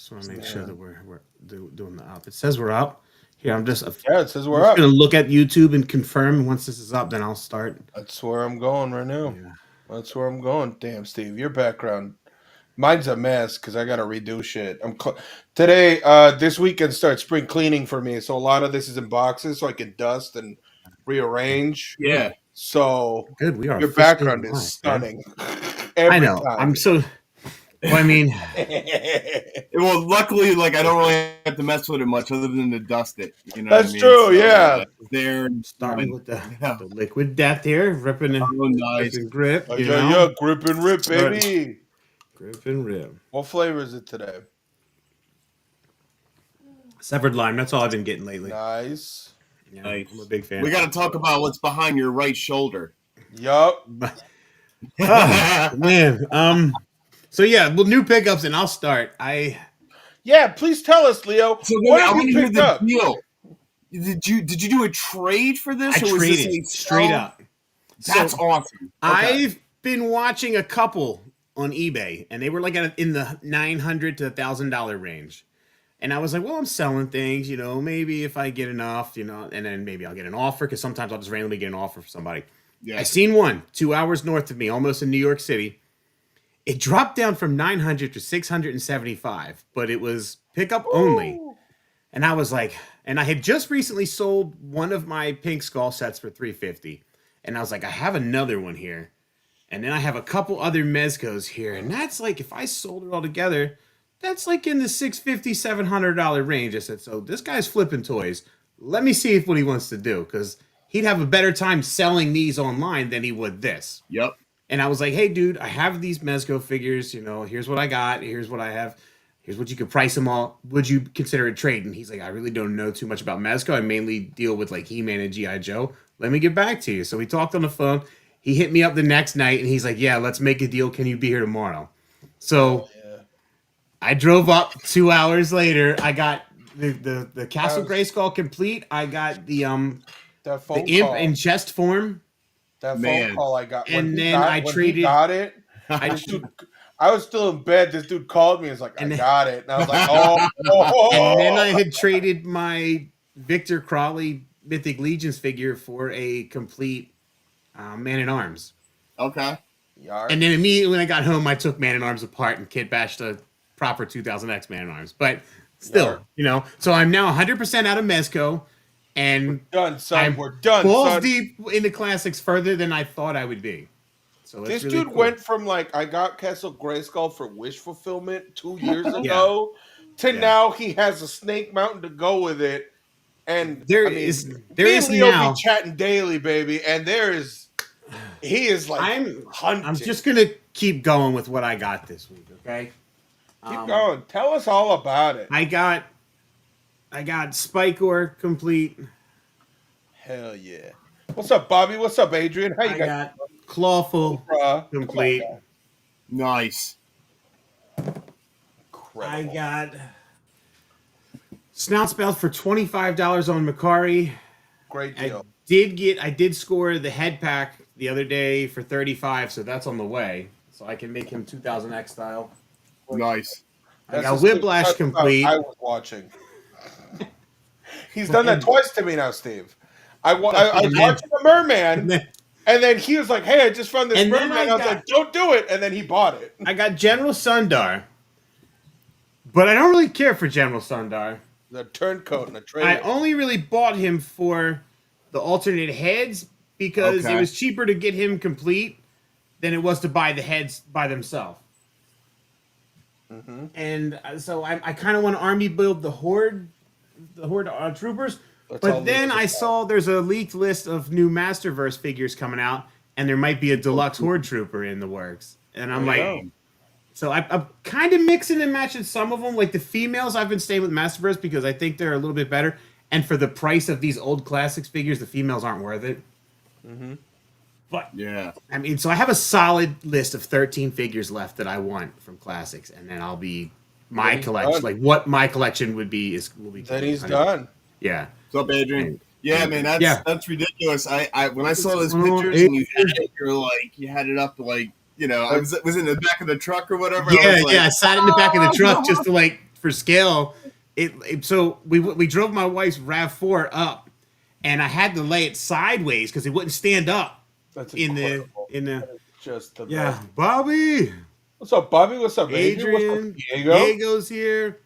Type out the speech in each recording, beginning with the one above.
Just want to make sure that we're doing the up. It says we're up. Here, I'm just Yeah, it says we're just up. gonna look at YouTube and confirm. Once this is up, then I'll start. That's where I'm going right now. Yeah. That's where I'm going. Damn, Steve, your background. Mine's a mess because I got to redo shit. Today, this weekend starts spring cleaning for me, so a lot of this is in boxes so I can dust and rearrange. Yeah. So Good. We are. your officially background live, is man. stunning. I know. Time. I'm so. Well, I mean, Well, luckily, like I don't really have to mess with it much other than to dust it. You know, That's what I mean? true. So, Yeah. There, starting with the liquid death here, ripping and, nice. ripping grip. You yeah, know? yeah, grip and rip, baby. Grip and rip. What flavor is it today? Severed lime. That's all I've been getting lately. Nice. Yeah, Nice. I'm a big fan. We got to talk about what's behind your right shoulder. Yup. Man. So yeah, well, new pickups, and I'll start. Yeah, please tell us, Leo. So what I have want you to hear picked the up? deal. Did you do a trade for this? I or was this traded a straight sell? up. That's So, awesome. Okay. I've been watching a couple on eBay, and they were like in the $900 to $1,000 range. And I was like, well, I'm selling things, maybe if I get enough, and then maybe I'll get an offer, because sometimes I'll just randomly get an offer for somebody. Yeah. I seen one 2 hours north of me, almost in New York City. It dropped down from 900 to 675, but it was pickup only. And I was like, and I had just recently sold one of my pink skull sets for $350. And I was like, I have another one here. And then I have a couple other Mezcos here. And that's like, if I sold it all together, that's like in the $650, $700 range. I said, so this guy's flipping toys. Let me see what he wants to do. Because he'd have a better time selling these online than he would this. Yep. And I was like, hey, dude, I have these Mezco figures. Here's what I got. Here's what I have. Here's what you could price them all. Would you consider a trade? And he's like, I really don't know too much about Mezco. I mainly deal with like He-Man and G.I. Joe. Let me get back to you. So we talked on the phone. He hit me up the next night and he's like, yeah, let's make a deal. Can you be here tomorrow? So I drove up 2 hours later. I got the Castle Grayskull complete. I got the imp in chest form. That phone call I got. And then I traded. He got it. I was still in bed. This dude called me. He's like, I got it. And I was like, oh. And then I had traded my Victor Crawley Mythic Legions figure for a complete Man-at-Arms. Okay. And then immediately when I got home, I took Man-at-Arms apart and kit bashed a proper 2000X Man-at-Arms. But still, so I'm now 100% out of Mezco. And we're done, son. We're done, balls son. deep into classics further than I thought I would be. So this really dude cool. went from like I got Castle Grayskull for wish fulfillment 2 years ago to now he has a Snake Mountain to go with it, and there is Leo now be chatting daily, baby, and he is like hunting. I'm just gonna keep going with what I got this week. Okay, keep going. Tell us all about it. I got Spikor complete. Hell yeah! What's up, Bobby? What's up, Adrian? How you got Clawful complete. Nice. Incredible. I got Snout Spout for $25 on Macari. Great deal. I did score the head pack the other day for $35, so that's on the way. So I can make him 2000X style. Nice. I got Whiplash complete. I was watching. He's done that twice to me now, Steve. I was watching the Merman, and then he was like, "Hey, I just found this Merman." I was like, "Don't do it!" And then he bought it. I got General Sundar, but I don't really care for General Sundar. The turncoat and the trade. I only really bought him for the alternate heads because it was cheaper to get him complete than it was to buy the heads by themselves. Mm-hmm. And so I kind of want to army build the Horde troopers. But then I saw there's a leaked list of new Masterverse figures coming out, and there might be a deluxe Horde trooper in the works. And I'm like, so I'm kind of mixing and matching some of them. Like the females, I've been staying with Masterverse because I think they're a little bit better. And for the price of these old classics figures, the females aren't worth it. Mm-hmm. But I mean, so I have a solid list of 13 figures left that I want from classics, and then I'll be my collection. Like what my collection will be. Then he's done. Yeah. What's up, Adrian? Yeah, man, that's ridiculous. I when I saw those pictures and you had it up like I was in the back of the truck or whatever. Yeah, I sat in the back of the truck just to for scale, so we drove my wife's RAV4 up, and I had to lay it sideways because it wouldn't stand up. That's in incredible. the That is just the best. Bobby. What's up, Bobby? What's up, Adrian? What's up, Diego? Diego's here.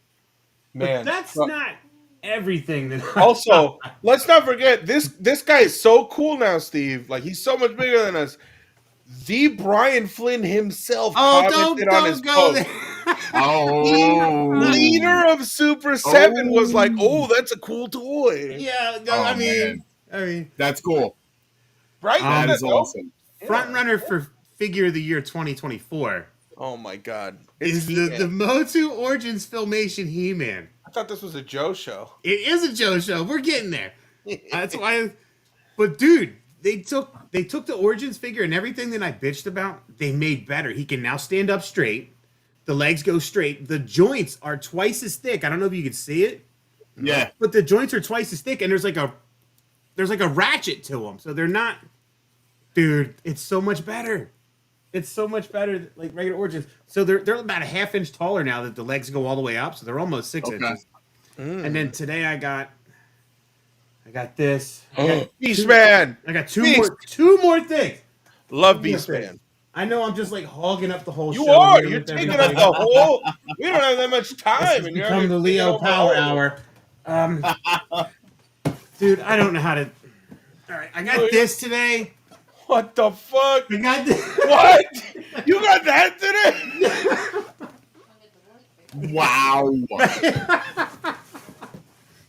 Man, but that's not everything that. Also, let's not forget this guy is so cool now, Steve. Like he's so much bigger than us. The Brian Flynn himself commented on his go post. there. The leader of Super 7 was like, "Oh, that's a cool toy." Yeah, I mean, that's cool. Right? That is awesome. Front runner for figure of the year 2024. Oh my god! Is the Motu Origins Filmation He-Man. I thought this was a Joe show. It is a Joe show. We're getting there. That's why. But dude, they took the Origins figure and everything that I bitched about. They made better. He can now stand up straight. The legs go straight. The joints are twice as thick. I don't know if you can see it. Yeah, but the joints are twice as thick, and there's like a ratchet to them, so they're not. Dude, it's so much better. It's so much better, like regular Origins. So they're about a half inch taller now that the legs go all the way up. So they're almost 6 inches. And then today I got this. Beastman. I got two more things. Love Beastman. I know I'm just like hogging up the whole show. You are. You're taking up the whole. We don't have that much time. And become the Leo Power Hour. Dude, I don't know how to. All right, I got this today. What the fuck? I got this. What? You got that today? Wow. You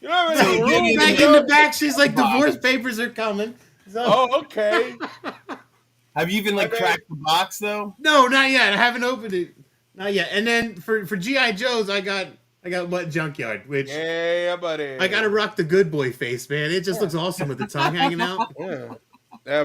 don't have any room. Back in the back, she's like, divorce papers are coming. So. Oh, okay. Have you even cracked the box though? No, not yet. I haven't opened it. Not yet. And then for GI Joes, I got Mutt Junkyard, which yeah, buddy. I gotta rock the good boy face, man. It just looks awesome with the tongue hanging out. Yeah.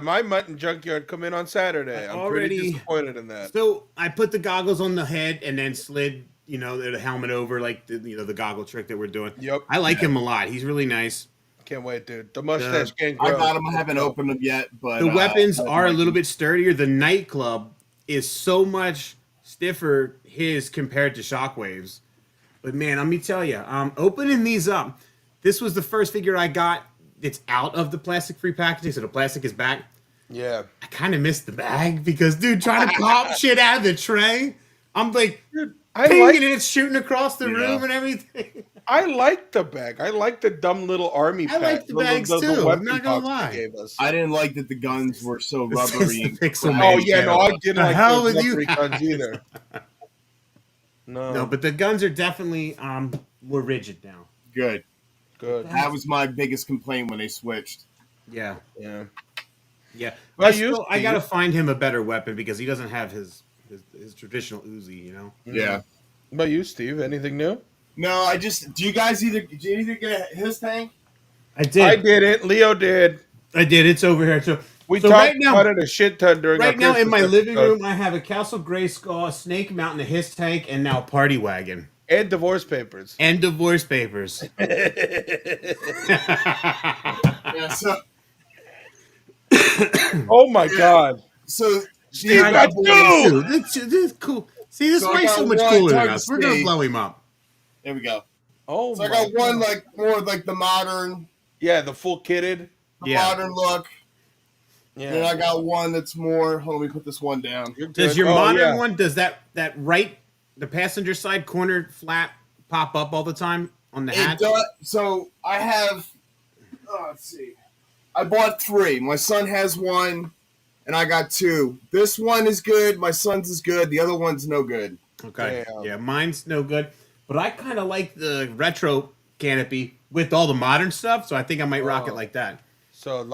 My Mutton Junkyard come in on Saturday. I'm pretty disappointed in that. So I put the goggles on the head and then slid, the helmet over, like the goggle trick that we're doing. Yep. I like him a lot. He's really nice. Can't wait, dude. The mustache can't grow. I got him. I haven't opened them yet, but the weapons are a little bit sturdier. The Nightclub is so much stiffer compared to Shockwave's. But man, let me tell you, opening these up, this was the first figure I got. It's out of the plastic-free packaging, so the plastic is back. Yeah. I kind of missed the bag because, dude, trying to pop shit out of the tray, I'm like, dude, and it's shooting across the room and everything. I like the bag. I like the dumb little army pack. I like the bags too. I'm not gonna lie. I didn't like that the guns were so rubbery. Oh yeah, no, I didn't like those rubbery guns either. No, but the guns are definitely more rigid now. Good. That was my biggest complaint when they switched. Yeah. Well, I gotta find him a better weapon because he doesn't have his traditional Uzi, Yeah. What about you, Steve? Anything new? No, did you guys either get his tank? I did. I did it. Leo did. I did. It's over here. So talked about it a shit ton during right now in my living room, I have a Castle Grayskull, a Snake Mountain, a his tank, and now Party Wagon. And divorce papers. Yeah, so. Oh my god. So Steve got two. This is cool. See, this way's so much cooler than us. We're gonna blow him up. There we go. Oh, so I got one more like the modern. Yeah, the full kitted. Modern look. Yeah. Then I got one that's more. Hold on, let me put this one down. Does your modern one? Does that the passenger side corner flap pop up all the time on the hatch? So I have. Let's see. I bought 3. My son has one, and I got 2. This one is good. My son's is good. The other one's no good. Okay. Damn. Yeah, mine's no good. But I kind of like the retro canopy with all the modern stuff, so I think I might rock it like that. So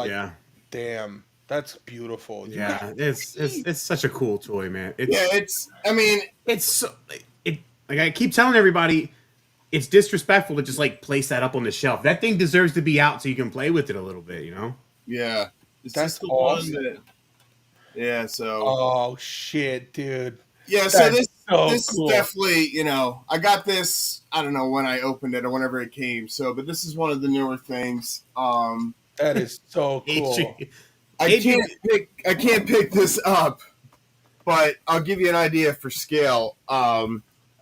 damn, that's beautiful. Yeah, it's such a cool toy, man. Like I keep telling everybody, it's disrespectful to just place that up on the shelf. That thing deserves to be out so you can play with it a little bit, Yeah, that's awesome. Yeah. So. Oh shit, dude. Yeah, so this cool. Is definitely, I got this, I don't know when I opened it or whenever it came, but this is one of the newer things. That is so cool. I can't pick this up, but I'll give you an idea for scale.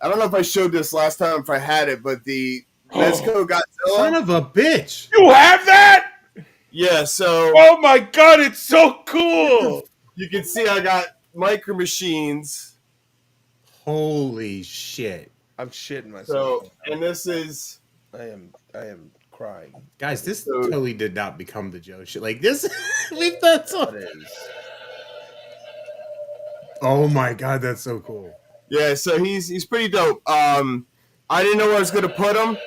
I don't know if I showed this last time if I had it, but the Mezco Godzilla. Son of a bitch! You have that? Yeah, so Oh my god, it's so cool. you can see I got Micro Machines. Holy shit. I'm shitting myself. So, and this is I am crying. Guys, this So- totally did not become the Joe shit. Like this, we've done so. That is. Oh my god, that's so cool. yeah, so he's pretty dope. I didn't know where I was gonna put him.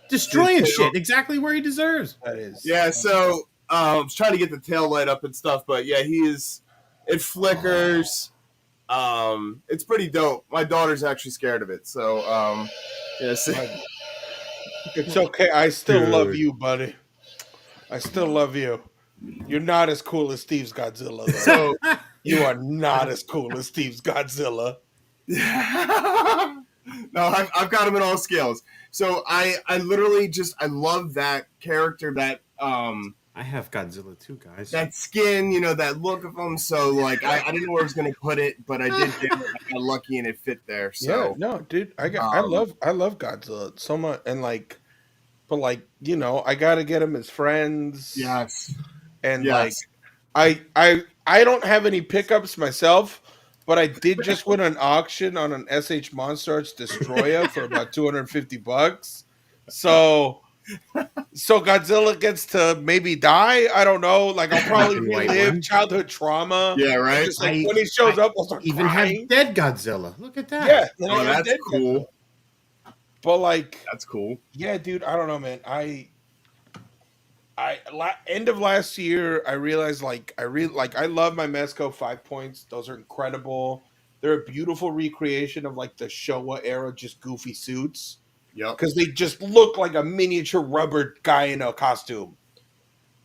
Destroying His tail. shit exactly where he deserves. That is. Yeah, so I was trying to get the tail light up and stuff, but yeah, it flickers. It's pretty dope. My daughter's actually scared of it, so yeah. So, It's okay. I still love Dude. you, buddy. I still love you. You're not as cool as Steve's Godzilla, though. so You are not as cool as Steve's Godzilla. no, I've got him in all scales. So I literally just I love that character, that I have Godzilla too, guys. that skin, that look of him. So like I didn't know where I was gonna put it, but I did get it. I got lucky and it fit there. So Yeah, no, dude, I love Godzilla so much, and but I gotta get him as friends. yes, And yes. I don't have any pickups myself, but I did just win an auction on an SH Monster Arts Destroyer for about $250. So Godzilla gets to maybe die. I don't know. Like I'll probably Black and white relive one. childhood trauma. Yeah, right. Just like when he shows up, I'll start Even crying. have dead Godzilla. Look at that. Yeah, then I Oh, have that's dead cool. Godzilla. But That's cool. yeah, dude, I don't know, man. End of last year, I realized I love my Mezco 5 points. Those are incredible. They're a beautiful recreation of the Showa era, just goofy suits, Yep. because they just look like a miniature rubber guy in a costume.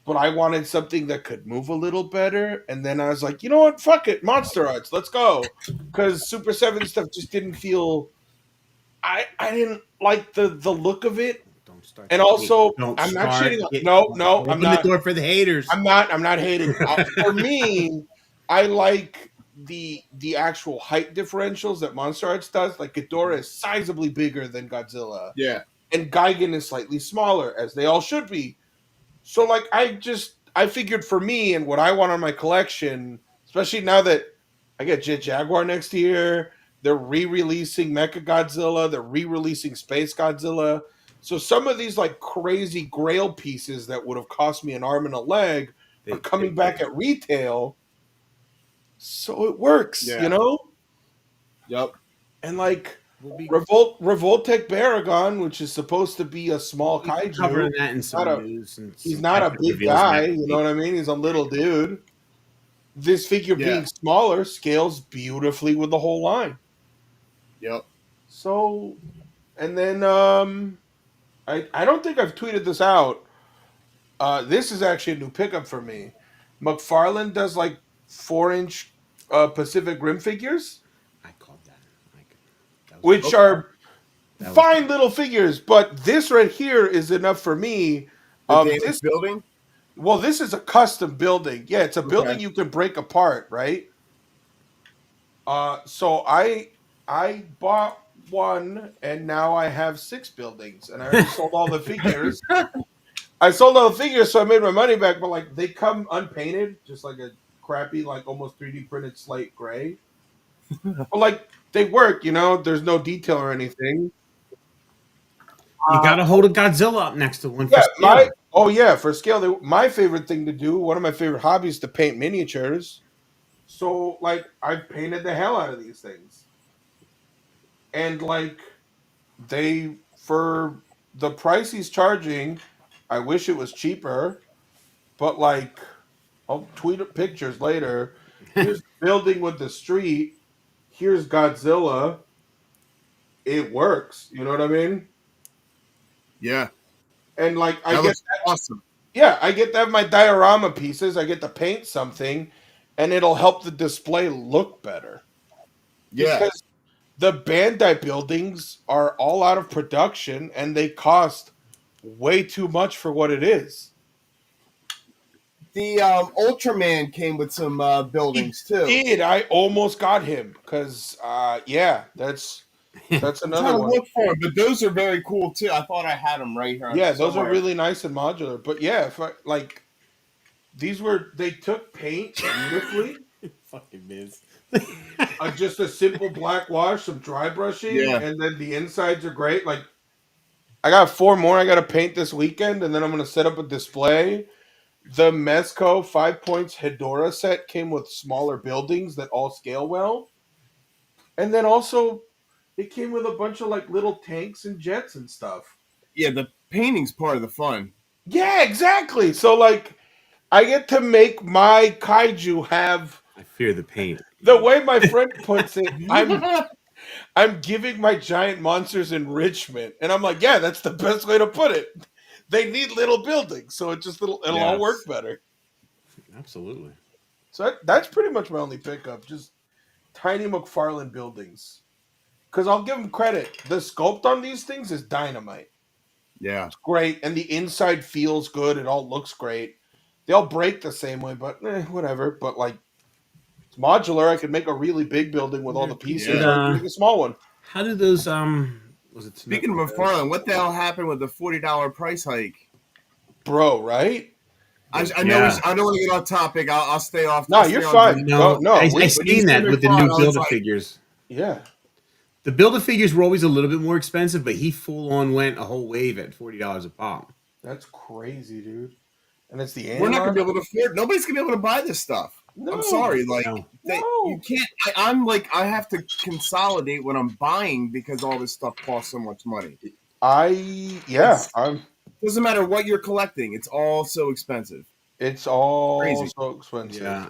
But I wanted something that could move a little better, and then I was like, you know what? Fuck it, Monster Arts, let's go. Because Super 7 stuff just didn't feel. I didn't like the look of it. Don't start. And also, Don't I'm not start shitting. it. No, I'm Open not. the door for the haters. I'm not hating. For me, I like the actual height differentials that Monster Arts does. Like Ghidorah is sizably bigger than Godzilla, Yeah. and Gigan is slightly smaller, as they all should be. So I figured for me and what I want on my collection, especially now that I get Jet Jaguar next year, they're re-releasing Mecha Godzilla, they're re-releasing Space Godzilla. So some of these crazy grail pieces that would have cost me an arm and a leg are coming back at retail. So it works, Yeah. Yep. And We'll be Revoltech Baragon, which is supposed to be a small covering kaiju. that in some news. And He's some not a kaiju big reveals guy, next you week. know what I mean? He's a little dude. This figure being smaller scales beautifully with the whole line. Yep. So, and then I don't think I've tweeted this out. This is actually a new pickup for me. McFarlane does 4-inch Pacific Rim figures, I called that. That was- which are that was- fine little figures, but this right here is enough for me. The Danish building. Well, this is a custom building. Yeah, it's a building you can break apart, right? So I bought one, and now I have 6 buildings, and I already sold all the figures. I sold all the figures, so I made my money back. But they come unpainted, just like a crappy, almost 3D printed slate gray. But they work, There's no detail or anything. You gotta hold a Godzilla up next to one. Yeah, for scale. My favorite thing to do, one of my favorite hobbies, is to paint miniatures. So I've painted the hell out of these things, and for the price he's charging, I wish it was cheaper, but I'll tweet pictures later. Here's the building with the street. Here's Godzilla. It works. You know what I mean? Yeah. And I That get looks awesome. Yeah, I get to have my diorama pieces. I get to paint something, and it'll help the display look better. Yeah. Because the Bandai buildings are all out of production, and they cost way too much for what it is. The Ultraman came with some buildings too. I almost got him because, that's That's I'm trying another to one. look for them, but those are very cool too. I thought I had them right here. Yeah, those are somewhere. really nice and modular. But yeah, if I like they took paint beautifully, Fucking Miz. just a simple black wash, some dry brushing, Yeah. and then the insides are great. Like I got 4 more I got to paint this weekend, and then I'm gonna set up a display. The Mezco 5 Points Hedora set came with smaller buildings that all scale well, and then also it came with a bunch of like little tanks and jets and stuff. Yeah, the painting's part of the fun. Yeah, exactly. So like I get to make my kaiju have I fear the paint. the way my friend puts it, I'm giving my giant monsters enrichment. And I'm like, yeah, that's the best way to put it. They need little buildings, so it'll all work Yes. better. Absolutely. So that's pretty much my only pickup, just tiny McFarlane buildings. Because I'll give them credit. The sculpt on these things is dynamite. Yeah. It's great, and the inside feels good. It all looks great. They all break the same way, but whatever. But like, it's modular. I could make a really big building with all the pieces, Yeah. or I can make a small one. How did those was it Speaking of McFarlane, what the hell happened with the $40 price hike? Bro, right? I know. Yeah. I don't want to get off topic. I'll stay off. No, I'll stay you're on fine. No, No, I we- seen that with the McFarlane, new I was Build a like- Figures. yeah. The Build a Figures were always a little bit more expensive, but he full on went a whole wave at $40 a pop. That's crazy, dude. And it's the We're not gonna Animark? be able to afford. Nobody's gonna be able to buy this stuff. No. I'm sorry. Like No. you can't. I'm like I have to consolidate what I'm buying because all this stuff costs so much money. I'm. Doesn't matter what you're collecting. It's all so expensive. It's all Crazy. so expensive. Yeah,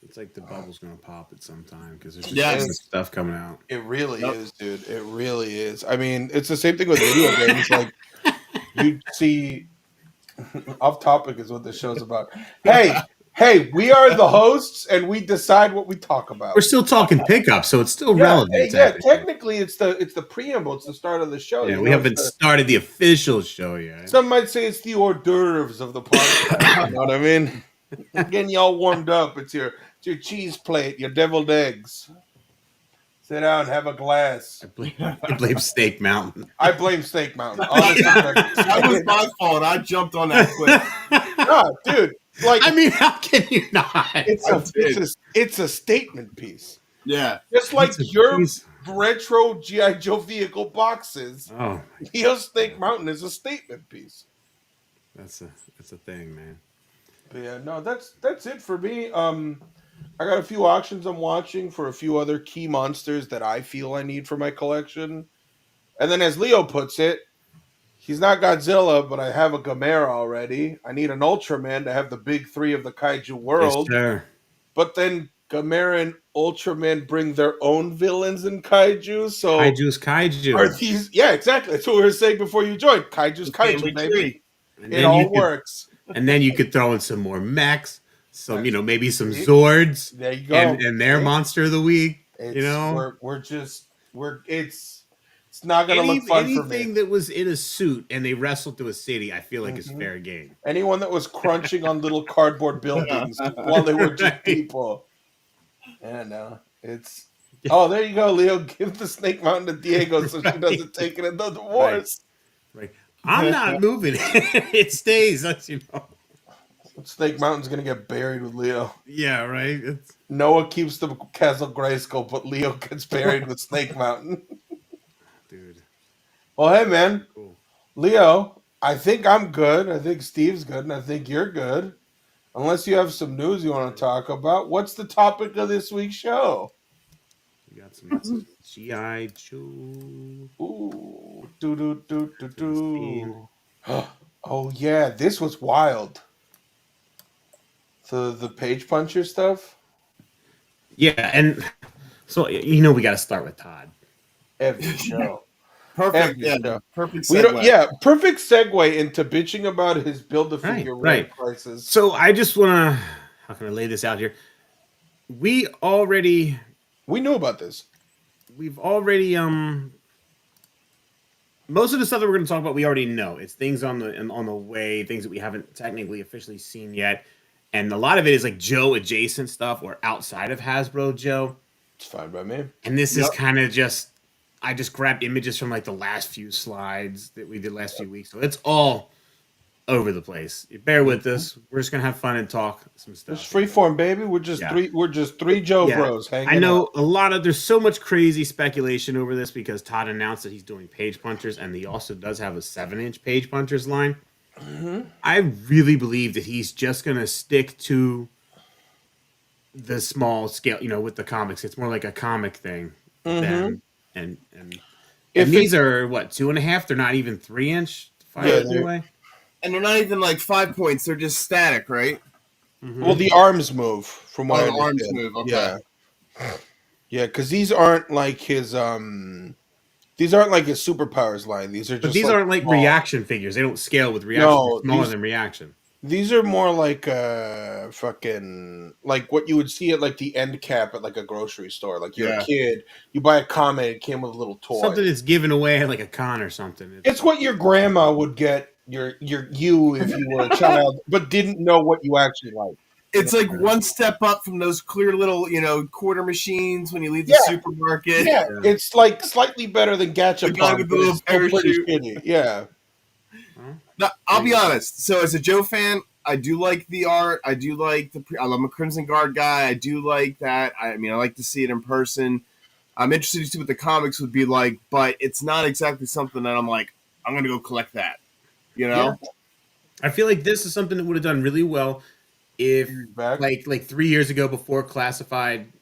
it's like the bubble's gonna pop at some time because there's just Yes. so much stuff coming out. It really Yep. is, dude. It really is. I mean, it's the same thing with video games. Like you see, off topic is what this show's about. Hey, we are the hosts, and we decide what we talk about. We're still talking pickups, so it's still Yeah, relevant. technically, it's the preamble. It's the start of the show. Yeah, you we know, haven't it's the- started the official show yet. Some might say it's the hors d'oeuvres of the podcast. You know what I mean? I'm getting y'all warmed up. It's your cheese plate, your deviled eggs. Sit down, have a glass. I blame Snake Mountain. I blame Steak Mountain. Honestly, That was my fault. I jumped on that quick. no, dude. Like I mean, how can you not? it's a statement piece. Yeah. Just like It's a your piece- retro G.I. Joe vehicle boxes, Oh, Neo Snake Mountain is a statement piece. that's a thing, man. But yeah, no, that's it for me. I got a few auctions I'm watching for a few other key monsters that I feel I need for my collection. And then as Leo puts it, he's not Godzilla, but I have a Gamera already. I need an Ultraman to have the big three of the kaiju world. Yes, sir. But then Gamera and Ultraman bring their own villains in kaiju. So Kaiju's Kaiju. are these? Yeah, exactly. That's what we were saying before you joined. Kaiju's Family kaiju, baby. tree. And It then all you could, works. and then you could throw in some more mechs, some That's- maybe some Zords, There you go. and their See? monster of the week. It's, you know, it's not gonna look fun for anything me. that was in a suit and they wrestled through a city, I feel like is Mhm. fair game. Anyone that was crunching on little cardboard buildings while they were just Right. people. Yeah, no, it's. Oh, there you go, Leo. Give the Snake Mountain to Diego so she doesn't take it in the divorce. Right. I'm not moving. It stays. That's Snake Mountain's gonna get buried with Leo. Yeah, right. It's, Noah keeps the Castle Grayskull, but Leo gets buried with Snake Mountain. dude. Well, hey, man. Cool. Leo, I think I'm good. I think Steve's good, and I think you're good. Unless you have some news you want to talk about. What's the topic of this week's show? We got some GI Joe. Ooh. Do. Oh, yeah. This was wild. The page puncher stuff? Yeah, and so we got to start with Todd. Every show. Perfect. Every Yeah. show. Perfect. We don't, segue. yeah, perfect segue into bitching about his build-a-figure Right. prices. So I just want to, how can I lay this out here? We knew about this. we've already most of the stuff that we're going to talk about we already know. It's things on the way, things that we haven't technically officially seen yet, and a lot of it is like Joe adjacent stuff or outside of Hasbro Joe. It's fine by me. And this is kind of just I just grabbed images from like the last few slides that we did last few weeks. So it's all over the place. Bear with us. We're just gonna have fun and talk some It's stuff. freeform, baby. We're just Yeah. three Joe Yeah. bros hanging I know out. there's so much crazy speculation over this because Todd announced that he's doing page punchers and he also does have a 7-inch page punchers line. I really believe that he's just gonna stick to the small scale, with the comics. It's more like a comic thing than and If these are what 2.5. They're not even 3-inch. Yeah, Away. And they're not even like 5 points. They're just static, right? Well, the arms move from what I the understand. arms move. Okay. Yeah, because these aren't like his superpowers line. These are just But these aren't like reaction figures. They don't scale with reaction. No, They're smaller these- than reaction. These are more like fucking like what you would see at like the end cap at like a grocery store. Like you're a kid, you buy a comic, it came with a little toy. Something that's given away at like a con or something. It's what your grandma would get you if you were a child, but didn't know what you actually liked. It's like one step up from those clear little, quarter machines when you leave the supermarket. Yeah, it's like slightly better than Gachapon. The guy with the little parachute. Yeah. Now, I'll be honest. So, as a Joe fan, I do like the art. I do like I'm a Crimson Guard guy. I do like that. I mean, I like to see it in person. I'm interested to see what the comics would be like, but it's not exactly something that I'm like, I'm going to go collect that. Yeah. I feel like this is something that would have done really well if, like 3 years ago, before Classified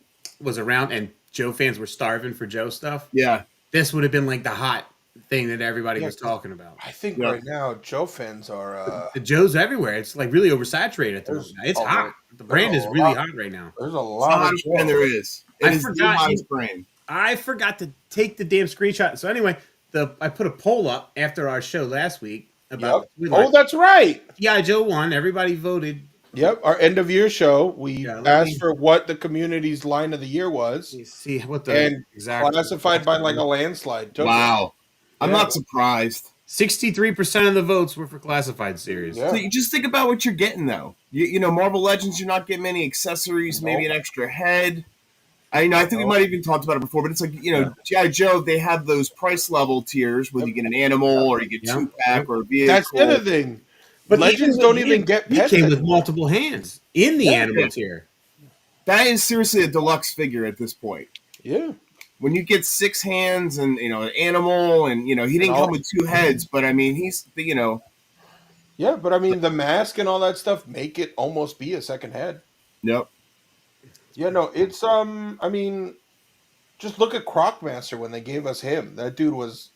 was around and Joe fans were starving for Joe stuff. Yeah. This would have been like the hot thing that everybody was talking about. I think right now Joe fans are the Joe's everywhere. It's like really oversaturated at the moment. It's hot. The brand is really hot right now. There's a lot of brand there is. It is the hottest brand. I forgot to take the damn screenshot. So anyway, I put a poll up after our show last week about. Oh, that's right. Yeah, Joe won. Everybody voted. Yep, our end of year show. We asked for what the community's line of the year was. Let's see what the Classified by like a landslide. Wow. I'm not surprised. 63% of the votes were for Classified series. Yeah. So you just think about what you're getting, though. Marvel Legends, you're not getting many accessories, maybe an extra head. I think we might have even talked about it before, but it's like, G.I. Joe, they have those price level tiers where you get an animal or you get 2-pack or a vehicle. That's the other thing. But Legends don't even get pets. He came with multiple hands in the animal tier. That is seriously a deluxe figure at this point. Yeah. When you get 6 hands and, an animal and, he didn't come with 2 heads, but I mean, he's, Yeah, but I mean, the mask and all that stuff make it almost be a second head. Yep. Yeah, no, it's, I mean, just look at Crocmaster when they gave us him. That dude was,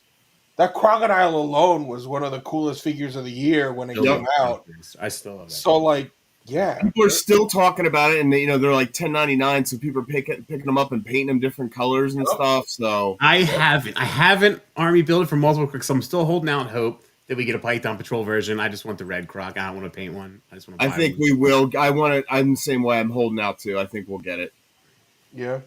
that crocodile alone was one of the coolest figures of the year when it came out. I still love that. So, like, yeah. People are still talking about it, and they're like $10.99, so people are picking them up and painting them different colors and stuff. So I haven't army built it for multiple because I'm still holding out hope that we get a Python Patrol version. I just want the red croc. I don't want to paint one. I just want to. I think we will. I'm the same way. I'm holding out too. I think we'll get it. Yeah.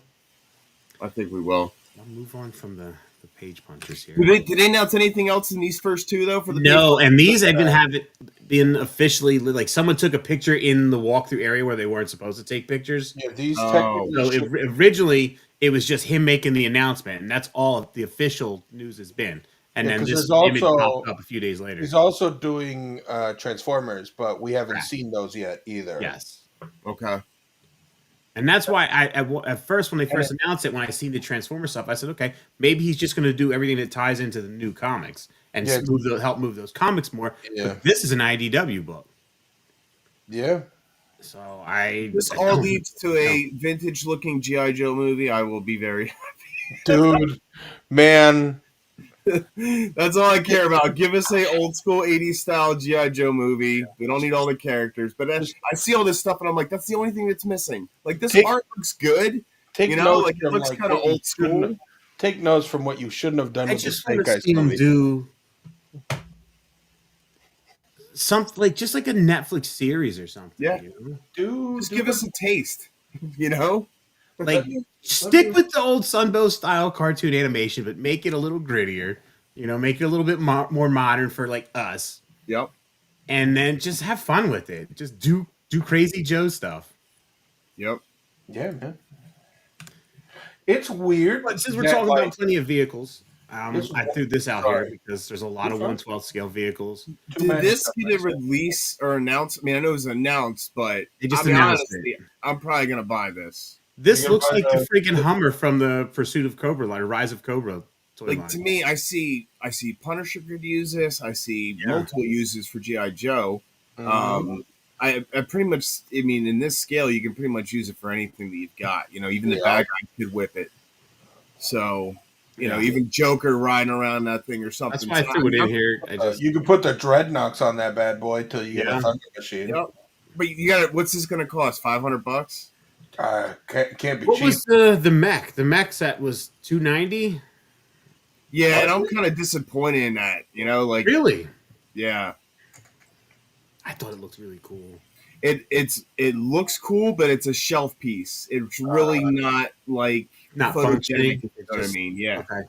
I think we will. I'll move on from the page punchers here. Did they announce anything else in these first 2 though? For the and these haven't been officially like someone took a picture in the walkthrough area where they weren't supposed to take pictures. Yeah, these. Originally it was just him making the announcement, and that's all the official news has been. And then this image popped up a few days later. He's also doing Transformers, but we haven't seen those yet either. Yes. Okay. And that's why at first, when they first announced it, when I seen the Transformer stuff, I said, okay, maybe he's just going to do everything that ties into the new comics and help move those comics more. Yeah. But this is an IDW book. Yeah. So this all leads to a vintage-looking G.I. Joe movie. I will be very happy. Dude, man. That's all I care about. Give us a old school 80s style G.I. Joe movie. We don't need all the characters. But I see all this stuff and I'm like, that's the only thing that's missing. Like this art looks good. Take notes like it looks kind of old school. Take notes from what you shouldn't have done with the Snake Eyes movie. movie. Do something like just like a Netflix series or something. Yeah. Dude, just give us a taste. Like stick with the old Sunbow style cartoon animation, but make it a little grittier. Make it a little bit more modern for like us. Yep. And then just have fun with it. Just do crazy Joe stuff. Yep. Yeah, man. It's weird. But since we're talking about plenty of vehicles, I threw this out here because there's a lot of You're fine. 1/12 scale vehicles. Did this get a release or announced? I mean, I know it was announced, but They just I mean, announced honestly, it. I'm probably gonna buy this. This You're looks gonna like buy the freaking Hummer from the Pursuit of Cobra line, or Rise of Cobra toy Like line. to me, I see Punisher could use this. I see Yeah. multiple uses for GI Joe. Mhm. I pretty much. I mean, in this scale, you can pretty much use it for anything that you've got. You know, even the Yeah. bad guy could whip it. So, you know, Yeah. even Joker riding around that thing or something. That's why I So, threw it in I'm- here. I just You can put the dreadnoughts on that bad boy till you get Yeah. a thunder machine. Yep. But you got it. What's this going to cost? $500? Can't be what cheap. was the mech? The mech set was $290. Yeah, and I'm kind of disappointed in that. You know, like Really? yeah, I thought it looked really cool. it looks cool, but it's a shelf piece. It's really not like Not photogenic. functioning. If you know what I Just- mean? Yeah. Okay.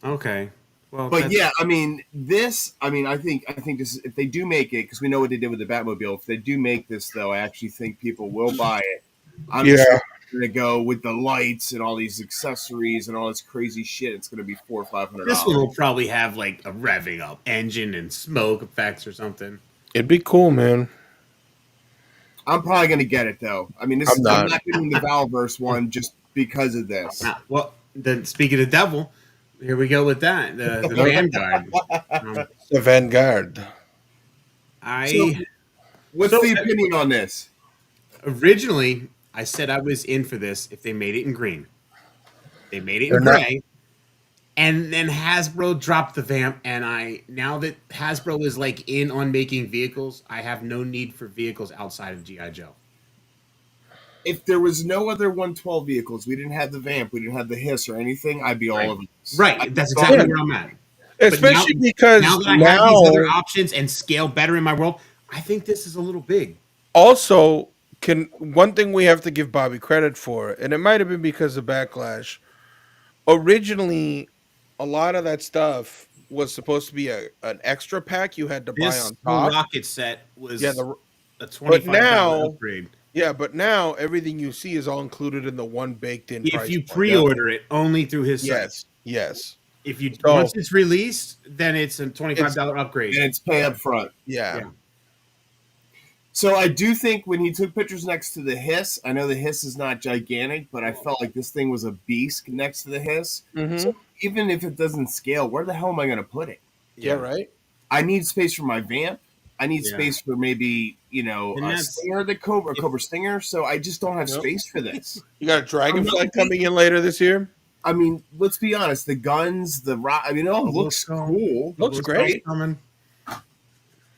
Okay. Well, But that's- yeah, I mean this. I mean, I think this. If they do make it, because we know what they did with the Batmobile. If they do make this, though, I actually think people will buy it. I'm just going to go with the lights and all these accessories and all this crazy shit. It's going to be $400 or $500. this one will probably have like a revving up engine and smoke effects or something. It'd be cool, man. I'm probably going to get it though. I mean, I'm not getting the Valverse one just because of this. Well, then speaking of devil, here we go with that. The Vanguard. The Vanguard. So, what's So- the opinion on this? Originally, I said I was in for this if they made it in green. They made it They're in not- gray. And then Hasbro dropped the vamp, and now that Hasbro is like in on making vehicles, I have no need for vehicles outside of GI Joe. If there was no other 112 vehicles, we didn't have the Vamp, we didn't have the Hiss or anything, I'd be all Right. over this. Right, that's exactly where I'm at. Especially now- because Now that I have these other options and scale better in my world, I think this is a little big. also one thing we have to give Bobby credit for, and it might have been because of Backlash. Originally, a lot of that stuff was supposed to be an extra pack you had to buy This on top. rocket set was Yeah, a $25 now- upgrade. Yeah, but now everything you see is all included in the one baked in. If you pre-order it only through his site. Yes. If you So- once it's released, then it's a $25 upgrade. And it's pay up front. Yeah. Yeah. So I do think when he took pictures next to the Hiss, I know the Hiss is not gigantic, but I felt like this thing was a beast next to the Hiss. Mhm. So even if it doesn't scale, where the hell am I going to put it? Yeah, right. I need space for my Vamp. I need Yeah. space for maybe, you know, And a that's- Stinger, Cobra Stinger. So I just don't have Yep. space for this. You got a Dragonfly I'm not- coming in later this year. I mean, let's be honest. The guns, the rock. I mean, it all looks cool. Looks great. Coming.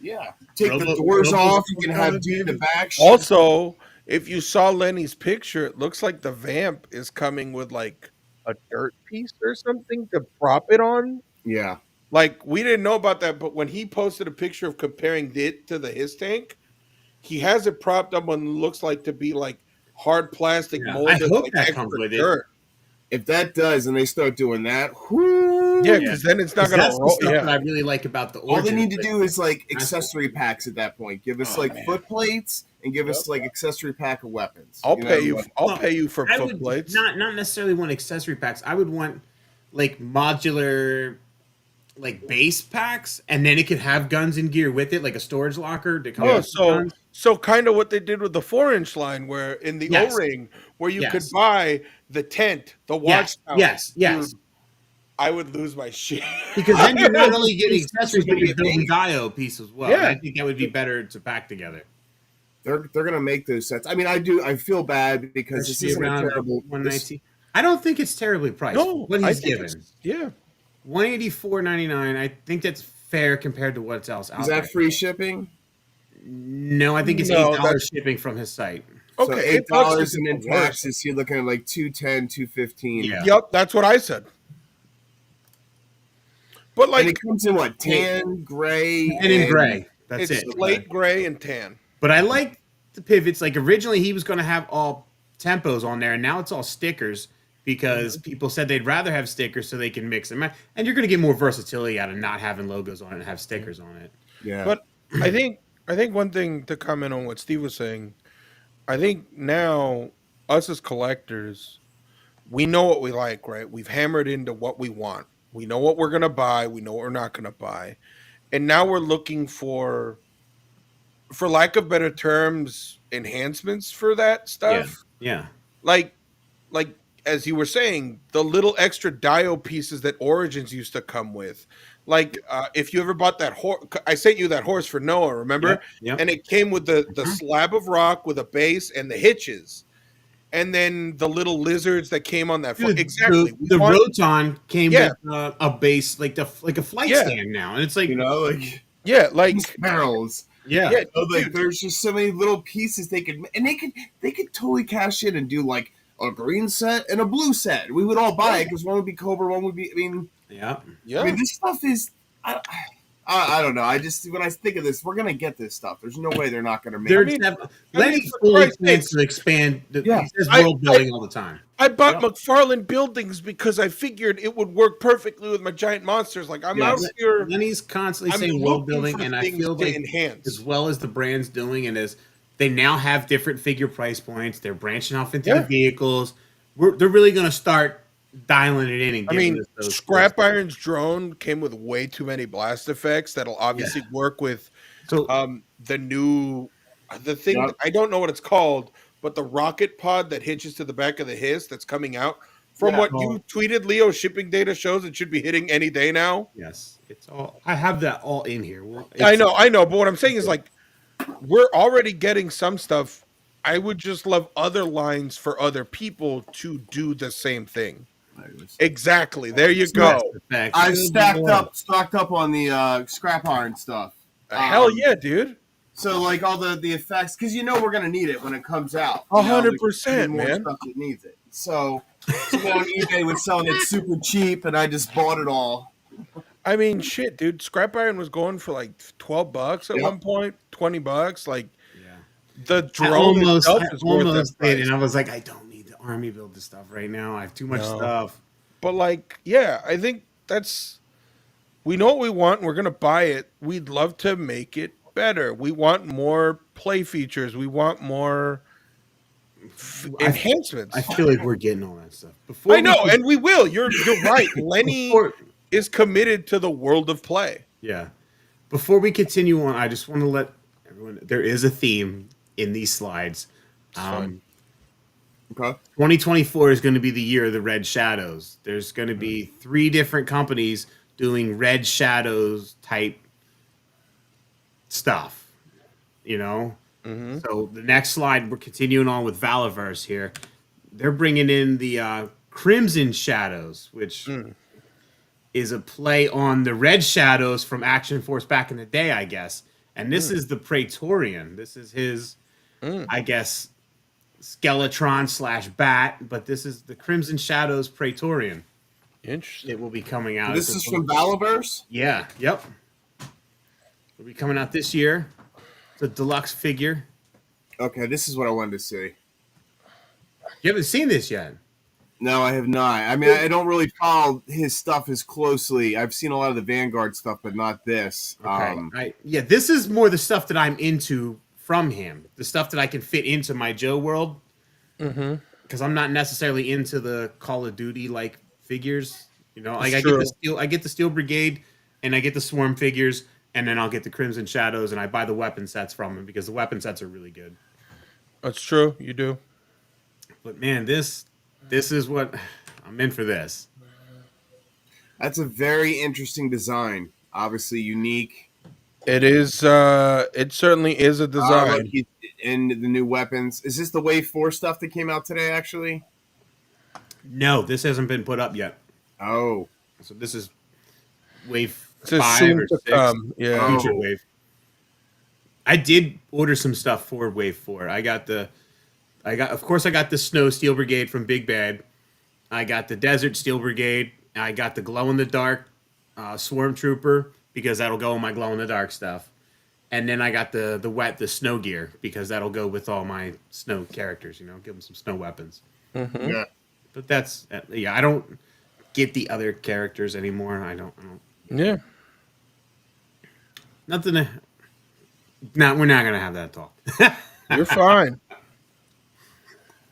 Yeah. Take the Robo- doors Robo's off. You can have coming, dude in the baby. back. Also, if you saw Lenny's picture, it looks like the Vamp is coming with like a dirt piece or something to prop it on. Yeah. Like we didn't know about that, but when he posted a picture of comparing it to the his tank, he has it propped up on looks like to be like hard plastic Yeah, molded. I hope like that extra comes with it. dirt. If that does, and they start doing that, whoo, Yeah, because then it's not 'Cause gonna that's the roll. stuff Yeah, that I really like about the all they Origin need to thing. do is like That's accessory packs at that point. Give us Oh, like man. foot plates and give us like accessory pack of weapons. I'll You pay know, you. like- I'll Well, pay you for I foot would plates. not necessarily want accessory packs. I would want like modular, like base packs, and then it could have guns and gear with it, like a storage locker to come Oh, with so guns. so kind of what they did with the 4-inch line, where in the Yes. O-ring, where you could Yes. buy the tent, the Yes, watchtower. yes, yes. Dude, I would lose my shit Because then you're not only getting It's accessories, but gonna you're be building big. Dio piece as well. Yeah. And I think that would be better to pack together. they're gonna make those sets. I mean, I feel bad because this Should be isn't a around terrible. 119. I don't think it's terribly priced. No, what I he's think given, it's- yeah. 184.99. I think that's fair compared to what's else out Is there. that free shipping? No, I think it's No, $8 that's- shipping from his site. So Okay, $8 and isn't then the worst. taxes. You're looking at like 210, 215. Yeah. Yep, that's what I said. But And like it comes in what, tan, gray, And in gray. That's it's it. slate gray and tan. But I like the pivots. Like originally he was going to have all tempos on there, and now it's all stickers because people said they'd rather have stickers so they can mix and match. And you're going to get more versatility out of not having logos on it and have stickers on it. Yeah. But I think one thing to comment on what Steve was saying, I think now us as collectors, we know what we like, right? We've hammered into what we want. We know what we're gonna buy. We know what we're not gonna buy, and now we're looking for lack of better terms, enhancements for that Yeah. stuff. Yeah. Like, like as you were saying, the little extra dio pieces that Origins used to come with. Like, if you ever bought that horse, I sent you that horse for Noah, remember? Yep. Yep. And it came with the Mhm. slab of rock with a base and the hitches, and then the little lizards that came on that. Dude, Exactly. We the want, Roton came yeah, with a base like a flight yeah, stand now, and it's like, Like yeah, these like, barrels. yeah, yeah, Like dude, there's just so many little pieces they could, and they could totally cash in and do like a green set and a blue set. We would all buy it because one would be Cobra, one would be. yeah. yeah. I mean, this stuff is. I don't know. I just when I think of this, we're gonna get this stuff. There's no way they're not gonna make They're it. Lenny for fully Christ's plans sakes, to expand. Yeah. He says I- world building all the time. I bought Yep. McFarlane buildings because I figured it would work perfectly with my giant monsters. Like, I'm Yeah. out here. Lenny's constantly I'm saying world looking building, for and I things feel to like enhance. as well as the brand's doing, and as they now have different figure price points, they're branching off into Yeah. the vehicles. They're really going to start dialing it in and I giving mean, us those. Scrap Iron's drone came with way too many blast effects that'll obviously work with So the new the thing. Yep. I don't know what it's called, but the rocket pod that hitches to the back of the hiss that's coming out. From Yeah. what you tweeted, Leo, shipping data shows it should be hitting any day now. yes, it's all. I have that all in here. Well, I know, but what I'm saying is, like, we're already getting some stuff. I would just love other lines for other people to do the same thing. Exactly. There you go. I've stocked up on the scrap iron stuff. Hell yeah, dude. So like all the effects, because we're gonna need it when it comes out. 100%, more man. stuff that needs it. So someone on eBay was selling it super cheap, and I just bought it all. I mean, shit, dude. Scrap Iron was going for like $12 at Yep. one point, $20. Like, Yeah. the I drone almost itself is worth that did, price. and I was like, I don't need to army build this stuff right now. I have too much No. stuff. But, like, yeah, I think we know what we want. And we're gonna buy it. We'd love to make it better. We want more play features. We want more enhancements. I feel like we're getting all that stuff. Before I know, and we will. You're right. Lenny Before- is committed to the world of play. Yeah. Before we continue on, I just want to let everyone. There is a theme in these slides. fine. Okay. 2024 is going to be the year of the Red Shadows. There's going to be 3 different companies doing Red Shadows type stuff. So the next slide, we're continuing on with Valaverse here. They're bringing in the Crimson Shadows, which is a play on the Red Shadows from Action Force back in the day, I guess. And this is the Praetorian. This is his, I guess, Skeletron / Bat, but this is the Crimson Shadows Praetorian. Interesting. It will be coming out. This is from Valaverse? Yeah, yep. It'll be coming out this year. It's a deluxe figure. Okay, this is what I wanted to see. You haven't seen this yet. No, I have not. I mean, I don't really follow his stuff as closely. I've seen a lot of the Vanguard stuff, but not this. Okay. This is more the stuff that I'm into from him. The stuff that I can fit into my Joe world. Because I'm not necessarily into the Call of Duty like figures. Like I get the Steel Brigade, and I get the Swarm figures, and then I'll get the Crimson Shadows, and I buy the weapon sets from him because the weapon sets are really good. That's true. You do. But man, this is what I'm in for. This. That's a very interesting design. Obviously unique. It is. It certainly is a design. And the new weapons. Is this the Wave 4 stuff that came out today, actually? No, this hasn't been put up yet. Oh. So this is Wave It's a 5 soon or to 6. come. Yeah. Future Wave. I did order some stuff for Wave 4. I got the Snow Steel Brigade from Big Bad. I got the Desert Steel Brigade. I got the Glow in the Dark Swarm Trooper because that'll go in my Glow in the Dark stuff. And then I got the snow gear because that'll go with all my snow characters. Give them some snow weapons. Yeah. But that's I don't get the other characters anymore. I don't. Yeah. Nothing. No, we're not gonna have that talk. You're fine.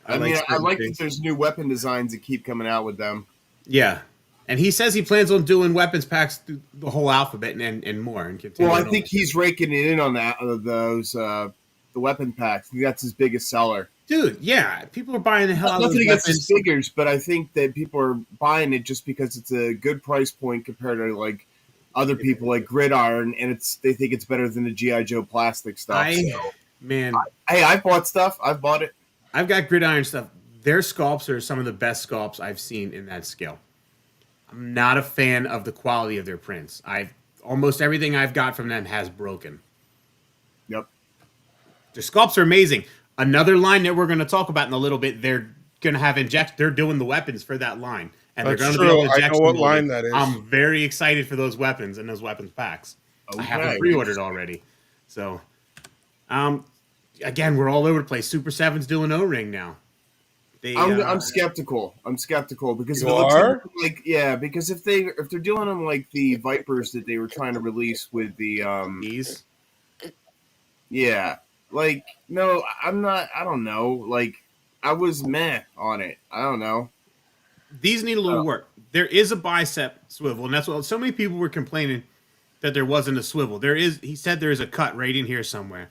I mean, I certain like things. that there's new weapon designs that keep coming out with them. Yeah. And he says he plans on doing weapons packs through the whole alphabet and more. And Well, I continuing think on. he's raking it in on that the weapon packs. I think that's his biggest seller. Dude, yeah. People are buying the hell out of Nothing those against his weapons. figures, but I think that people are buying it just because it's a good price point compared to like other people like Gridiron, and they think it's better than the GI Joe plastic stuff. Man, Hey, I bought stuff. I've bought it. I've got Gridiron stuff. Their sculpts are some of the best sculpts I've seen in that scale. I'm not a fan of the quality of their prints. Almost everything I've got from them has broken. Yep. Their sculpts are amazing. Another line that we're going to talk about in a little bit, they're going to have They're doing the weapons for that line, and That's they're going to be able to true. I injection know what mold it. line that is. I'm very excited for those weapons and those weapons packs. I have them Okay. pre-ordered already. So, again, we're all over the place. Super 7's doing O-ring now. I'm skeptical. I'm skeptical because You if it looks are? because if they're doing them like the Vipers that they were trying to release with the these. yeah, like no, I'm not. I don't know. Like I was meh on it. I don't know. These need a little work. There is a bicep swivel, and that's what so many people were complaining that there wasn't a swivel. There is. He said there is a cut right in here somewhere.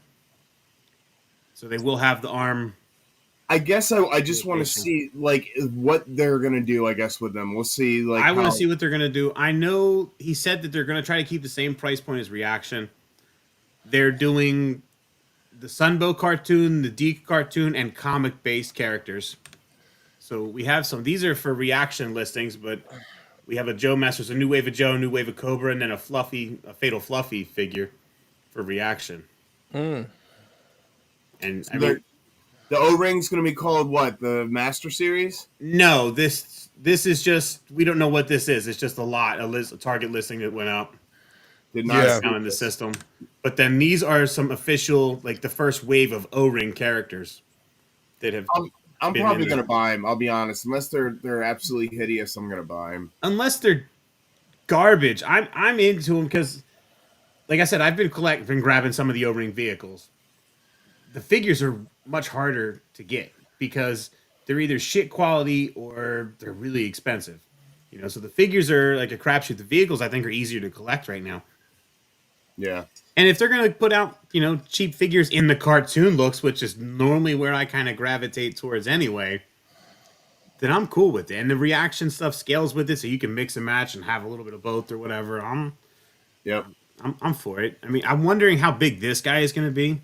So they will have the arm. I guess I just want to see like what they're gonna do. I guess with them, we'll see. Like I want to see what they're gonna do. I know he said that they're gonna try to keep the same price point as Reaction. They're doing the Sunbow cartoon, the Deke cartoon, and comic-based characters. So we have some. These are for Reaction listings, but we have a Joe Masters, a new wave of Joe, a new wave of Cobra, and then a Fatal Fluffy figure for Reaction. And I mean, the O-ring's going to be called what? The Master Series? no, this is just we don't know what this is. It's just a target listing that went out. Did not Down in the system. But then these are some official, like the first wave of O-ring characters that have. I'm probably going to buy them. I'll be honest. Unless they're absolutely hideous, I'm going to buy them. Unless they're garbage, I'm into them because, like I said, I've been grabbing some of the O-ring vehicles. The figures are much harder to get because they're either shit quality or they're really expensive. You know, so the figures are like a crapshoot. The vehicles I think are easier to collect right now. Yeah. And if they're going to put out, cheap figures in the cartoon looks, which is normally where I kind of gravitate towards anyway, then I'm cool with it. And the Reaction stuff scales with it, so you can mix and match and have a little bit of both or whatever. I'm for it. I mean, I'm wondering how big this guy is going to be.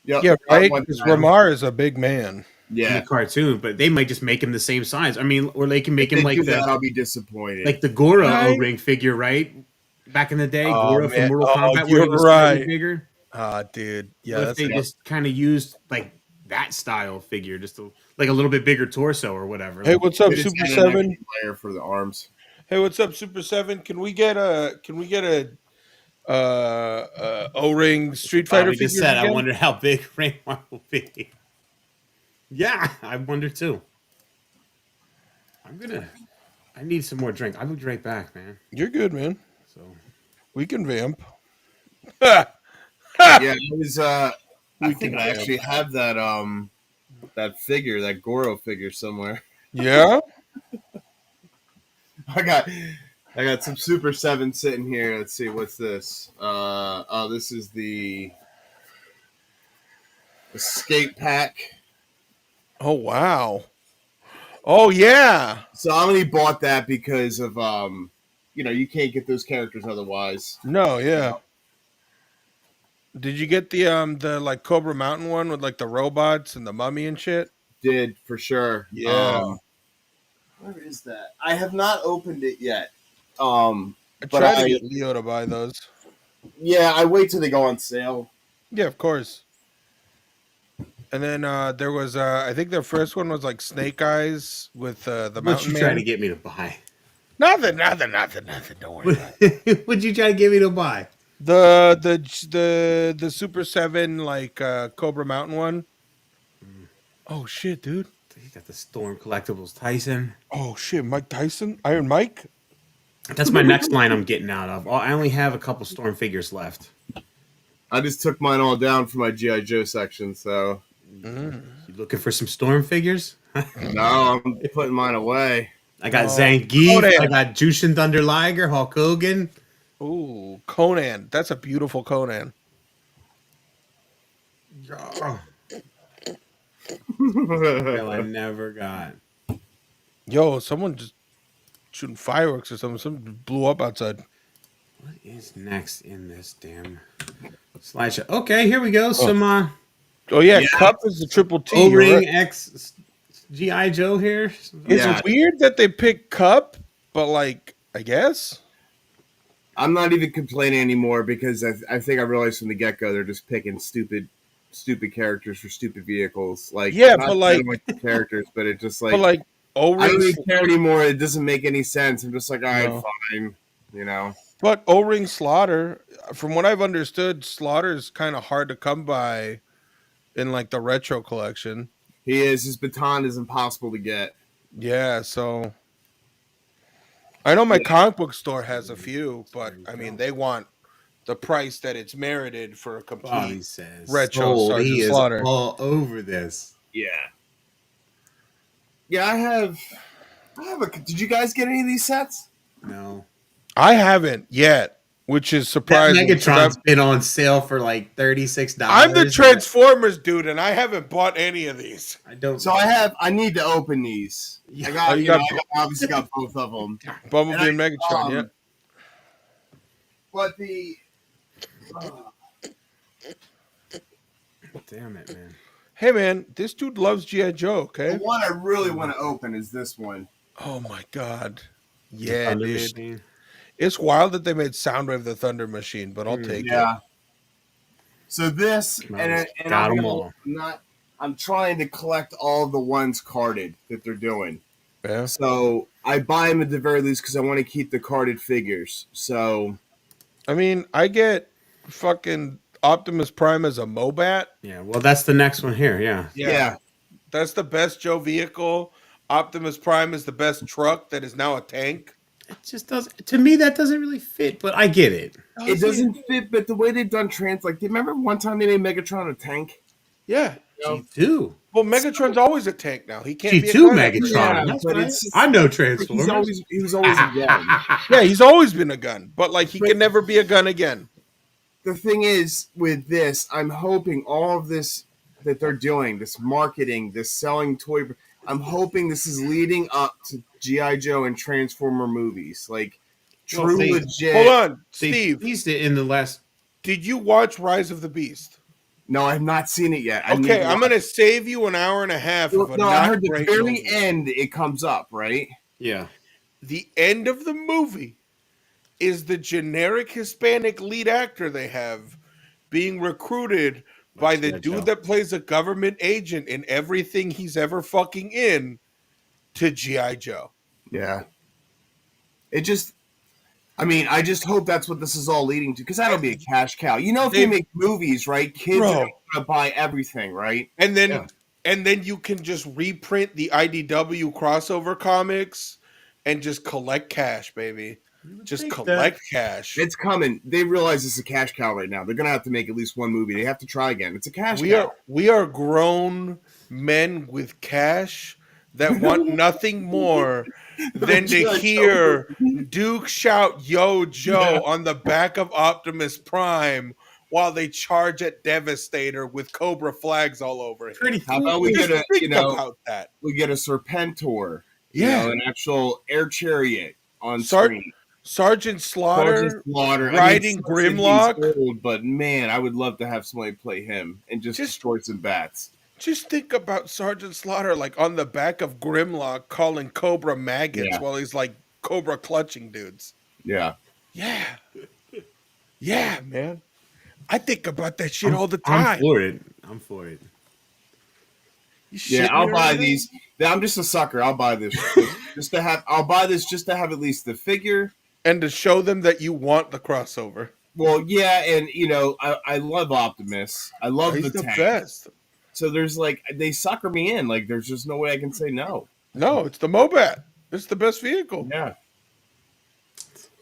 Yep. Yeah, right? Because Ramar is a big man. In the cartoon, but they might just make him the same size. I mean, or they can make him like I'll be disappointed. Like the Goro O-ring figure, right? Back in the day, Goro from Mortal Kombat, you're where he was right. bigger. Dude, yeah. What if they just kind of used like that style figure, just like a little bit bigger torso or whatever. Hey, what's up, Super 7? Layer for the arms. Hey, what's up, Super 7? Can we get a O-ring Street Fighter figure? Said, I wonder how big Raymar will be. Yeah, I wonder too. I need some more drink. I'll be right back, man. You're good, man. So we can vamp. Yeah, it was I think I actually have that figure, that Goro figure somewhere. Yeah? I got some Super 7 sitting here. Let's see, what's this? This is the Escape Pack. Oh, wow. Oh, yeah. So I only bought that because of, you can't get those characters otherwise. No, yeah. Did you get the like Cobra Mountain one with like the robots and the mummy and shit? Did, for sure. Yeah. Where is that? I have not opened it yet. I tried to get Leo to buy those. Yeah, I wait till they go on sale. Yeah, of course. And then there was, I think the first one was like Snake Eyes with the Mountain Man. What you trying to get me to buy? Nothing. Don't worry about it. What'd you try to get me to buy? The Super 7 like Cobra Mountain one. Oh shit, dude. You got the Storm Collectibles Tyson. Oh shit, Mike Tyson? Iron Mike? That's my next line I'm getting out of. I only have a couple Storm figures left. I just took mine all down for my G.I. Joe section, so... You looking for some Storm figures? No, I'm putting mine away. I got Oh, Zangief. Conan. I got Jushin Thunder Liger, Hulk Hogan. Ooh, Conan. That's a beautiful Conan. Oh, Bill, I never got. Yo, someone just shooting fireworks or something. Something blew up outside. What is next in this damn slideshow? Okay, here we go. Oh, Some yeah, Yeah. Cup is the triple T. You're O-ring right. X GI Joe here. It's Yeah. weird that they pick Cup, but like, I guess. I'm not even complaining anymore because I think I realized from the get go they're just picking stupid characters for stupid vehicles. Like, Yeah, not but that I like, don't like the characters, but it just but like like I don't O-ring. even care anymore. It doesn't make any sense. I'm just like, all right, No. fine, you know. But O-ring Slaughter, from what I've understood, Slaughter is kind of hard to come by in like the retro collection. His baton is impossible to get. Yeah, so I know my Yeah. comic book store has a few, but There we I mean go. they want the price that it's merited for a complete Bobby says retro sold. He Sergeant is Slaughter. all over this. Yeah. Yeah, I have a. Did you guys get any of these sets? No. I haven't yet, which is That surprising. 'cause Megatron's been on sale for like $36. I'm the Transformers dude, and I haven't bought any of these. I don't. So I need to open these. Yeah. I got, Oh, you you got- know, I obviously got both of them. Bumblebee and And Megatron, yeah. But the Damn it, man. Hey man, this dude loves G.I. Joe, okay? the one I really want to open is this one. Oh my god. The Yeah, Thunder dude. Machine. It's wild that they made Soundwave the Thunder Machine, but I'll take it. Yeah. So this and Got 'em all. I'm trying to collect all the ones carded that they're doing. Yeah. So I buy them at the very least because I want to keep the carded figures. So I mean, I get fucking Optimus Prime as a Mobat. Yeah, well, that's the next one here. Yeah. yeah. That's the best Joe vehicle. Optimus Prime is the best truck that is now a tank. It just doesn't. To me, that doesn't really fit, but I get it. It doesn't fit, but the way they've done like, do you remember one time they made Megatron a tank? Yeah. G2. Well, Megatron's always a tank now. He can't be a G2 gun. Megatron. Yeah, That's but right. it's just- I know He Transformers. was always a gun. Yeah, he's always been a gun, but like he can never be a gun again. The thing is with this, I'm hoping all of this that they're doing, this marketing, this selling toy, I'm hoping this is leading up to G.I. Joe and Transformer movies. Like, Well, true they- legit. Hold on, They Steve. teased it in the last. Did you watch Rise of the Beast? No, I have not seen it yet. I need Okay, to I'm watch gonna save you an hour and a half it. of a No, I not heard the great very movie. end it comes up, right? Yeah. The end of the movie is the generic Hispanic lead actor they have being recruited by the G.I. dude Joe. that plays a government agent in everything he's ever fucking in to G.I. Joe. Yeah. It just, I mean, I just hope that's what this is all leading to, because that'll be a cash cow. You know, if they make movies, right, kids Bro. are going to buy everything, right? And then Yeah. and then you can just reprint the IDW crossover comics and just collect cash, baby. Just think collect cash. It's coming. They realize it's a cash cow right now. They're going to have to make at least one movie. They have to try again. It's a cash cow. We are grown men with cash that want nothing more than to hear Duke shout "Yo Joe" on the back of Optimus Prime while they charge at Devastator with Cobra flags all over him. Pretty How cool. about we Just get a, think you know, about that. we get a Serpentor, Yeah. an actual air chariot on Sar- screen. Sergeant Slaughter Sergeant Slaughter. riding Sergeant, Grimlock. he's old, but man, I would love to have somebody play him and just destroy some bats. Just think about Sergeant Slaughter like on the back of Grimlock calling Cobra maggots Yeah. while he's like Cobra clutching dudes. Yeah. Yeah. Yeah, man. I think about that shit all the time. I'm for it. I'm for it. You Yeah, shitting I'll me buy right now? these. I'm just a sucker. I'll buy this just to have. I'll buy this just to have at least the figure. And to show them that you want the crossover. Well, yeah, and you know, I love Optimus. I love He's the the tank. best. So there's like they sucker me in. Like there's just no way I can say no. No, it's the Mobat. It's the best vehicle. Yeah.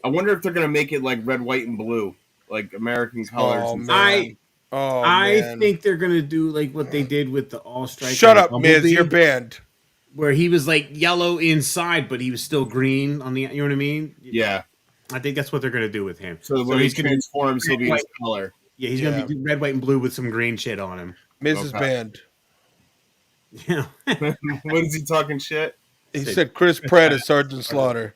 I wonder if they're gonna make it like red, white, and blue, like American colors. Oh, and man. Oh, I man. think they're gonna do like what they did with the All Strike. Shut and up, Miz. Bumblebee. You're banned. where he was like yellow inside, but he was still green on the. You know what I mean? Yeah. I think that's what they're gonna do with him. So when he he's gonna transforms, he'll be his color. yeah, he's gonna be red, white, and blue with some green shit on him. Mrs. Band. Yeah. What is he talking shit? He said Chris Pratt is Sergeant Slaughter.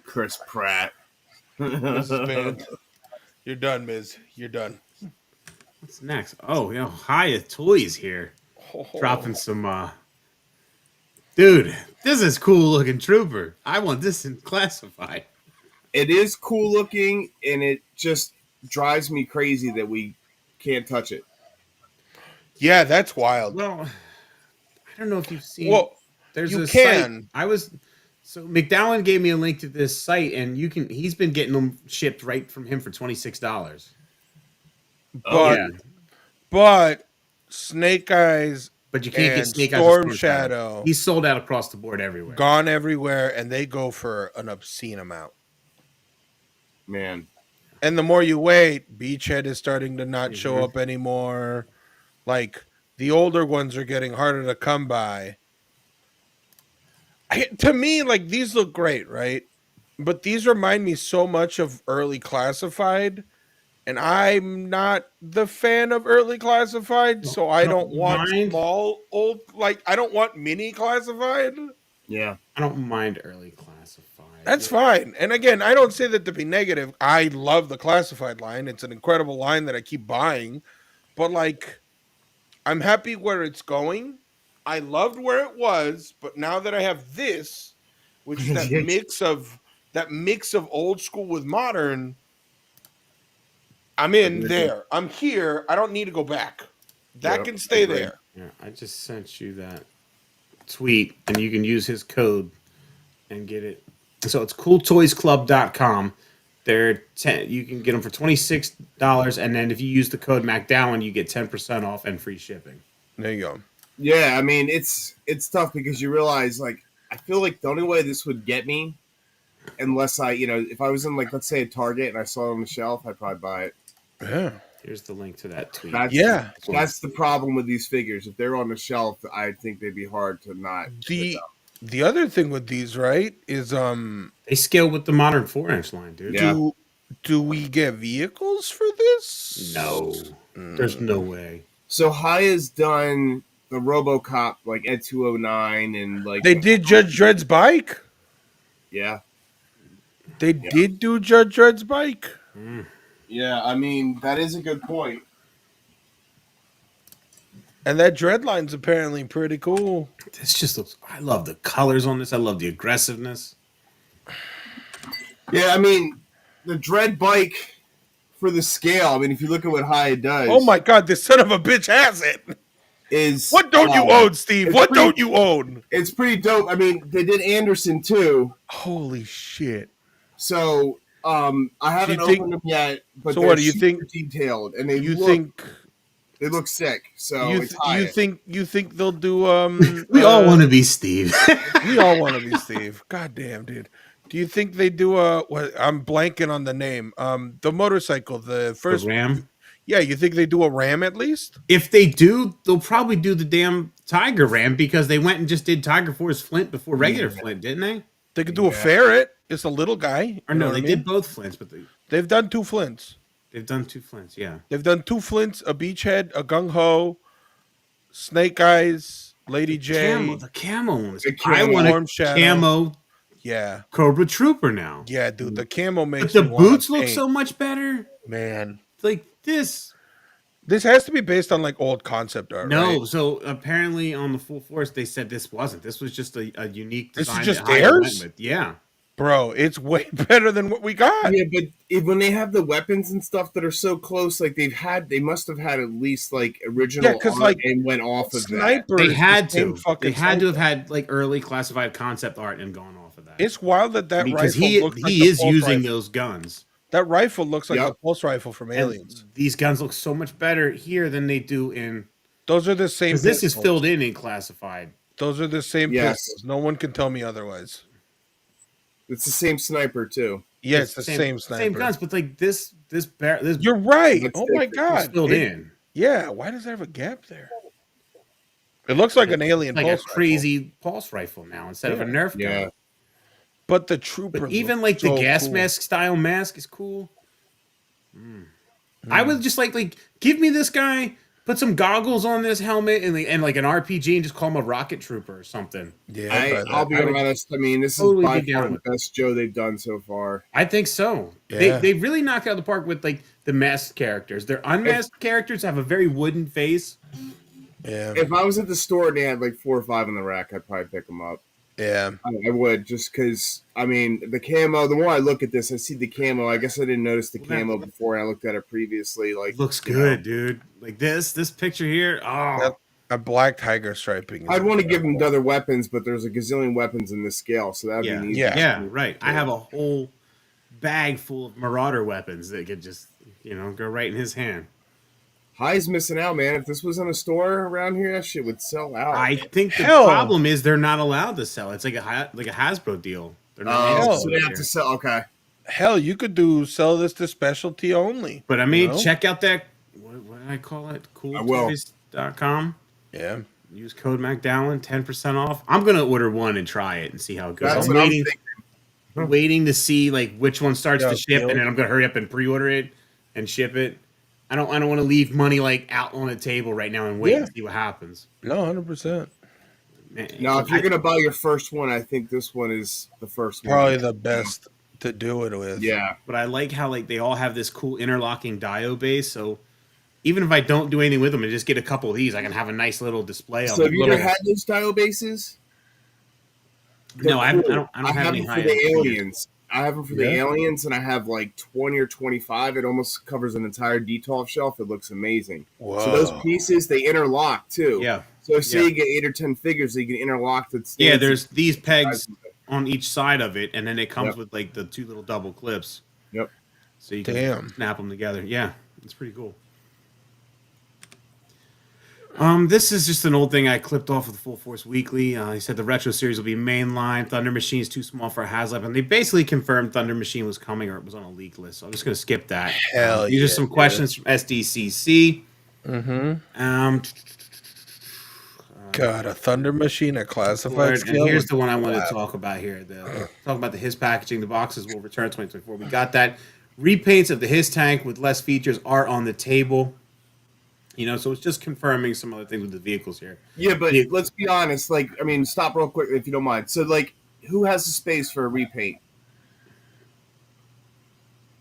Chris Pratt. Mrs. Band. You're done, Miz. You're done. What's next? Oh, Hiya Toys here. Dropping some dude, this is cool looking trooper. I want this in classified. It is cool looking, and it just drives me crazy that we can't touch it. Yeah, that's wild. Well, I don't know if you've seen. Well, there's you a can. site. So McDowell gave me a link to this site, and you can. He's been getting them shipped right from him for $26. But Snake Eyes. But you can't get Snake Eyes. Storm Shadow. He's sold out across the board everywhere. Gone everywhere, and they go for an obscene amount. Man. And the more you wait, Beachhead is starting to not show up anymore. Like, the older ones are getting harder to come by. To me, like, these look great, right? But these remind me so much of early classified. And I'm not the fan of early classified, so I don't want small, old, like, I don't want mini classified. Yeah. I don't mind early classified. That's fine. And again, I don't say that to be negative. I love the classified line. It's an incredible line that I keep buying. But, like, I'm happy where it's going. I loved where it was, but now that I have this, which is that mix of old school with modern, I'm in there. I'm here. I don't need to go back. That can stay there. Yeah, I just sent you that tweet, and you can use his code and get it. So it's cooltoysclub.com. They're you can get them for $26, and then if you use the code MacDowan, you get 10% off and free shipping. There you go. Yeah, I mean it's tough because you realize, like, I feel like the only way this would get me, unless if I was in, like, let's say a Target and I saw it on the shelf, I'd probably buy it. Yeah. Here's the link to that tweet. That's the problem with these figures. If they're on the shelf, I think they'd be hard to not. The other thing with these, right, is they scale with the modern 4-inch line, dude. Yeah. Do we get vehicles for this? No. There's no way. So Hiya's done the RoboCop, like, Ed 209, and like they did Judge Dredd's bike. Yeah. They did do Judge Dredd's bike. Yeah, I mean, that is a good point. And that Dread line's apparently pretty cool. This just looks. I love the colors on this. I love the aggressiveness. Yeah, I mean, the Dread bike for the scale. I mean, if you look at what Hiya does. Oh my God, this son of a bitch has it. What don't you own, Steve? What don't you own? It's pretty dope. I mean, they did Anderson too. Holy shit! So I haven't opened them yet. But so what do you think? Detailed, and they look sick. So you think they'll do? We all want to be Steve. We all want to be Steve. God damn, dude. Do you think they do I'm blanking on the name. The motorcycle, the first Ram. Yeah, you think they do a Ram at least? If they do, they'll probably do the damn Tiger Ram because they went and just did Tiger Force Flint before regular Flint, didn't they? They could do a Ferret. It's a little guy. Or no, they did both Flints, but they've done two Flints. They've done two Flints, yeah. They've done two Flints, a Beachhead, a Gung Ho, Snake Eyes, Lady J. The camo ones. I want a camo. Yeah. Cobra Trooper now. Yeah, dude, the camo makes the boots look so much better. Man. Like this. This has to be based on like old concept art, No, right? So apparently on the Full Force they said this wasn't. This was just a unique design. This is just theirs? Yeah. Bro, it's way better than what we got. Yeah, but when they have the weapons and stuff that are so close, like they must have had at least like original because art like and went off of Sniper. They had to. They had to have Sniper. had like early classified concept art and gone off of that. It's wild that because rifle looks like he is pulse using rifle. those guns. That rifle looks like a pulse rifle from Aliens. And these guns look so much better here than they do in. Those are the same. Because this is filled in classified. Those are the same pistols. No one can tell me otherwise. It's the same sniper too. Yeah, it's the same sniper. Same guns, but like this. You're right. Oh my God, it's filled in. Yeah. Why does it have a gap there? It looks like an alien like pulse a rifle. crazy pulse rifle now instead of a Nerf gun. Yeah. But the trooper, But even looks like the so gas cool. mask style mask is cool. I would just like give me this guy, put some goggles on this helmet and like an RPG and just call him a rocket trooper or something. Yeah, I'd buy I'll that. be I would honest. I mean, this totally is by be down far the with best Joe they've done so far. I think so. Yeah. They really knocked out the park with like the masked characters. Their unmasked characters have a very wooden face. Yeah, If I was at the store and they had like 4 or 5 in the rack, I'd probably pick them up. yeah. I would, just because, I mean, the camo, the more I look at this, I see the camo. I guess I didn't notice the camo before and I looked at it previously. Like, Looks good, dude. Like this picture here. Oh, A black tiger striping. I'd want to give them other weapons, but there's a gazillion weapons in this scale, so that'd yeah, be easy. yeah, right. I have a whole bag full of Marauder weapons that could just, go right in his hand. High's missing out, man. If this was in a store around here, that shit would sell out. I think the Hell. problem is they're not allowed to sell. It's like a Hasbro deal. They're not allowed to Oh, Hell. so sell they it have here. to sell. Okay. Hell, you could sell this to specialty only. But I mean, you know? check out that. What did I call it? I will. CoolToys.com. Yeah. Use code MacDowlin, 10% off. I'm gonna order one and try it and see how it goes. That's I'm what waiting, I'm thinking. waiting to see like which one starts Yeah, to ship, deal. and then I'm gonna hurry up and pre-order it and ship it. I don't want to leave money like out on the table right now and wait and see what happens. No, 100%. Man, Now, if you're gonna buy your first one, I think this one is the first one. Probably the best to do it with. Yeah. but I like how like they all have this cool interlocking diode base, so even if I don't do anything with them and just get a couple of these, I can have a nice little display of So have them. you ever had those style bases? No, I They're don't cool. have any them for high the end. aliens. I have them for the Yeah. aliens, and I have like 20 or 25. It almost covers an entire D12 shelf. It looks amazing. Whoa. So those pieces, they interlock too. Yeah. So say Yeah. you get 8 or 10 figures, that you can interlock. That Yeah, stands there's these pegs Yep. on each side of it, and then it comes Yep. with like the 2 little double clips, Yep. so you can Damn. snap them together. Yeah, it's pretty cool. This is just an old thing I clipped off of the Full Force Weekly. He said the retro series will be mainline. Thunder Machine is too small for a HasLab, and they basically confirmed Thunder Machine was coming or it was on a leak list. So I'm just going to skip that. Hell These are yeah, some dude. questions from SDCC. Mm-hmm. God, a Thunder Machine, a classified And scale. here's the one I want to talk about here. Talk about the HISS packaging. The boxes will return 2024. We got that. Repaints of the HISS tank with less features are on the table. So it's just confirming some other things with the vehicles here. Yeah, but let's be honest. Like, I mean, stop real quick if you don't mind. So, like, who has the space for a repaint?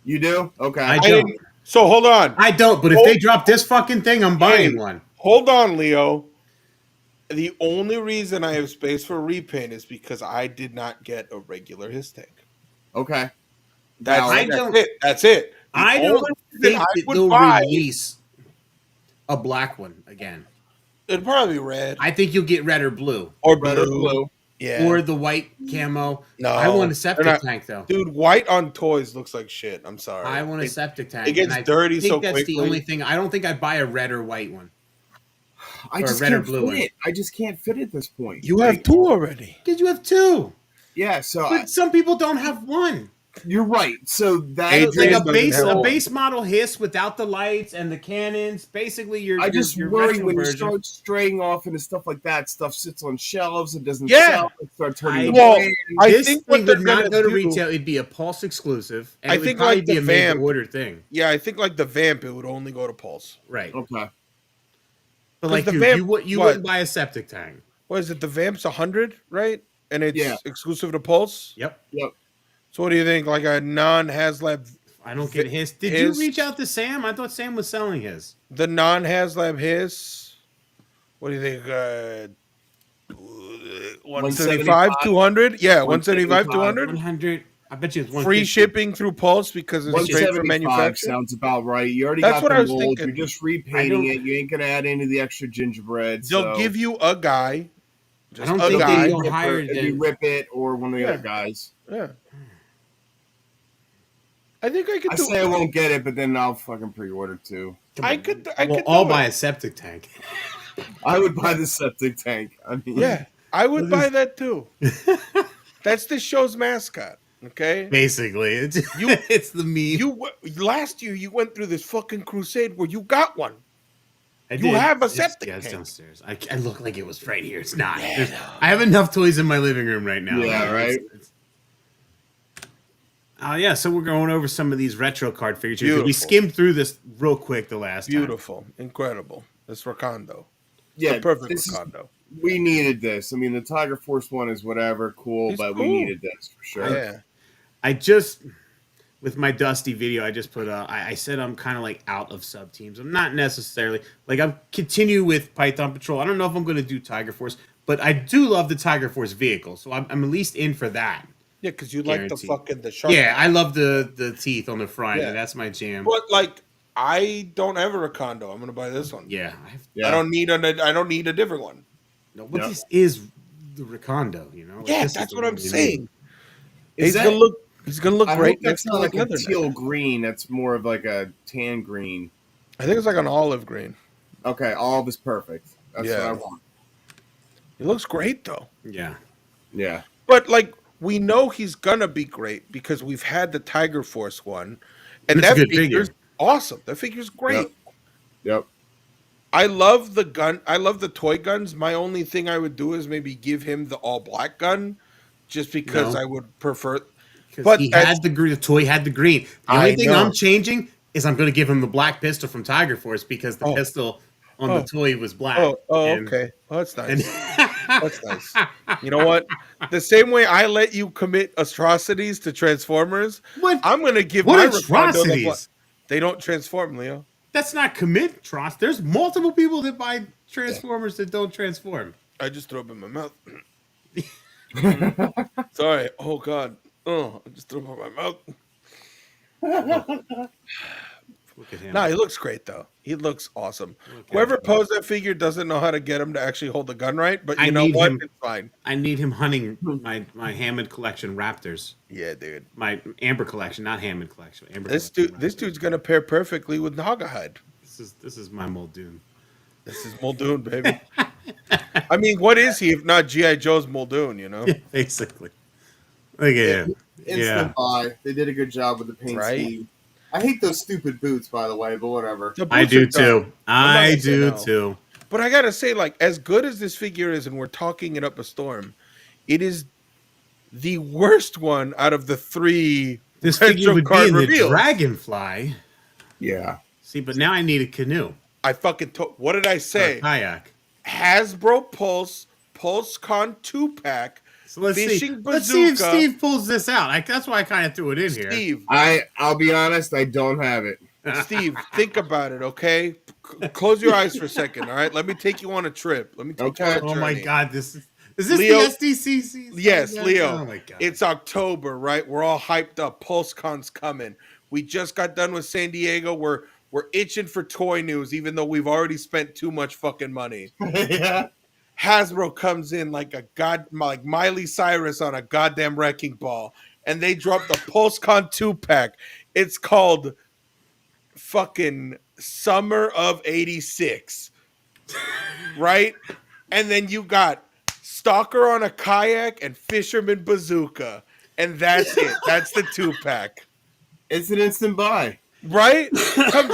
You do? Okay. I don't. So hold on. I don't, but if they drop this fucking thing, I'm buying one. Hold on, Leo. The only reason I have space for repaint is because I did not get a regular HISS tank. Okay. That's it. That's it. The I don't only reason think I that would they'll buy- release a black one again. It'd probably be red I think you'll get red or blue. or Red or blue. blue. Yeah. Or the white camo. No, I want a they're septic not- tank, though. Dude, white on toys looks like shit. I'm sorry. I want a septic tank. it gets and I dirty think so that's quickly. the only thing. I don't think I'd buy a red or white one. I Or just red or can't blue fit one. it. I just can't fit it at this point. You have Like, two already. Because you have two. Yeah, so But some people don't have one. you're right. So that Adrian It's like doesn't have a one. base model HISS without the lights and the cannons. Basically, I just your worry retro when you version. start straying off into stuff like that. Stuff sits on shelves. It doesn't Yeah. sell. It start turning. Well, bland. I This think thing what they're would not gonna go to do- retail. It'd be a Pulse exclusive. And I it would think probably like be the a made to Vamp. order thing. Yeah, I think like the Vamp, it would only go to Pulse. Right. Okay. But like the you, Vamp- you what? wouldn't buy a septic tank. What is it? The Vamp's 100, right? And it's Yeah. exclusive to Pulse. Yep. Yep. So what do you think? Like a non-HasLab, I don't get his. Did his- you reach out to Sam? I thought Sam was selling his. the non-HasLab HISS. What do you think? 175, 200? Yeah, 175, 200. 100. I bet you it's 150. Free shipping through Pulse because it's straight from 175 manufacturer. sounds about right. You already That's got what the I was mold. thinking. You're just I repainting don't- it. You ain't gonna add any of the extra gingerbread. They'll give you a guy. I Just don't a think guy. they go higher if you than. rip it or one of the Yeah. other guys. Yeah. I think I could I do say I won't get it, but then I'll fucking pre-order too. I could Well, do I'll it. buy a septic tank. I would buy the septic tank. I mean, Yeah, I would buy that too. That's this show's mascot. Okay. Basically, it's You- it's the meme. Last year you went through this fucking crusade where you got one. I You have a It's- septic yeah, it's tank. downstairs. I look like it was right here. It's not. I have enough toys in my living room right now. Yeah, right. Yeah, so we're going over some of these retro card figures here. 'Cause we Beautiful. skimmed through this real quick the last time. Beautiful, incredible. It's Rakondo. Yeah, The perfect this is- Rakondo. we needed this. I mean, the Tiger Force one is whatever, cool, He's but cool. we needed this for sure. Yeah. I just, with my Dusty video, I just put I said I'm kind of like out of sub teams. I'm not necessarily like I'm continue with Python Patrol. I don't know if I'm going to do Tiger Force, but I do love the Tiger Force vehicle, so I'm at least in for that. Yeah, because you like Guaranteed. the shark. Yeah, I love the teeth on the front. Yeah. And that's my jam. But like, I don't have a Rakondo. I'm gonna buy this one. Yeah, Yeah. I don't need a different one. no, but Yep. this is the Recondo, you know. Like, Yeah, this is that's the what one I'm we need. saying. Is He's that- gonna look. He's gonna look I great hope that's next to not like a Leatherneck. teal green. That's more of like a tan green. I think it's like an olive green. Okay, olive is perfect. That's Yeah. what I want. He looks great though. Yeah, Yeah. But like, we know he's gonna be great because we've had the Tiger Force one, and It's a that good figure's figure. awesome. That figure's great. Yep. I love the gun. I love the toy guns. My only thing I would do is maybe give him the all black gun, just because No. I would prefer. because But he that's- had the toy had the green. The I only thing know. I'm changing is I'm going to give him the black pistol from Tiger Force because the Oh. pistol on Oh. the toy was black. Oh, And- okay. Oh, that's and- nice. That's nice. You know what? The same way I let you commit atrocities to Transformers, what? I'm gonna give What my Rakondo the atrocities? bla- They don't transform, Leo. That's not commit trust. There's multiple people that buy Transformers that don't transform. I just threw up in my mouth. Sorry. Oh God. Oh, I just threw up in my mouth. Look at him. No, he looks great though. He looks awesome. Look at Whoever him. posed that figure doesn't know how to get him to actually hold the gun right, but I you know need what? him. It's fine. I need him hunting my Hammond collection Raptors. Yeah, dude. My Amber collection, not Hammond collection. Amber This collection dude, this Raptors. dude's gonna pair perfectly with Nagahide. This is my Muldoon. This is Muldoon, baby. I mean, what is he if not G.I. Joe's Muldoon, you know? Basically. Look at him. Instant Yeah. buy. They did a good job with the paint Right? scheme. I hate those stupid boots, by the way, but whatever. The I boots do are dumb. too. I'm not I gonna say do no. too. But I gotta say, like, as good as this figure is, and we're talking it up a storm, it is the worst one out of the three This retro figure would be card in the reveals. Dragonfly. Yeah. See, but now I need a canoe. I fucking what did I Or a say? kayak. Hasbro PulseCon 2-pack. So let's see. Fishing Let's see if bazooka. Steve pulls this out. That's why I kind of threw it in here. Steve, I'll be honest, I don't have it. Steve, think about it, okay? Close your eyes for a second, all right? Let me take you on a trip. Let me take Okay. you on a Oh my journey. God! This is this Leo- the SDCC? Yes, Leo. Oh my God! It's October, right? We're all hyped up. PulseCon's coming. We just got done with San Diego. We're itching for toy news, even though we've already spent too much fucking money. Yeah. Hasbro comes in like like Miley Cyrus on a goddamn wrecking ball, and they drop the PulseCon 2-pack. It's called fucking Summer of '86, right? And then you got Stalker on a kayak and Fisherman Bazooka, and that's it. That's the 2-pack, It's an instant buy. right? Comes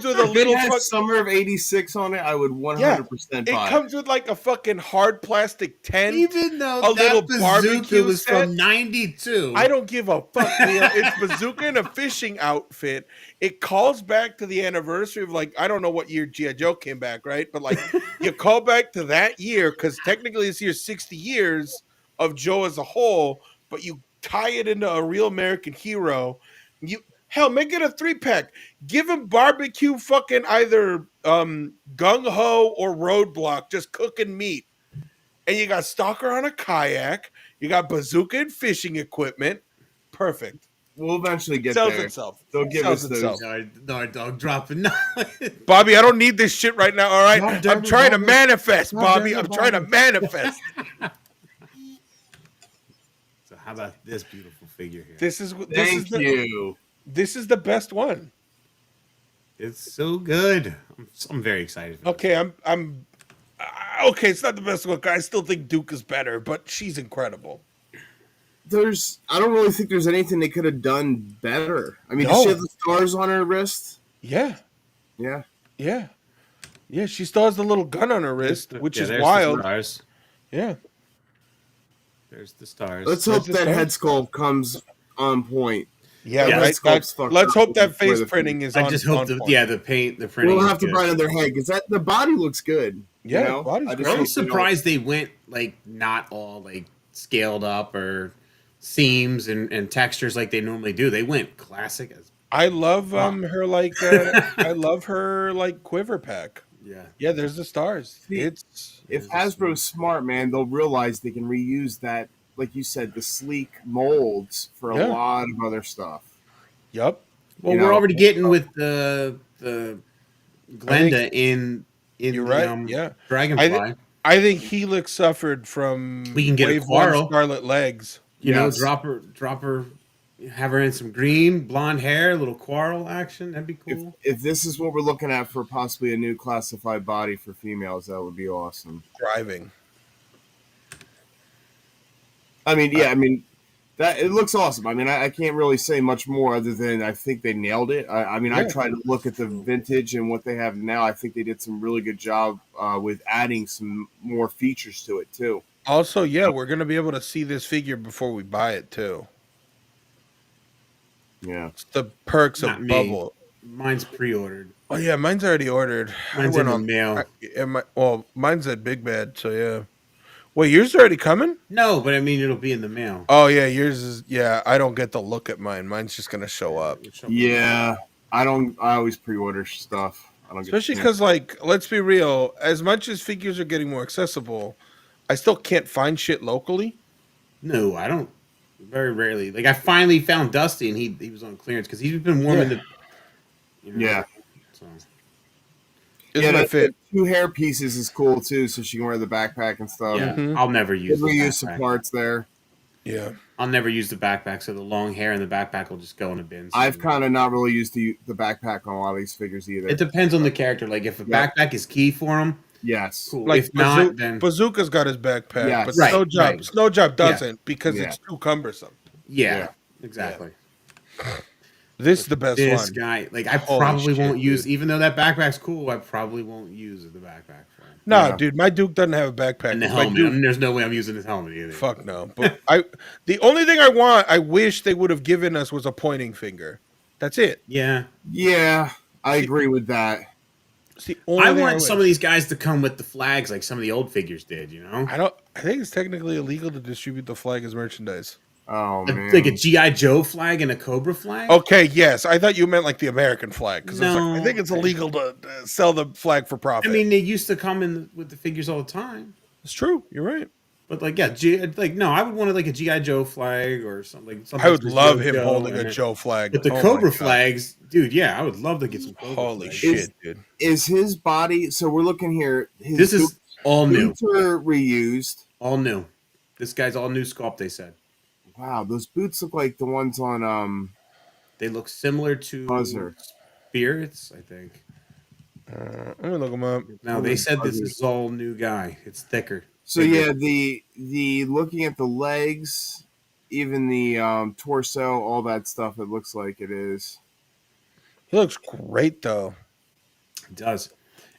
with a If it little had fuck- Summer of '86 on it, I would 100% It buy. comes with like a fucking hard plastic tent. Even though a little that bazooka barbecue was set. from '92, I don't give a fuck, Leo. It's bazooka in a fishing outfit. It calls back to the anniversary of, like, I don't know what year G.I. Joe came back, right? But like, you call back to that year because technically this year's 60 years of Joe as a whole, but you tie it into a real American hero. You hell, make it a 3-pack. Give him barbecue fucking either gung ho or roadblock, just cooking meat. And you got Stalker on a kayak. You got bazooka and fishing equipment. Perfect. We'll eventually get Sells there. itself. They'll give Sells us those. itself. No, dog dropping. No. Bobby, I don't need this shit right now. All right, God damn I'm it, trying to Bobby. manifest, God Bobby. damn it, I'm trying to Bobby. manifest. So how about this beautiful figure here? This is Thank you. This is the best one. It's so good. I'm very excited. For Okay, I'm okay. It's not the best one. I still think Duke is better, but she's incredible. I don't really think there's anything they could have done better. I mean, No. does she have the stars on her wrist? Yeah, Yeah. yeah. Yeah, she still has the little gun on her wrist, which is wild. The stars. Yeah. There's the stars. Let's There's hope the that stars. head sculpt comes on point. Yeah, That Yeah. head right. sculpt's fucked Let's up hope that before face the printing is I on. just hope on the point. the printing. We'll is have to good. buy another head because the body looks good. Yeah, you know? body's I just great. I'm hope they don't- surprised they went like not all like scaled up or seams and textures like they normally do. They went classic as I love her like I love her like quiver pack. yeah. Yeah, there's the stars. See, It's If There's this Hasbro's smart, man, they'll realize they can reuse that, like you said, the sleek molds for a Yeah. lot of other stuff. yup. Well, You we're know, already getting with the Glenda in You're the right. Yeah. Dragonfly. I think Helix suffered from We can get a Wave 1 Quarrel. Scarlet Legs. You know, Yes. drop her, have her in some green, blonde hair, little Quarrel action. That'd be cool. If this is what we're looking at for possibly a new classified body for females, that would be awesome. Driving. I mean, that it looks awesome. I mean, I can't really say much more other than I think they nailed it. I mean, I Yeah. tried to look at the vintage and what they have now. I think they did some really good job with adding some more features to it too. Also, yeah, we're gonna be able to see this figure before we buy it too. Yeah. It's the perks Not of me. Bubble. Mine's pre-ordered. Oh yeah, mine's already ordered. Mine's in the mail. Mine's at Big Bad, so yeah. Wait, yours is already coming? No, but I mean it'll be in the mail. Oh yeah, yours is. Yeah, I don't get to look at mine. Mine's just gonna show up. Yeah. I always pre-order stuff. I don't get Especially because, like, let's be real. As much as figures are getting more accessible, I still can't find shit locally. No, I don't. Very rarely. Like I finally found Dusty, and he was on clearance because he's been warming the. You know, Yeah. So. This yeah, might the fit. 2 hair pieces is cool too, so she can wear the backpack and stuff. Yeah, Mhm. I'll never use. We'll The reuse some backpack. parts there. Yeah. I'll never use the backpack, so the long hair in the backpack will just go in a bin. I've kind of not really used the backpack on a lot of these figures either. It depends on the character. Like if a Yeah. backpack is key for him, Yes. cool. Like if not, then Bazooka's got his backpack, Yes. but Right, Snow Job right. doesn't because Yeah. it's too cumbersome. yeah, Yeah. exactly. This is the best This one. guy, like, I Holy probably shit, won't use, dude. even though that backpack's cool. I probably won't use the backpack for him. No, Yeah. dude, my Duke doesn't have a backpack. And the If my helmet. Duke- And there's no way I'm using his helmet either. fuck no. But the only thing I wish they would have given us was a pointing finger. That's it. Yeah, Yeah, I agree with that. It's the only I thing want some of wish. these guys to come with the flags, like some of the old figures did. You know, I think it's technically illegal to distribute the flag as merchandise. Oh man. like a GI Joe flag and a Cobra flag. Okay, yes. I thought you meant like the American flag because No. I think it's illegal to sell the flag for profit. I mean, they used to come in with the figures all the time. it's true. You're right. But like, yeah, no, I would want like a GI Joe flag or something. I would for love him Joe holding and a Joe flag. But the Oh my Cobra God. flags, dude, yeah, I would love to get some Cobra Holy flags. shit, dude. Is his body? So we're looking here. His This is all new, boots are reused. all new. This guy's all new sculpt. They said Wow, those boots look like the ones on they look similar to Buzzer. Spirits, I think. Let me look him up. Now they said this is all new guy. It's thicker. So yeah, the looking at the legs, even the torso, all that stuff. It looks like it is. He looks great though. It does.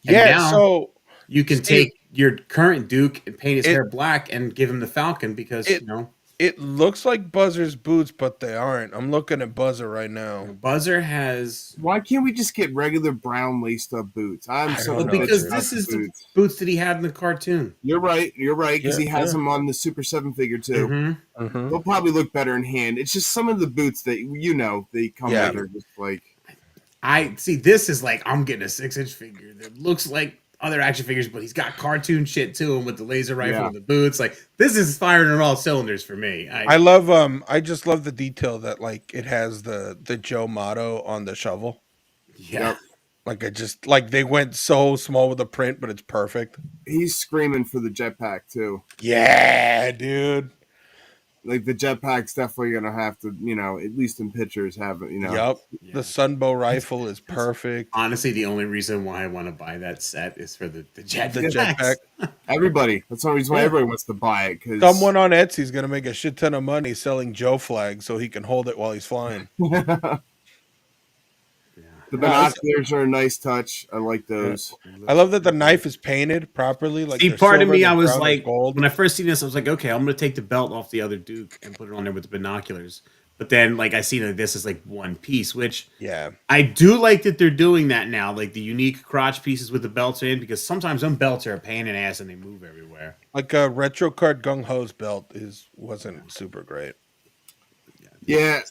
And Yeah, now so you can Steve- take your current Duke and paint his It- hair black and give him the Falcon because It- you know it looks like Buzzer's boots, but they aren't. I'm looking at Buzzer right now. Buzzer has Why can't we just get regular brown laced up boots? I'm I so don't know, pissed because about this is the boots. boots that he had in the cartoon. You're right, because Yeah, he has yeah. them on the Super 7 figure too. Mm-hmm. Mhm. They'll probably look better in hand. It's just some of the boots that they come Yeah. with are just like I see. This is like I'm getting a 6-inch figure that looks like other action figures, but he's got cartoon shit to him with the laser rifle Yeah. and the boots. Like this is firing on all cylinders for me. I love I just love the detail that like it has the Joe motto on the shovel. yeah. Like it just like they went so small with the print, but it's perfect. he's screaming for the jetpack too. Yeah, dude. Like the jetpack's definitely gonna have to, at least in pictures, have it. Yep. Yeah. The Sunbow rifle is perfect. Honestly, the only reason why I want to buy that set is for the jetpack. The jetpack. Everybody. That's the only reason why Yeah. everybody wants to buy it. Because Someone on Etsy is gonna make a shit ton of money selling Joe flags so he can hold it while he's flying. The binoculars are a nice touch. I like those. I love that the knife is painted properly. Like See, they're part of silver, me, the I was crown is like, gold. when I first seen this, I was like, okay, I'm gonna take the belt off the other Duke and put it on there with the binoculars. But then, like, I see that this is like one piece, which Yeah. I do like that they're doing that now, like the unique crotch pieces with the belts in, because sometimes them belts are a pain in the ass and they move everywhere. Like a retro card Gung Ho's belt wasn't super great. Yeah,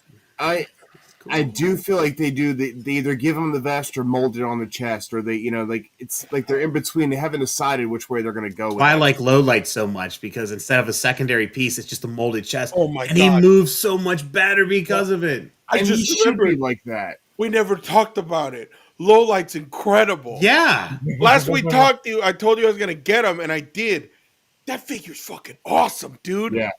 I do feel like they either give them the vest or mold it on the chest, or they, like it's like they're in between. They haven't decided which way they're going to go. With Why I like low light so much, because instead of a secondary piece, it's just a molded chest. Oh my and God. he moves so much better because of it. I just should be like that. We never talked about it. Lowlight's incredible. Yeah. Last we talked to you, I told you I was gonna get him, and I did. That figure's fucking awesome, dude. Yeah.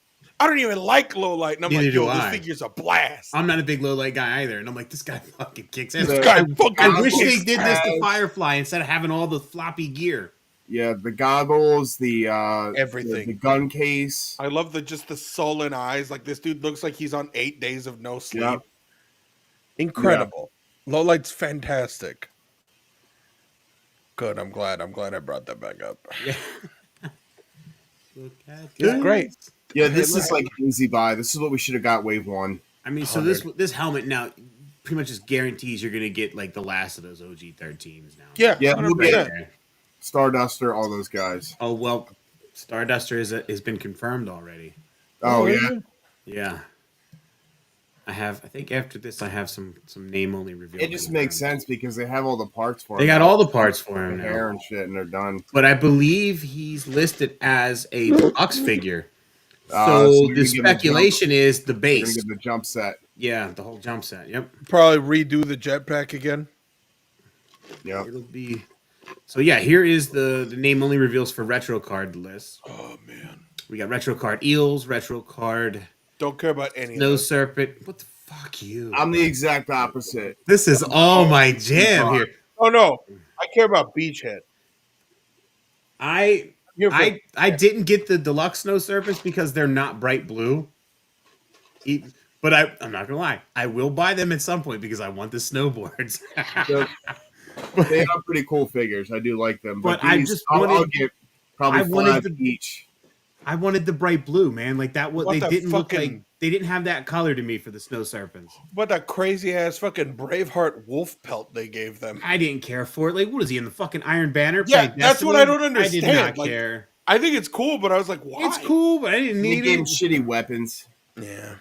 I don't even like Lowlight, and I'm Neither like, yo, do this I. figure's a blast. I'm not a big low light guy either, and I'm like, this guy fucking kicks ass. This guy fucking I wish they kicks did this to ass. Firefly instead of having all the floppy gear. Yeah, the goggles, the Everything. the gun case. I love the sullen eyes. Like this dude looks like he's on 8 days of no sleep. Yep. Incredible. Lowlight's fantastic. Good. I'm glad I brought that back up. Yeah. Look at It's this. great. Yeah, this is like an easy buy. This is what we should have got wave 1. I mean, so this helmet now pretty much just guarantees you're gonna get like the last of those OG 13s now. Yeah. Yeah, we'll get 100%. it. Starduster, all those guys. Oh well, Starduster has been confirmed already. Oh yeah. Yeah. I think after this I have some name only reveal. It just makes sense because they have all the parts for They him. got all the parts for him the now. hair and shit, and they're done. But I believe he's listed as a deluxe figure. So So you're the gonna give him a speculation is the We're gonna base. get the jump set. Yeah, the whole jump set. Yep. Probably redo the jetpack again. Yeah. It'll be. So yeah, here is the name only reveals for retro card list. Oh man. We got retro card eels, retro card Don't care about any snow of those. serpent. What the fuck you? I'm the exact opposite. This is all my jam here. Oh no. I care about Beachhead. I You're I didn't get the deluxe snow serpents because they're not bright blue. But I'm not gonna lie, I will buy them at some point because I want the snowboards. They are pretty cool figures. I do like them. But I these, just I'll wanted- get probably I wanted 5 each. I wanted the bright blue, man. Like that. What What they the didn't look fucking- like. They didn't have that color to me for the snow serpents. What that crazy ass fucking Braveheart wolf pelt they gave them. I didn't care for it. Like, what is he in the fucking Iron Banner? Yeah, Play that's what Destiny? I don't I understand. did not Like, care. I think it's cool, but I was like, why? It's cool, but I didn't They need gave it. shitty weapons. Yeah.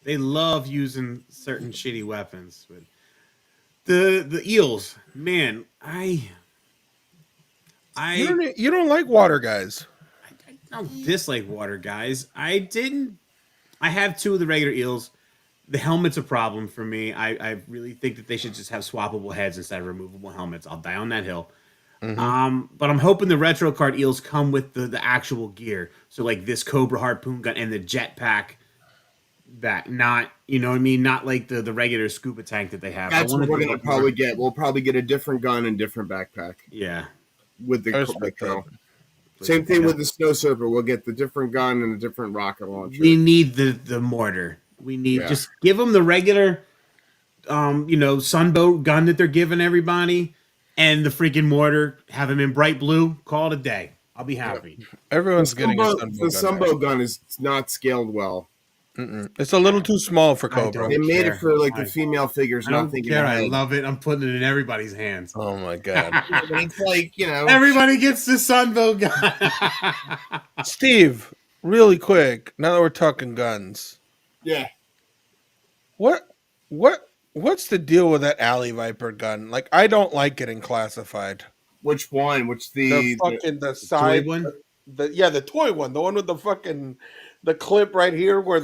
They love using certain shitty weapons. But the eels, man, You don't like water guys. I don't dislike water guys. I have 2 of the regular eels. The helmet's a problem for me. I really think that they should just have swappable heads instead of removable helmets. I'll die on that hill. But I'm hoping the retro card eels come with the actual gear. So like this Cobra harpoon gun and the jetpack back. Not, you know what I mean? Not like the regular scuba tank that they have. That's I what want we're it to gonna look more- probably get. We'll probably get a different gun and different backpack Yeah. with the I respect retro. that. Same thing with the snow serpent. We'll get the different gun and a different rocket launcher. We need the mortar. We need Yeah. just give them the regular sunboat gun that they're giving everybody and the freaking mortar. Have them in bright blue. Call it a day. I'll be happy. Everyone's getting a The sunbow gun is not scaled well. It's a little too small for I Cobra. don't- They made care. it for like I- the female figures, I not don't thinking care. I ahead. love it. I'm putting it in everybody's hands. Oh my god. But it's like, Everybody gets the sunbow gun. Steve, really quick, now that we're talking guns, yeah. what's the deal with that Alley Viper gun? Like, I don't like getting classified. Which one? Which The side toy one? the toy one, the one with the clip right here where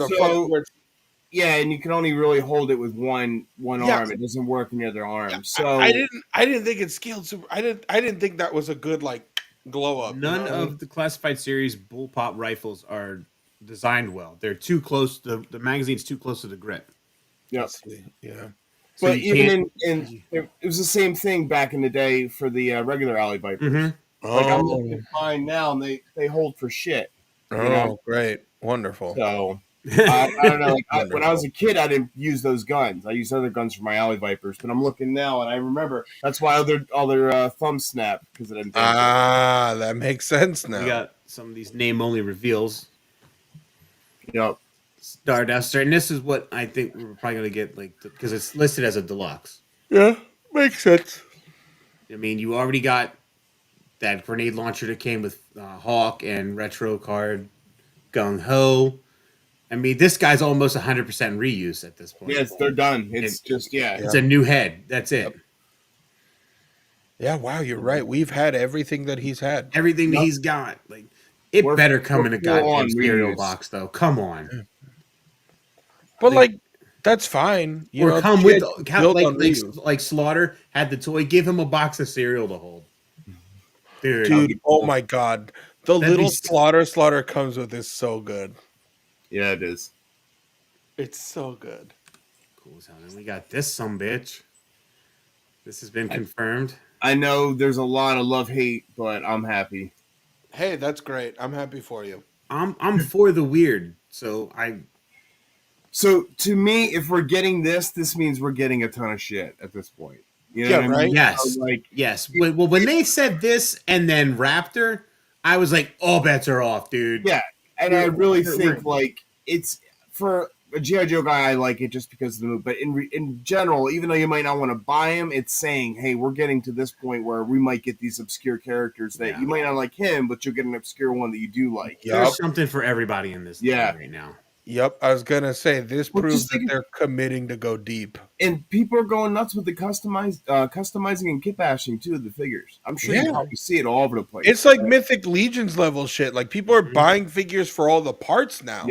yeah, and you can only really hold it with one Yeah. arm. It doesn't work in the other arm. So I didn't think it scaled super. I didn't think that was a good like glow up. None of the classified series bullpup rifles are designed well. They're too close. The magazine's too close to the grip. yeah. Yeah. So But you even can't- it was the same thing back in the day for the regular Alley Vipers. Mhm. Like I'm looking at mine now, and they hold for shit. Oh, great, wonderful. So I don't know. Like when I was a kid, I didn't use those guns. I used other guns for my alley vipers. But I'm looking now, and I remember that's why all their thumbs snapped because it didn't. Ah, that makes sense now. We got some of these name only reveals. Yep. Starduster, and this is what I think we're probably gonna get, like, because it's listed as a deluxe. Yeah, makes sense. I mean, you already got that grenade launcher that came with Hawk and retro card Gung Ho. I mean, this guy's almost 100% reuse at this point. Yes, they're done. It's just It's a new head. That's it. Yep. Yeah, wow, you're right. We've had everything that he's had. Everything that he's got, like, it better come in a goddamn stereo reuse. box, though. Come on. But like, that's fine. You Or know, come with built on reuse. like Slaughter had the toy. Give him a box of cereal to hold. Dude, oh my god, the That'd little be Slaughter comes with is so good. Yeah, it is. It's so good. Cool as hell. And we got this bitch. This has been confirmed. I know there's a lot of love-hate, but I'm happy. Hey, that's great. I'm happy for you. I'm for the weird. So to me, if we're getting this means we're getting a ton of shit at this point. You know Yeah, what I mean? right? yes, Like, yes. Well, when they said this and then Raptor, I was like, all bets are off, dude. yeah, and I really think like it's for a G.I. Joe guy. I like it just because of the move, but in general, even though you might not want to buy him, it's saying, hey, we're getting to this point where we might get these obscure characters that you might not like him, but you'll get an obscure one that you do like. There's something for everybody in this line right now. Yep, I was gonna say this proves that they're committing to go deep, and people are going nuts with the customizing and kit bashing too of the figures. I'm sure you probably see it all over the place. It's like Mythic Legions level shit. Like people are buying figures for all the parts now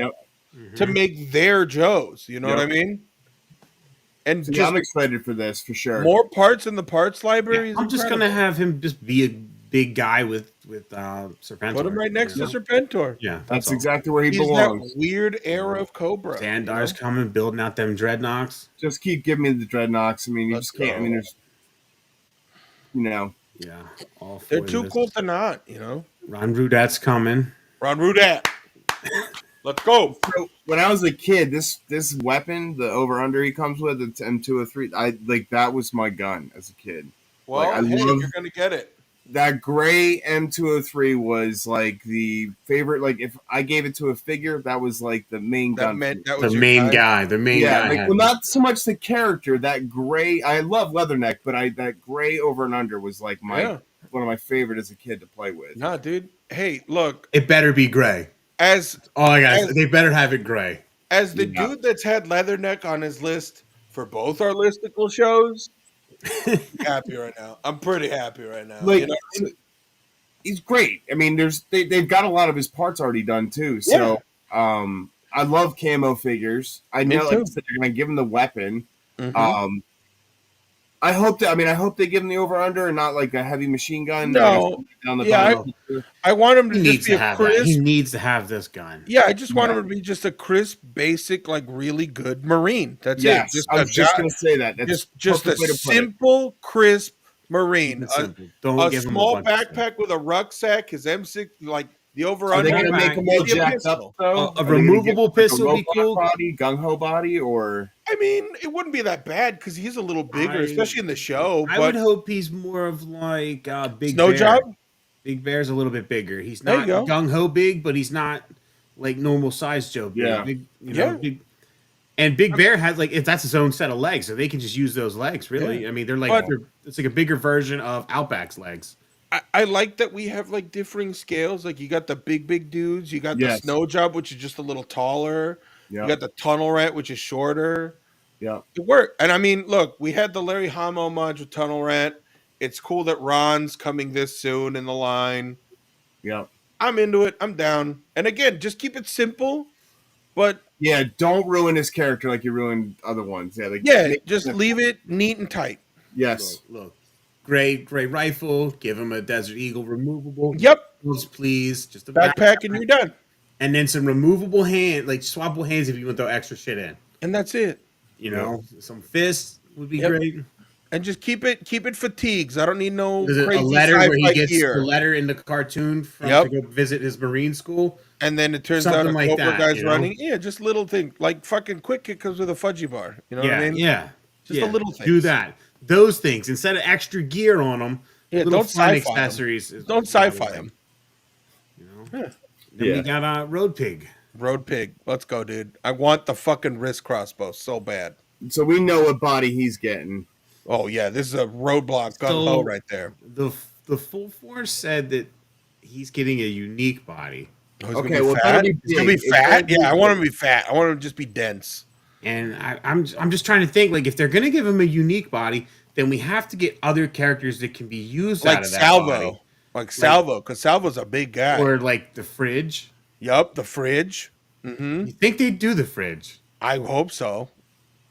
to make their Joes. You know what I mean? And so I'm excited for this for sure. More parts in the parts library. I'm just gonna have him just be a big guy with Serpentor. Put him right next to Serpentor. Yeah, that's exactly where he belongs. That weird era of Cobra. Zandar's coming, building out them dreadnoughts. Just keep giving me the dreadnoughts. I mean, you just can't. I mean, there's, yeah, all they're too cool to not. You know, Ron Rudet's coming. Ron Rudet. Let's go. So when I was a kid, this weapon, the over under he comes with, it's M203. I like that was my gun as a kid. Well, like, you're gonna get it. That gray M203 was like the favorite. Like if I gave it to a figure, that was like the main gun. That was the main guy. The main guy. Like, well, not so much the character. That gray. I love Leatherneck, but that gray over and under was like one of my favorite as a kid to play with. Nah, dude. Hey, look. It better be gray. They better have it gray. As the dude that's had Leatherneck on his list for both our listicle shows, happy right now. I'm pretty happy right now. Like, he's great. I mean, they've got a lot of his parts already done too. So, I love camo figures. I know, like I said, they're going to give him the weapon. Mm-hmm. I hope they give him the over under and not like a heavy machine gun. No, I want him to just be a crisp. He needs to have this gun. Yeah, I just want him to be just a crisp, basic, like really good Marine. That's it. I was just going to say that. That's just a simple, crisp Marine. Don't a small backpack with a rucksack. His M6, like the over under. They're going to make him all jacked up. A removable pistol would be cool. Body, gung ho body, or I mean, it wouldn't be that bad because he's a little bigger, especially in the show. I would hope he's more of like Big Snow Bear. Job. Big Bear's a little bit bigger. He's not gung ho big, but he's not like normal size Joe big. Yeah. Big, and Big Bear has that's his own set of legs, so they can just use those legs. Really, I mean, it's like a bigger version of Outback's legs. I like that we have like differing scales. Like you got the big dudes. You got the Snow Job, which is just a little taller. You got the Tunnel Rat, which is shorter. Yeah, it worked. And I mean, look, we had the Larry Hama homage with Tunnel Rat. It's cool that Ron's coming this soon in the line. Yeah, I'm into it. I'm down. And again, just keep it simple. But don't ruin his character like you ruined other ones. Just leave it neat and tight. Yes. Look. Gray rifle. Give him a Desert Eagle removable. Yep. Please. Just a backpack and you're done. And then some removable swappable hands if you want to throw extra shit in. And that's it. You know, some fists would be great. And just keep it fatigues. I don't need no Is it a crazy letter where he sci-fi gets gear. the letter in the cartoon from Yep. to go visit his Marine school? And then it turns Something out a like Cobra that, guy's you know? running. Yeah, just little thing like fucking Quick Kick comes with a fudgy bar. You know what I mean? Yeah. Just the little things. Do that. Those things instead of extra gear on them. Yeah, Little don't fun sci-fi 'em. accessories. Don't is what I would sci-fi like, them. You know. Yeah. Then we got Road Pig. Road Pig. Let's go, dude. I want the fucking wrist crossbow so bad. So we know what body he's getting. Oh yeah, this is a roadblock gung ho right there. The Full Force said that he's getting a unique body. Oh, he's Okay, gonna be well, fat. that'll be He's gonna be big. It's fat. gonna be Yeah, I want him big. to be fat. I want him to just be dense. And I'm just trying to think, like, if they're gonna give him a unique body, then we have to get other characters that can be used out Like of that Salvo. body. Like Salvo, because Salvo's a big guy. Or like the Fridge. Yup, the Fridge. Mm-hmm. You think they'd do the Fridge? I hope so.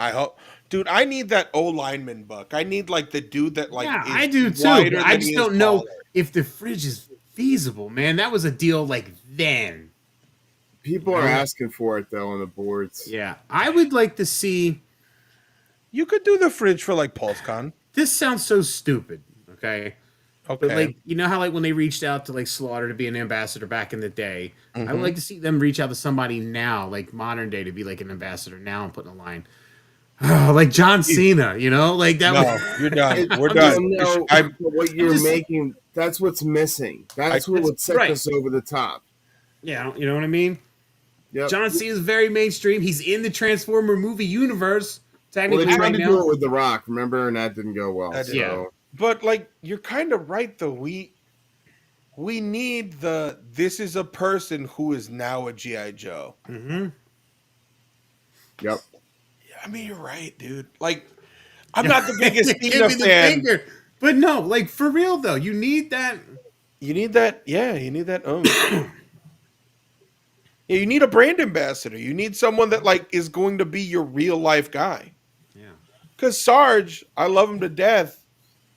I hope, dude. I need that O lineman buck. I need like the dude that like. Yeah, is I do too. wider But I than just he don't is know taller. if the Fridge is feasible, man. That was a deal like then. People are asking for it though on the boards. Yeah, I would like to see. You could do the Fridge for like PulseCon. This sounds so stupid, okay? Okay. But like, you know how like when they reached out to like Slaughter to be an ambassador back in the day, I Mm-hmm. would like to see them reach out to somebody now, like modern day, to be like an ambassador now and put in a line. Like John Cena, you know, like that. No, you're done. We're I done. don't know I'm- what you're just- making. That's what's missing. That's what would set right. us over the top. Yeah, you know what I mean. Yep. John Cena's very mainstream. He's in the Transformer movie universe Well, technically they tried right to now. do it with The Rock, remember, and that didn't go well. That didn't. So. But like, you're kind of right though. We need the. This is a person who is now a GI Joe. Mm-hmm. Yep. I mean, you're right, dude. Like, I'm not the biggest Give Cena me the fan. finger. But no, like for real though, you need that. You need that. Yeah, you need that. Yeah, you need a brand ambassador. You need someone that like is going to be your real life guy. Yeah, Because Sarge, I love him to death.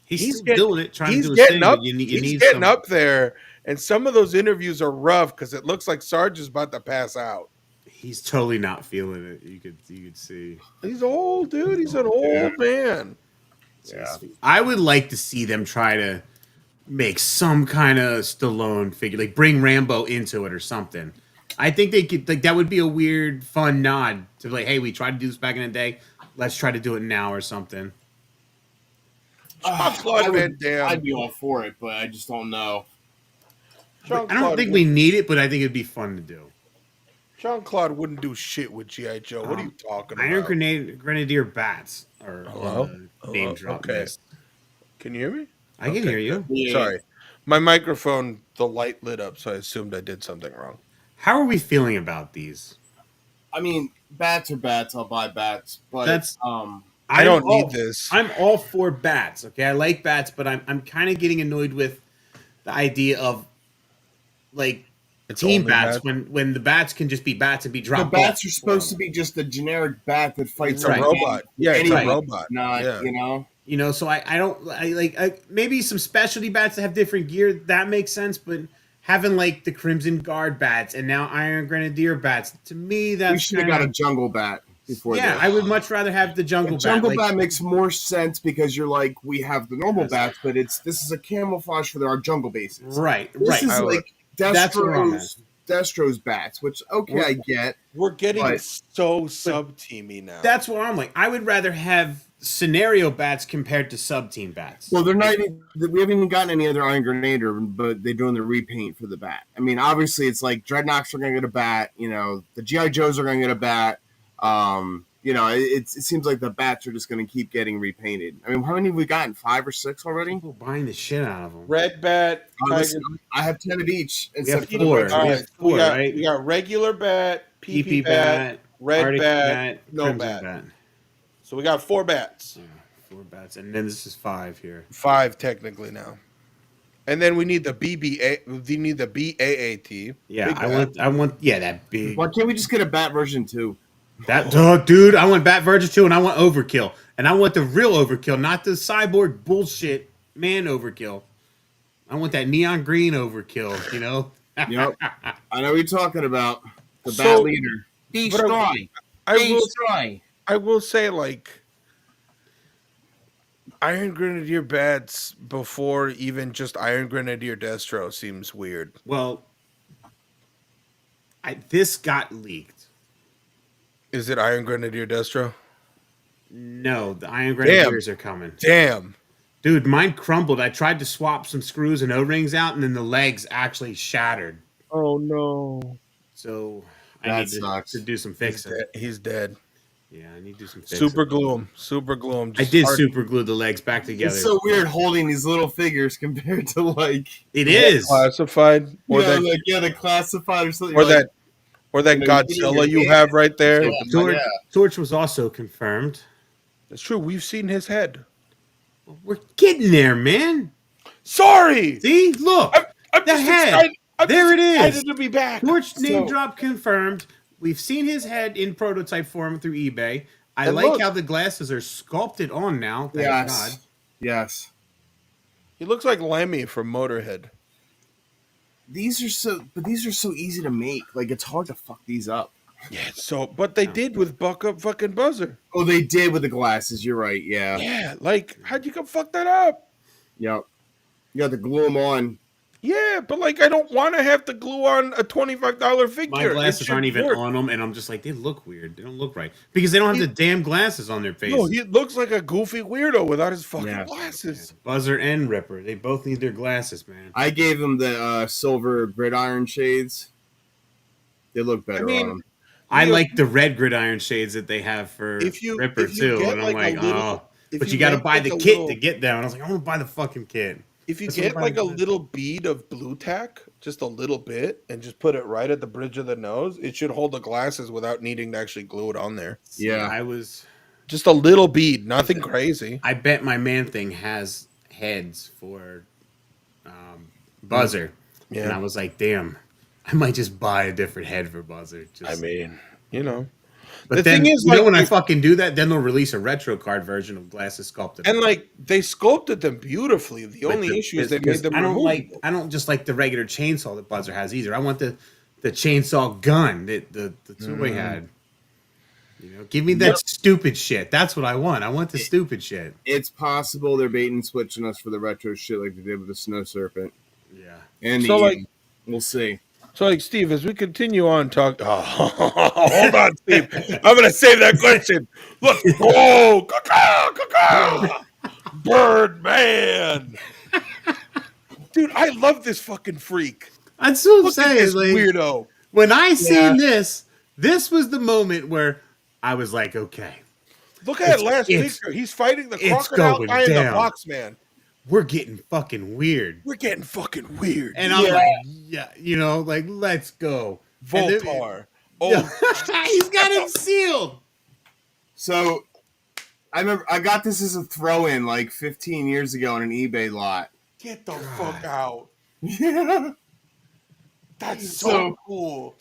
he's still getting- doing it, trying He's to do his getting thing. up. But you He's need getting some, up there, and some of those interviews are rough because it looks like Sarge is about to pass out. He's totally not feeling it. You could see. He's old, dude. He's an old man. Yeah. I would like to see them try to make some kind of Stallone figure, like bring Rambo into it or something. I think they could, like, that would be a weird, fun nod to like, hey, we tried to do this back in the day. Let's try to do it now or something. Jean-Claude Van Damme. I'd be all for it, but I just don't know. I don't think we need it, but I think it'd be fun to do. Jean-Claude wouldn't do shit with G.I. Joe. What are you talking about? Iron Grenadier Bats are Hello? on the name Hello? drop Okay. list. Can you hear me? I can hear you. Yeah. Sorry. My microphone, the light lit up, so I assumed I did something wrong. How are we feeling about these? I mean, bats are bats. I'll buy bats, but That's- I don't I'm all- need this. I'm all for bats. Okay, I like bats, but I'm kind of getting annoyed with the idea of like It's team only bats bats. when the bats can just be bats and be the dropped. bats are supposed to be just a generic bat that fights It's a Right. robot. Yeah, it's Right. a robot. Not Yeah. you know. You know, so I don't maybe some specialty bats that have different gear that makes sense, but having like the Crimson Guard bats and now Iron Grenadier bats, to me that's We should have got a jungle bat before. yeah. this. I would much rather have the jungle bat. Jungle like- bat makes more sense because you're like we have the normal bats, but this is a camouflage for our jungle bases. right, This right. is I would- like That's where I'm at. Destro's bats, which okay, I get. We're getting But- so sub-teamy now. That's what I'm like. I would rather have scenario bats compared to sub team bats. Well, they're not even. We haven't even gotten any other Iron Grenadier, but they're doing the repaint for the bat. I mean, obviously, it's like Dreadnoks are going to get a bat. You know, the GI Joes are going to get a bat. You know, it seems like the bats are just going to keep getting repainted. I mean, how many have we gotten? 5 or 6 already? People buying the shit out of them. Red bat, Listen, tiger. I have 10 of each. We have except for the 4. red We All bat. have right, 4, we got, right? we got regular bat, PP, PP bat, red Arctic bat, no Crimson bat. So we got 4 bats. Yeah, 4 bats, and then this is 5 here. 5 technically now. And then we need the BBA. We need the BAAT. Yeah, Big I bat. want, that big. Why can't we just get a bat version too? That dude, I want Bat Virgin 2 and I want Overkill. And I want the real Overkill, not the cyborg bullshit man Overkill. I want that neon green Overkill, you know? Yep, I know what you're talking about. The So- bat leader. I will say, like, Iron Grenadier bats before even just Iron Grenadier Destro seems weird. Well, this got leaked. Is it Iron Grenadier Destro? No, the Iron Damn. Grenadiers are coming. Damn. Dude, mine crumbled. I tried to swap some screws and O-rings out, and then the legs actually shattered. Oh no. So I That need sucks. to do some He's fixing. dead. He's dead. Yeah, I need to do some fixing. Super glue him. Super glue him. I did super glue the legs back together. It's so weird holding these little figures compared to like It is. classified, or that, the classified or something, or that, or that you know, you put it in Godzilla your you hand. have right there. Yeah. Torch, Torch was also confirmed. It's true. We've seen his head. We're getting there, man. Sorry. See, look, I'm the just head. excited. I'm There just it is. excited to be back. Torch name So- drop confirmed. We've seen his head in prototype form through eBay. I And like look. how the glasses are sculpted on now. Thank Yes. God. Yes. He looks like Lemmy from Motorhead. These are so easy to make. Like it's hard to fuck these up. Yeah. So, but they did with Buck Up fucking Buzzer. Oh, they did with the glasses. You're right. Yeah. Yeah. Like, how'd you come fuck that up? Yep. You got to glue them on. Yeah, but like, I don't want to have to glue on a $25 figure. My It glasses should aren't even work. on them, and I'm just like, they look weird. They don't look right because they don't have the damn glasses on their face. No, he looks like a goofy weirdo without his fucking Yeah. glasses. Buzzer and Ripper, they both need their glasses, man. I gave them the silver gridiron shades. They look better mean, on them. I You- like the red gridiron shades that they have for Ripper if you too, get and I'm like like, a little- oh, if but you got to get buy like the a kit little- to get them. And I was like, I want to buy the fucking kit. If you That's get what like a I'm- little bead of blue tack, just a little bit, and just put it right at the bridge of the nose, it should hold the glasses without needing to actually glue it on there. Yeah. I was. Just a little bead, nothing crazy. I bet my man thing has heads for Buzzer, Yeah. and I was like, damn, I might just buy a different head for Buzzer. Just, I mean, you know. but the then thing is, you know like, when I if- fucking do that, then they'll release a retro card version of glasses sculpted. And like they sculpted them beautifully. The But only issue is they made because them I don't removable. I don't just like the regular chainsaw that Buzzer has either. I want the chainsaw gun that the toy had. You know, give me that Yep. stupid shit. That's what I want. I want the stupid shit. It's possible they're bait and switching us for the retro shit like they did with the Snow Serpent. Yeah. And So, the like- we'll see. So, like, Steve, as we continue on talk, hold on, Steve. I'm gonna save that question. Let's go, Birdman. Dude, I love this fucking freak. That's what I'm Look at saying. this Like, weirdo. when I seen this was the moment where I was like, okay, Look at It's- last it's- picture. He's fighting the it's crocodile going guy and the down. box man. we're getting fucking weird. We're getting fucking weird. And I'm Yeah. like, yeah, you know, like, let's go. And then- Voltar. Oh, He's got him sealed. So I remember I got this as a throw-in like 15 years ago on an eBay lot. get the fuck out. Yeah. That's So- so cool.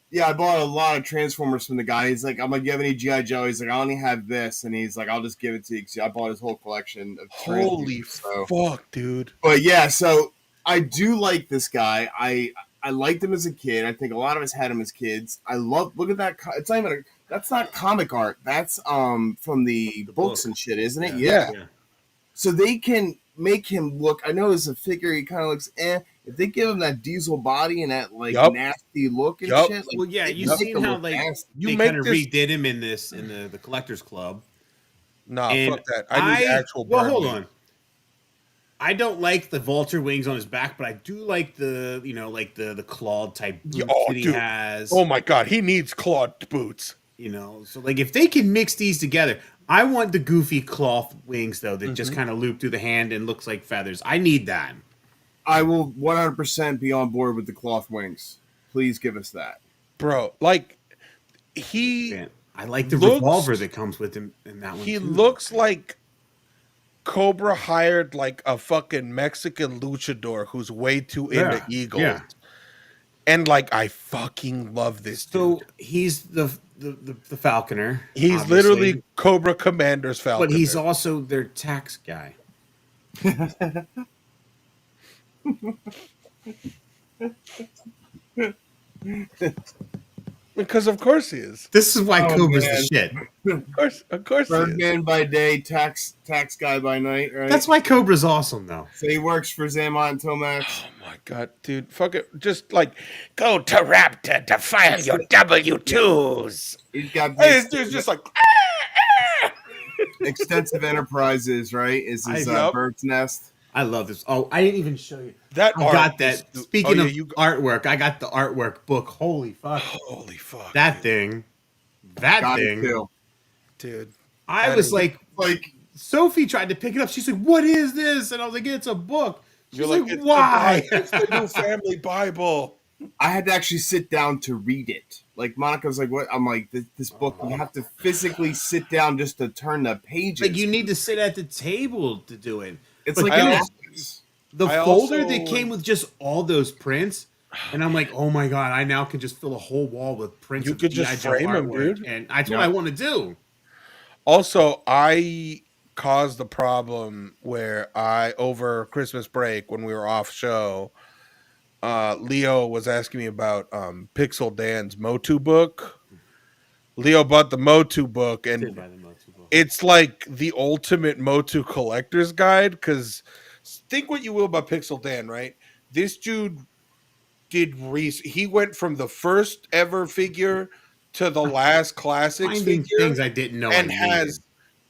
Yeah, I bought a lot of Transformers from the guy. He's like, I'm like, you have any G.I. Joe? He's like, I only have this, and he's like, I'll just give it to you. 'Cause I bought his whole collection of Holy Transformers, so. fuck, dude. But yeah, so I do like this guy. I liked him as a kid. I think a lot of us had him as kids. I love. Look at that. It's not even. That's not comic art. That's from the books book. and shit, isn't it? Yeah. Yeah. So they can make him look. I know as a figure, he kind of looks. If they give him that diesel body and that like Yup. nasty look and Yup. shit. Like, Well, yeah, they you make seen him how look like nasty. You they make kind of this- redid him in the collectors club. Nah, And fuck that. I need actual Well, Birdman. hold on. I don't like the vulture wings on his back, but I do like the like the clawed type boots Oh, that he dude. has. Oh my god, he needs clawed boots. You know, so like if they can mix these together, I want the goofy cloth wings though that just kind of loop through the hand and looks like feathers. I need that. I will 100% be on board with the cloth wings. Please give us that. Bro, like he Man, I like the looks- revolver that comes with him in that one. he too. looks like Cobra hired like a fucking Mexican luchador who's way too into Yeah, eagles. yeah. And like I fucking love this So dude. he's the falconer. He's obviously, literally Cobra Commander's Falcon. but he's also their tax guy. Because of course he is. This is why Oh, Cobra's man. the shit. Of course he is. Birdman by day, tax guy by night, right? That's why Cobra's awesome, though. So he works for Zamont and Tomax. Oh my god, dude! Fuck it, just like go to Raptor to file your W-2s. He's got Hey, this this dude's just like. extensive enterprises, right? Is his Yup. bird's nest? I love this. Oh, I didn't even show you. That I art got that. is- Speaking oh, of yeah, you- artwork, I got the artwork book. Holy fuck. Holy fuck, That thing. That Got it thing. too. dude! I That was is- like, Like, Sophie tried to pick it up. She's like, "What is this?" And I was like, "It's a book." She's You're like, it's "Why?" It's the new family Bible. I had to actually sit down to read it. Like, Monica was like, "What?" I'm like, "This book, you have to physically sit down just to turn the pages." Like you need to sit at the table to do it. it's but like I an also- office. The I folder also- that came with just all those prints, and I'm like, "Oh my god! I now can just fill a whole wall with prints." You of could just G.I. Joe frame 'em, artwork, dude. and that's what Yeah. I want to do. Also, I caused the problem where over Christmas break when we were off show, Leo was asking me about Pixel Dan's Motu book. Leo bought the Motu book, and it's like the ultimate Motu collector's guide. Because think what you will about Pixel Dan, right? This dude he went from the first ever figure to the last classics Finding figure, things I didn't know and I has needed.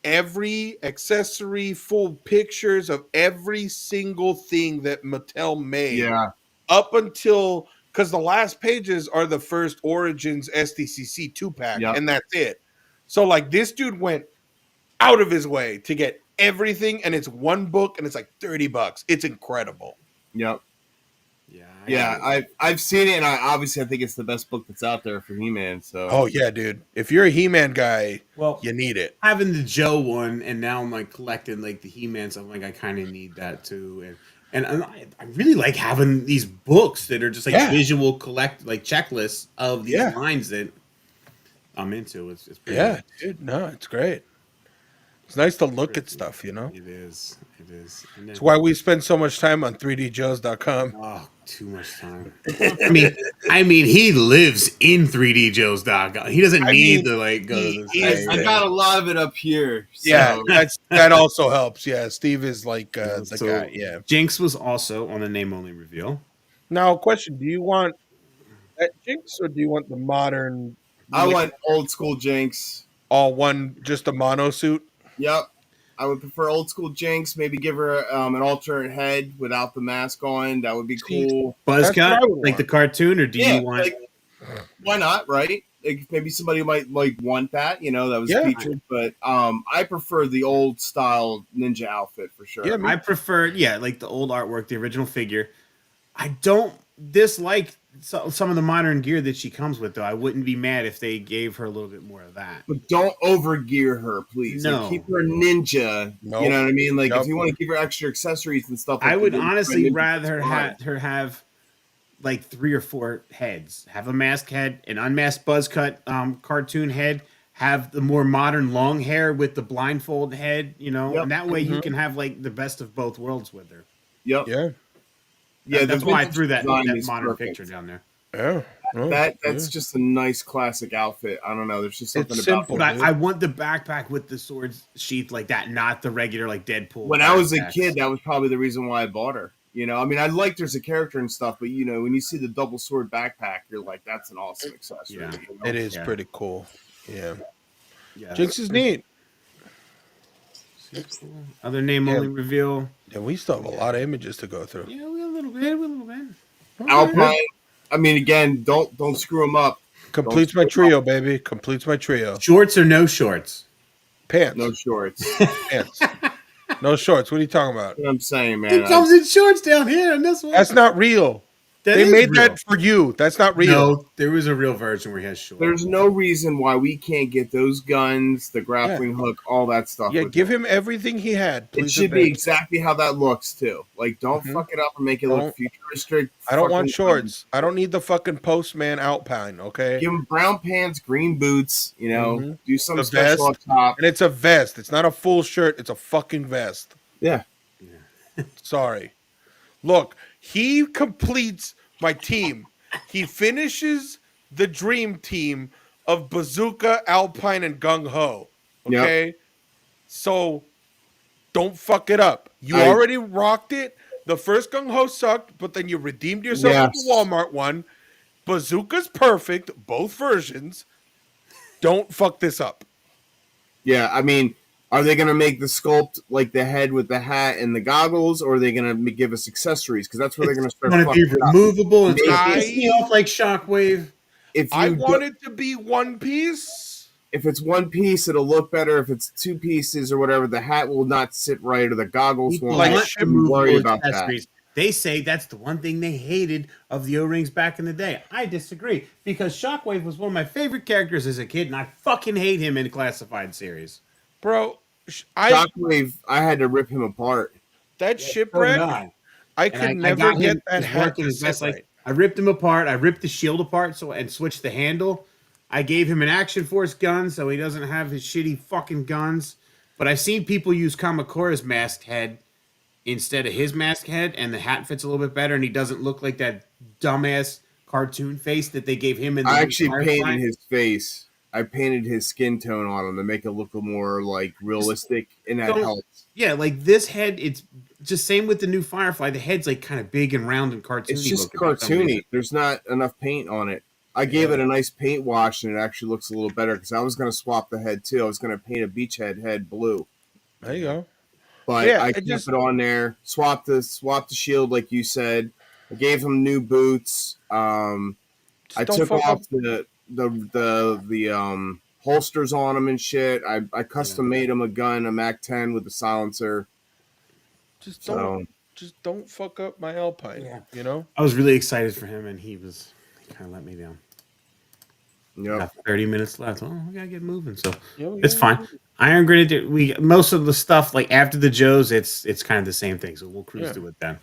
every accessory, full pictures of every single thing that Mattel made. Yeah, Up until, because the last pages are the first Origins SDCC 2-pack, Yep. and that's it. So, like, this dude went out of his way to get everything, and it's one book, and it's like $30. It's incredible. yep. Yeah, Yeah, I've seen it, and I think it's the best book that's out there for He-Man. So, Oh, yeah, dude. If you're a He-Man guy, well, you need it. having the Joe one, and now I'm like collecting like the He-Man stuff. Like I kind of need that too, and I really like having these books that are just like Yeah. visual like checklists of these Yeah. lines that I'm into. It's pretty Yeah, nice. dude. No, it's great. It's nice to look at stuff, you know? It is. It is. And then, It's why we spend so much time on 3djoes.com. oh, too much time. I mean, he lives in 3djoes.com. He doesn't need to like go to he the is- site. I got a lot of it up here. So. Yeah, that also helps. Yeah, Steve is like the So, guy. Yeah. Jinx was also on the name only reveal. Now, question: do you want that Jinx or do you want the modern? I want old school Jinx. all one, just a mono suit. Yep. I would prefer old school Jinx. Maybe give her an alternate head without the mask on. That would be cool. Buzz That's what cut I would like want. the cartoon, or do Yeah, you want? like, why not? Right? Like, maybe somebody might like want that. You know, that was Yeah. featured. But I prefer the old style ninja outfit for sure. Yeah, I prefer, like the old artwork, the original figure. I don't dislike some of the modern gear that she comes with, though. I wouldn't be mad if they gave her a little bit more of that. But don't overgear her, please. No. Like, keep her ninja. Nope. You know what I mean? Like, Nope. if you want to give her extra accessories and stuff, like I would the ninja, honestly ninja, rather it's fine. her have like 3 or 4 heads. Have a mask head, an unmasked buzz cut cartoon head. Have the more modern long hair with the blindfold head. You know, Yep. and that way you can have like the best of both worlds with her. Yep. Yeah, Yeah, That's the why I vintage threw that design is modern perfect. picture down there. yeah. Oh, That's just a nice classic outfit. I don't know. There's just something It's about simple. it. But dude. I want the backpack with the sword sheath like that, not the regular like Deadpool. When I was a backpacks. kid, that was probably the reason why I bought her. You know, I mean, I liked her as a character and stuff, but you know, when you see the double sword backpack, you're like, that's an awesome accessory. Yeah. you know? It is Yeah. pretty cool. Yeah, Yeah. Jinx is neat. Cool. Other name only reveal. Yeah, we still have a lot of images to go through. Yeah, we a little bit. Alpine. I mean, again, don't screw them up. Completes my trio, baby. Completes my trio. Shorts or no shorts? Pants. No shorts. Pants. No shorts. What are you talking about? What I'm saying, man. It comes in shorts down here in this one. That's not real. That They is made real. that for you. That's not real. No, there was a real version where he has shorts. There's no reason why we can't get those guns, the grappling hook, all that stuff. Yeah, with give him. him everything he had. It Please should and be thanks. exactly how that looks too. Like, don't Mhm. fuck it up and make it Don't- look futuristic. I don't want fucking- shorts. I don't need the fucking Postman Alpine, okay? Give him brown pants, green boots. You know, Mhm. do some The special vest. up top. And it's a vest. It's not a full shirt. It's a fucking vest. Yeah, Sorry. Look, he completes my team. He finishes the dream team of Bazooka, Alpine, and Gung Ho. Yep. Okay, so don't fuck it up. You I- already rocked it. The first Gung Ho sucked, but then you redeemed yourself with the Yes. Walmart one. Bazooka's perfect, both versions. Don't fuck this up. Yeah, I mean, are they going to make the sculpt like the head with the hat and the goggles, or are they going to give us accessories? Because that's where they're going to start. Going to be fucking up. removable and it's going to I- piss me off like Shockwave. If I you want it to be one piece. if it's one piece, it'll look better. If it's two pieces or whatever, the hat will not sit right, or the goggles People won't. Like want ship- worry removable about that. accessories. They say that's the one thing they hated of the O-rings back in the day. I disagree because Shockwave was one of my favorite characters as a kid, and I fucking hate him in classified series. Bro, Shockwave, I had to rip him apart. that So did shipwreck, I. I And could I never got him. get that He's hat working to his best. sit Like right. I ripped him apart. I ripped the shield apart and switched the handle. I gave him an Action Force gun so he doesn't have his shitty fucking guns. But I've seen people use Kamakura's masked head instead of his masked head, and the hat fits a little bit better, and he doesn't look like that dumbass cartoon face that they gave him in the I new actually Firefly. painted his face. I painted his skin tone on him to make it look more like realistic, and that Don't- helps. Yeah, like this head, it's just same with the new Firefly. The head's like kind of big and round and cartoony. It's just looking for some reason. cartoony. There's not enough paint on it. I gave it a nice paint wash, and it actually looks a little better because I was going to swap the head too. I was going to paint a beachhead head blue, There you go. but Yeah, I it kept just- it on there. Swapped the shield like you said. I gave him new boots. Just I don't took fuck off up. the holsters on him and shit. I custom made him a gun, a Mac 10 with the silencer. Just So don't fuck up my Alpine. Yeah. You know. I was really excited for him, and he kind of let me down. yep. Got 30 minutes left. Oh, we gotta get moving, so Yeah, it's fine. Iron Grenade. We most of the stuff like after the Joes, it's kind of the same thing. So we'll cruise Yeah. through it then.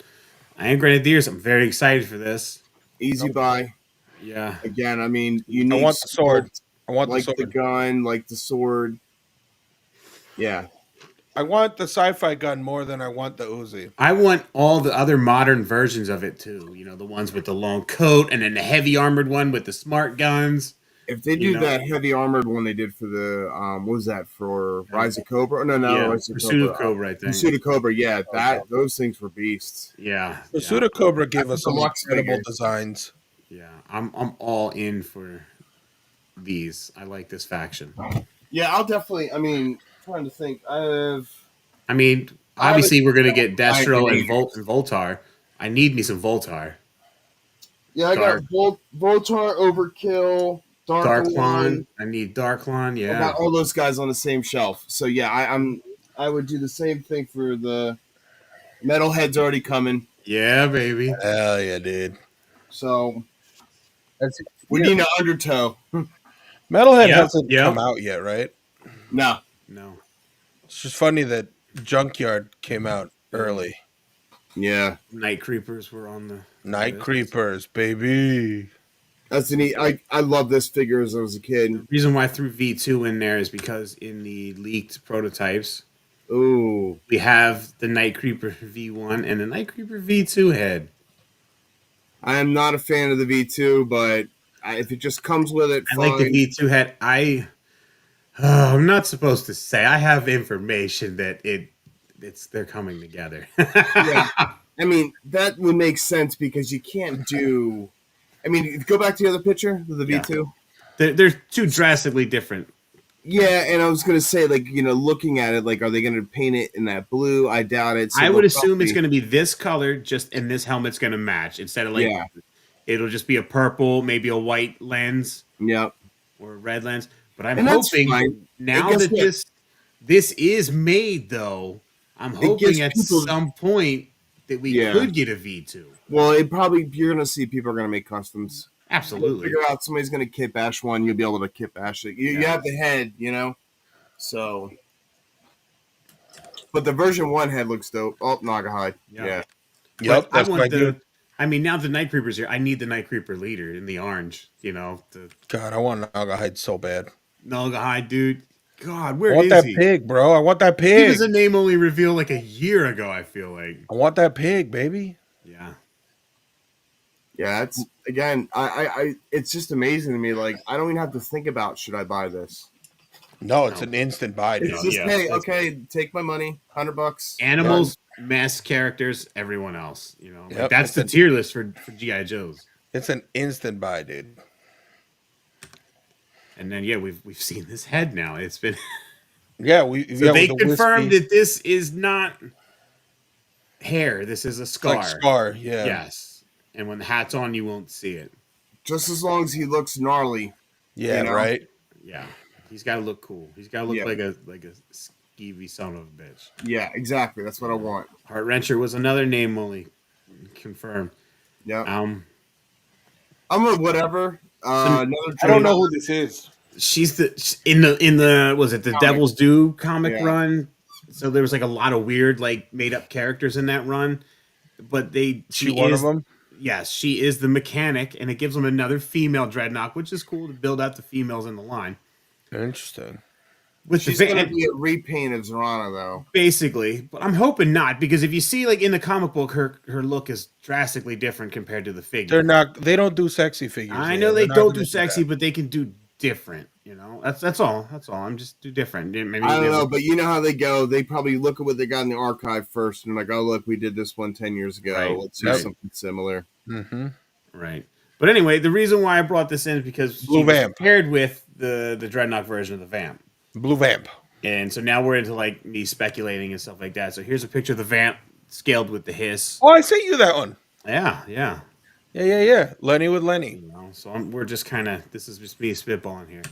Iron Grenadiers. I'm very excited for this. Easy buy. Yeah, Again, I mean, you I want the sword. I want like the the sword. gun, like the sword. Yeah. I want the sci-fi gun more than I want the Uzi. I want all the other modern versions of it too. You know, the ones with the long coat, and then the heavy armored one with the smart guns. If they You do know. that heavy armored one they did for the what was that for Rise of Cobra? No, yeah, Rise of Pursuit of Cobra. Cobra, I think. Pursuit of Cobra, yeah, those things were beasts. Yeah, The yeah. Suda Cobra gave That's us some deluxe incredible figure. designs. Yeah, I'm all in for these. I like this faction. Yeah, I'll definitely. I mean, trying to think. I mean, I obviously we're gonna get I Destro agree. and Voltar. I need me some Voltar. Yeah, I Dark. got Voltar, Overkill, Darklon. I need Darklon. I Yeah. got all those guys on the same shelf. So yeah, I would do the same thing for the Metalhead's already coming. Yeah, baby. Hell yeah, dude. So That's we need an Undertow. Metalhead Yep, hasn't yep. come out yet, right? No. No. It's just funny that Junkyard came out early. Yeah. Night Creepers were on the Night list. Creepers, baby. That's a neat. I love this figure as I was a kid. The reason why I threw V2 in there is because in the leaked prototypes, Ooh. we have the Night Creeper V1 and the Night Creeper V2 head. I am not a fan of the V2, but if it just comes with it, I fine. like the V2 head. I'm not supposed to say. I have information that they're coming together. Yeah. I mean, that would make sense because you can't do. I mean, go back to the other picture of the Yeah. V2. They're two drastically different. Yeah, and I was gonna say, like, looking at it, like, are they gonna paint it in that blue? I doubt it. So I would they'll assume it's probably- going to be this color, just and this helmet's going to match instead of like Yeah. it'll just be a purple, maybe a white lens Yeah. or a red lens. But I'm And that's hoping fine. now guess that what? this is made though, I'm hoping gives at people- some point that we Yeah. could get a V2. Well, you're gonna see people are gonna make customs. Absolutely. Figure out somebody's gonna kit bash one, you'll be able to kit bash it. You Yeah. have the head, So, but the version 1 head looks dope. Oh, Nagahide. Yeah. Yeah. Yep, But I that's my want dude. I mean, now the Night Creeper's here. I need the Night Creeper leader in the orange. God, I want Nagahide so bad. Nalgahide, dude. God, I where want is that he? pig, bro. I want that He pig. was a name only revealed like a year ago, I feel like. I want that pig, baby. Yeah. Yeah, it's again. I it's just amazing to me. Like I don't even have to think about should I buy this. No, it's an instant buy, dude. It's just yeah. hey, okay, take my money, $100. Animals, mess characters, everyone else. You know, like Yep, that's the tier list for GI Joes. It's an instant buy, dude. And then we've seen this head now. It's been Yeah, they confirmed that this is not hair. This is a scar. Like scar, yeah. Yes. And when the hat's on, you won't see it. Just as long as he looks gnarly. Yeah, you know? right. Yeah. He's got to look cool. He's got to look like a skeevy son of a bitch. Yeah, exactly. That's what I want. Heart Wrencher was another name only confirmed. Yeah. Um, I'm a whatever. I don't know who this is. She's in the was it the comic. Devil's Due comic Yeah. run? So there was like a lot of weird like made up characters in that run, but she one is of them. Yes, she is the mechanic, and it gives them another female dreadnought, which is cool to build out the females in the line. Interesting. With She's going to be a repaint of Zorana, though. Basically, but I'm hoping not, because if you see like in the comic book, her look is drastically different compared to the figure. They don't do sexy figures. I know they don't do sexy, but they can do different. You know, that's all. I'm just do different. Maybe I don't know, but you know how they go. They probably look at what they got in the archive first, and like, oh look, we did this one 10 years ago. Right. Let's do something similar. Mm-hmm. Right. But anyway, the reason why I brought this in is because Blue Vamp paired with the Dreadnought version of the Vamp. Blue Vamp. And so now we're into like me speculating and stuff like that. So here's a picture of the Vamp scaled with the Hiss. Oh, I sent you that one. Yeah. Lenny with Lenny. You know, so we're just kind of, this is just me spitballing here.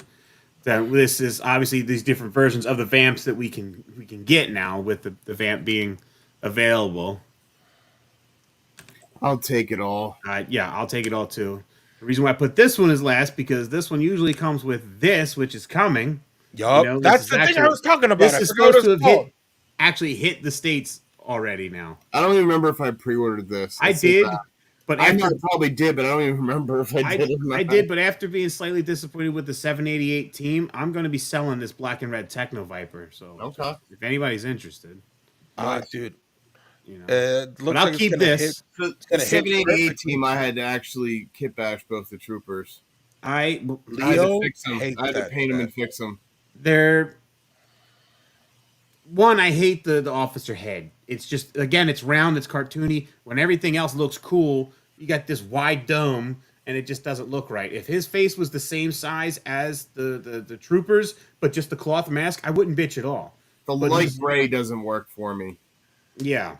That this is obviously these different versions of the Vamps that we can get now with the Vamp being available. I'll take it all. I'll take it all too. The reason why I put this one as last, because this one usually comes with this, which is coming. Yup, You know, that's the thing I was talking about. This is supposed to have actually hit the States already now. I don't even remember if I pre-ordered this. I did, but I probably did, but I don't even remember if I did. I did, but after being slightly disappointed with the 788 team, I'm going to be selling this black and red Techno Viper. So, okay, if anybody's interested, dude, you know, but I'll like keep this. The 788 team, I had to actually kit bash both the troopers. I had to fix them. I had to paint them and fix them. I hate the officer head. It's just, again, it's round, it's cartoony. When everything else looks cool, you got this wide dome, and it just doesn't look right. If his face was the same size as the troopers, but just the cloth mask, I wouldn't bitch at all. The light gray doesn't work for me. Yeah.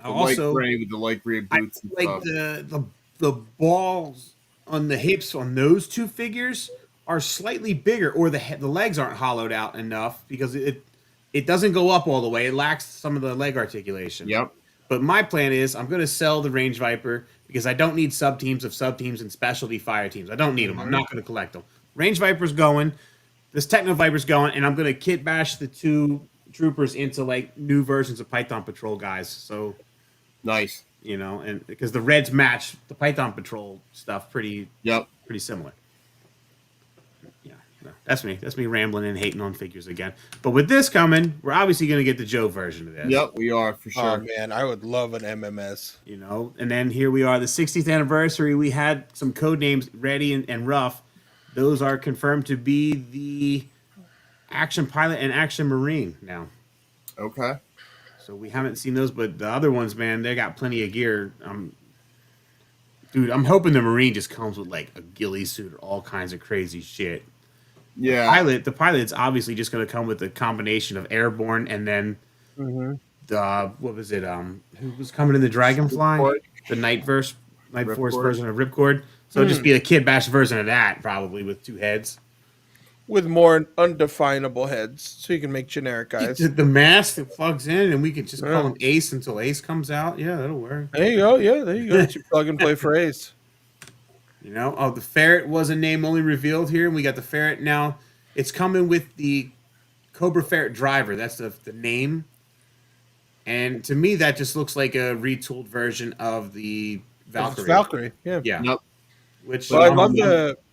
The light gray with the light gray boots and like stuff. the balls on the hips on those two figures are slightly bigger, or the legs aren't hollowed out enough because it doesn't go up all the way. It lacks some of the leg articulation. Yep. But my plan is I'm going to sell the Range Viper because I don't need sub teams and specialty fire teams. I don't need them. I'm not going to collect them. Range Viper's going. This Techno Viper's going, and I'm going to kit bash the two troopers into like new versions of Python Patrol guys. So nice, you know, and because the reds match the Python Patrol stuff pretty similar. Yeah, no, that's me rambling and hating on figures again. But with this coming, we're obviously going to get the Joe version of this. Yep, we are for sure. Oh man, I would love an MMS. You know, and then here we are, the 60th anniversary. We had some code names ready and rough. Those are confirmed to be the Action Pilot and Action Marine now. Okay. So we haven't seen those, but the other ones, man, they got plenty of gear. Dude, I'm hoping the Marine just comes with like a ghillie suit or all kinds of crazy shit. Yeah. The pilot's obviously just going to come with a combination of airborne and then the what was it? Who was coming in the Dragonfly? The Night Force version of Ripcord. So it'll just be a kid bash version of that, probably with two heads. With more undefinable heads, so you can make generic guys. The mask that plugs in, and we can just call him Ace until Ace comes out. Yeah, that'll work. There you go. Yeah, there you go. It's your plug and play for Ace. You know, the Ferret was a name only revealed here, and we got the Ferret now. It's coming with the Cobra Ferret driver. That's the name. And to me, that just looks like a retooled version of the Valkyrie. Valkyrie, yeah. Yep. Which I love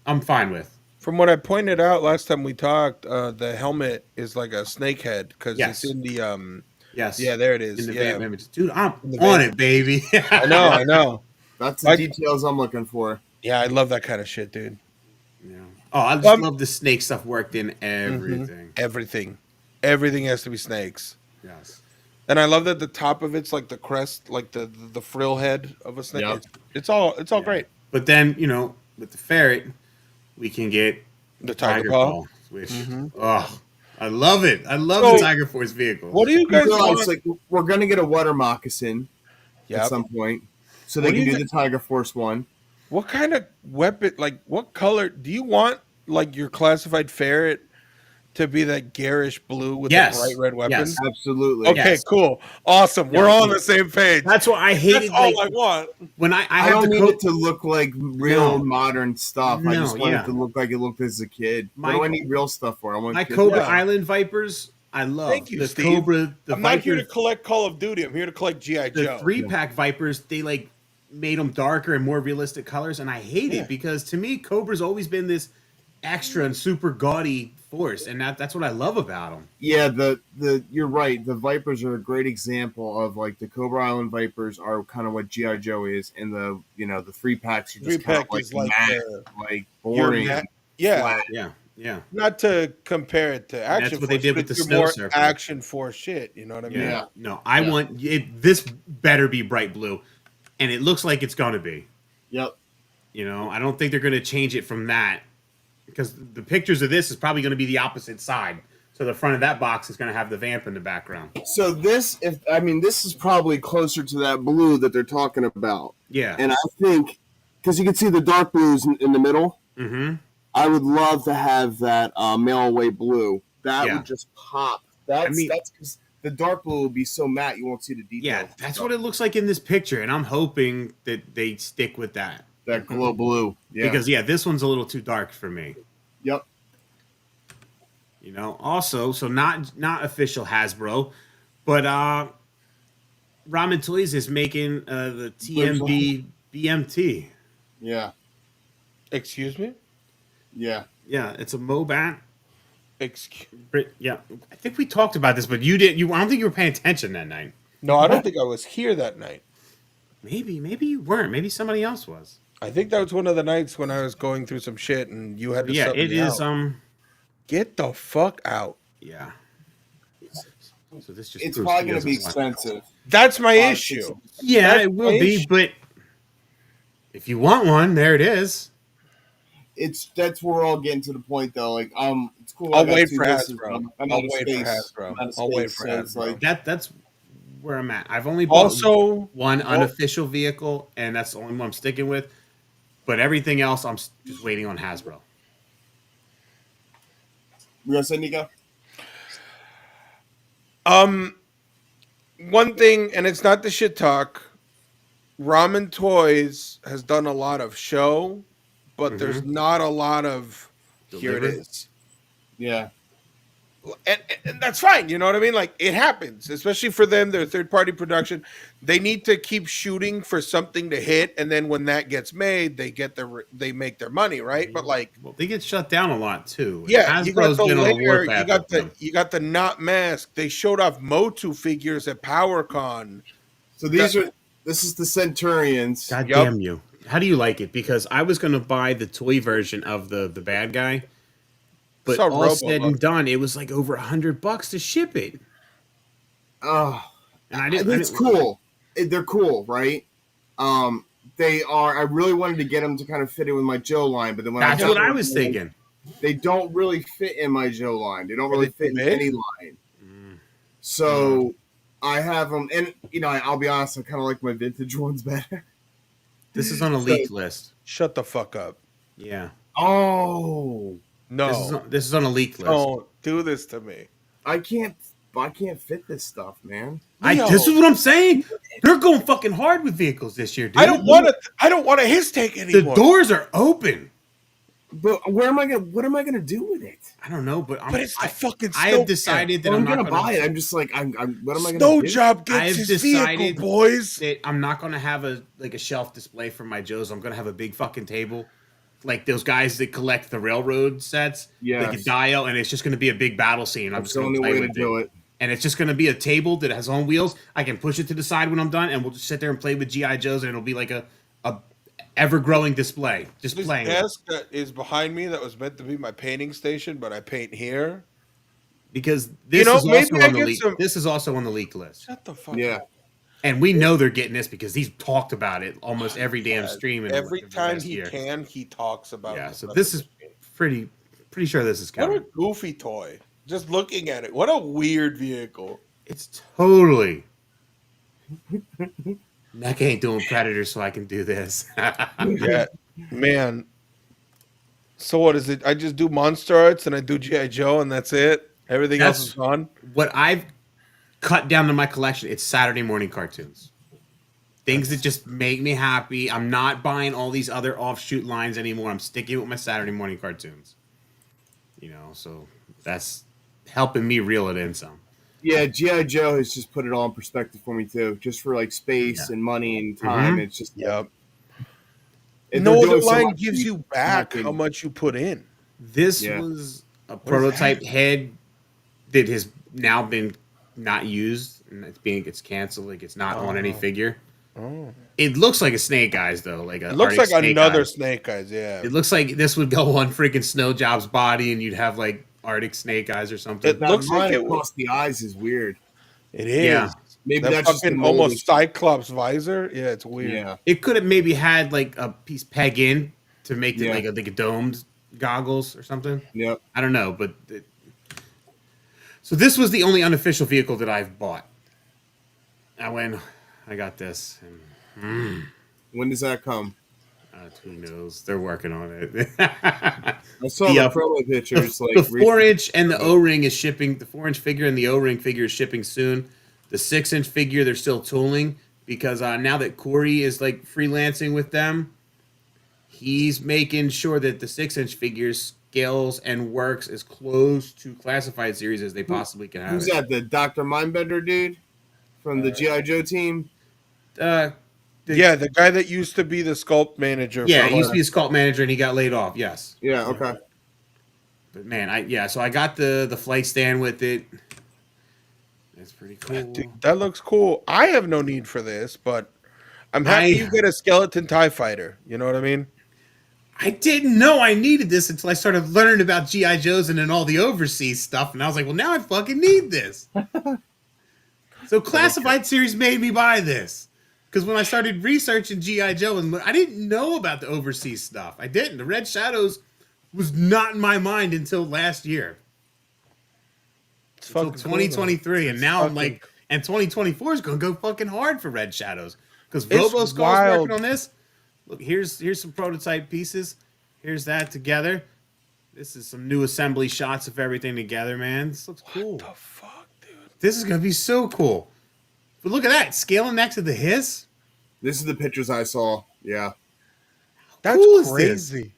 I'm fine with. From what I pointed out last time we talked, the helmet is like a snake head because it's in the yes. Yeah, there it is. In the Vamp image. Dude, I'm on it, baby. I know. That's the details I'm looking for. Yeah, I love that kind of shit, dude. Yeah. Oh, I just love the snake stuff worked in everything. Everything has to be snakes. Yes. And I love that the top of it's like the crest, like the frill head of a snake. Yep. It's all great. But then, with the ferret, we can get The Tiger Paw. which I love it. I love the Tiger Force vehicle. What do you guys want? Like, we're gonna get a water moccasin at some point, so they can do the Tiger Force one. What kind of weapon? Like, what color do you want? Like your classified ferret to be that garish blue with the bright red weapon? Yes, absolutely. Okay, cool, awesome. We're all on the same page. That's what I hated. That's all I want. When I don't need it to look like real modern stuff. No, I just want it to look like it looked as a kid. What do I need real stuff for? I want my Cobra Island Vipers. I love. Thank you, the Steve. Cobra. I'm not here to collect Call of Duty. I'm here to collect GI Joe. The 3-pack Vipers. They made them darker and more realistic colors, and I hate it because to me, Cobra's always been this extra and super gaudy force, and that's what I love about them. Yeah, you're right. The Vipers are a great example of the Cobra Island Vipers are kind of what GI Joe is, and the 3-packs are just kind of boring. Yeah. Yeah. Not to compare it to action. That's what they did with the snow more surfer. Action Force shit. You know what I mean? Yeah. No, I want it. This better be bright blue, and it looks like it's gonna be. Yep. I don't think they're gonna change it from that because the pictures of this is probably gonna be the opposite side. So the front of that box is gonna have the vamp in the background. So this is probably closer to that blue that they're talking about. Yeah. And I think because you can see the dark blues in the middle. Mm-hmm. I would love to have that mail away blue. That would just pop. That's because the dark blue will be so matte you won't see the details. Yeah, that's what it looks like in this picture, and I'm hoping that they stick with that. That glow blue. Yeah. Because this one's a little too dark for me. Yep. Also, so not official Hasbro, but Ramen Toys is making the TMB BMT. Yeah. Excuse me? Yeah. Yeah, it's a Mobat. Yeah, I think we talked about this, but you didn't. I don't think you were paying attention that night. No, I don't think I was here that night. Maybe you weren't. Maybe somebody else was. I think that was one of the nights when I was going through some shit and you had to. Yeah, it is. Get the fuck out. Yeah. So this just. It's probably going to be expensive. That's my issue. Yeah, it will be, but if you want one, there it is. That's where we're all getting to the point though. It's cool. I'll wait for Hasbro. I'll wait for Hasbro. That's where I'm at. I've only bought one unofficial vehicle, and that's the only one I'm sticking with. But everything else, I'm just waiting on Hasbro. You gonna say, Nico? One thing, and it's not the shit talk. Ramen Toys has done a lot of show, but there's not a lot of here it is. Yeah. And that's fine, you know what I mean? It happens, especially for them. They're third-party production. They need to keep shooting for something to hit, and then when that gets made, they make their money, right? But they get shut down a lot too. Yeah, you got the layer, you got the not mask. They showed off Motu figures at PowerCon. So this is the Centurions. God damn you! How do you like it? Because I was going to buy the toy version of the bad guy. But all said and done, it was over $100 to ship it. Oh, and it's cool. They're cool, right? They are. I really wanted to get them to kind of fit in with my Joe line, but then that's what I was thinking. They don't really fit in my Joe line. They don't really fit in any line. So I have them, and I'll be honest. I kind of like my vintage ones better. This is on a leaked list. Shut the fuck up. Yeah. Oh. No, this is on a leak list. Don't do this to me. I can't fit this stuff, man. This is what I'm saying. They're going fucking hard with vehicles this year, dude. I don't want a his take anymore. The doors are open. But what am I gonna do with it? I don't know, but it's the fucking. I have decided that I'm not gonna buy it. I'm just what am I gonna do? Job gets his vehicle, boys. That I'm not gonna have a shelf display for my Joes. I'm gonna have a big fucking table. Like those guys that collect the railroad sets, like a dial, and it's just going to be a big battle scene. I'm just going to play with it. And it's just going to be a table that has on wheels. I can push it to the side when I'm done, and we'll just sit there and play with GI Joes, and it'll be like a a ever-growing display, just This playing with it. desk that is behind me that was meant to be my painting station, but I paint here. Because this is Maybe also I on the get leak. some. This is also on the leak list. Shut the fuck Yeah. up. And we know they're getting this because he's talked about it almost every damn Yeah, stream. every the time last he year. can, he talks about. Yeah, the so stuff this in is the game. pretty sure this is What coming. a goofy toy! Just looking at it, what a weird vehicle. It's totally. NECA ain't doing Predator, so I can do this. Yeah, man. So what is it? I just do Monster Arts and I do GI Joe, and that's it. Everything else is gone. What I've cut down to my collection. It's Saturday morning cartoons. Things that just make me happy. I'm not buying all these other offshoot lines anymore. I'm sticking with my Saturday morning cartoons. You know, so that's helping me reel it in some. Yeah, GI Joe has just put it all in perspective for me too. Just for like space and money and time, it's just Yep. and No they're other doing so line much gives you back how much you put in. This Yeah. was a is prototype head that has now been not used and it's canceled. Like it's not on any figure. Oh. It looks like a Snake Eyes though. Like a It looks Arctic like Snake another Eyes. Snake Eyes, yeah. It looks like this would go on freaking Snow Job's body, and you'd have like Arctic Snake Eyes or something. It that looks like line it across the eyes is weird. It is. Yeah. Maybe That that's just the fucking mold almost issue. Cyclops visor. Yeah, it's weird. Yeah. It could have maybe had like a piece peg in to make it Yeah. like a domed goggles or something. Yep. I don't know, but so this was the only unofficial vehicle that I've bought. I got this, and When does that come? who knows? They're working on it. I saw The, the promo pictures. the Like 4-inch and the O-ring is shipping. The 4-inch figure and the O-ring figure is shipping soon. The 6-inch figure they're still tooling because now that Corey is like freelancing with them, he's making sure that the 6-inch figure scales and works as close to classified series as they possibly can have. Who's that? The Dr. Mindbender dude from the GI Joe team? Yeah, the guy that used to be the sculpt manager. Yeah, for he used to be a sculpt manager and he got laid off. Yes. Yeah. Okay. But man, so I got the flight stand with it. It's pretty cool. Dude, that looks cool. I have no need for this, but I'm happy you get a skeleton TIE fighter. You know what I mean? I didn't know I needed this until I started learning about GI Joes and then all the overseas stuff, and I was like, well, now I fucking need this. So classified series made me buy this. Because when I started researching G.I. Joe, and I didn't know about the overseas stuff. I didn't. The Red Shadows was not in my mind until last year. It's Until fucking 2023. cool, and now I'm like, and 2024 is going to go fucking hard for Red Shadows. Because It's RoboSkull's wild. working on this. Look, here's some prototype pieces. Here's that together. This is some new assembly shots of everything together, man. This looks cool. What the fuck, dude? This is going to be so cool. But look at that. Scaling next to the Hiss. This is the pictures I saw. Yeah. That's cool is crazy.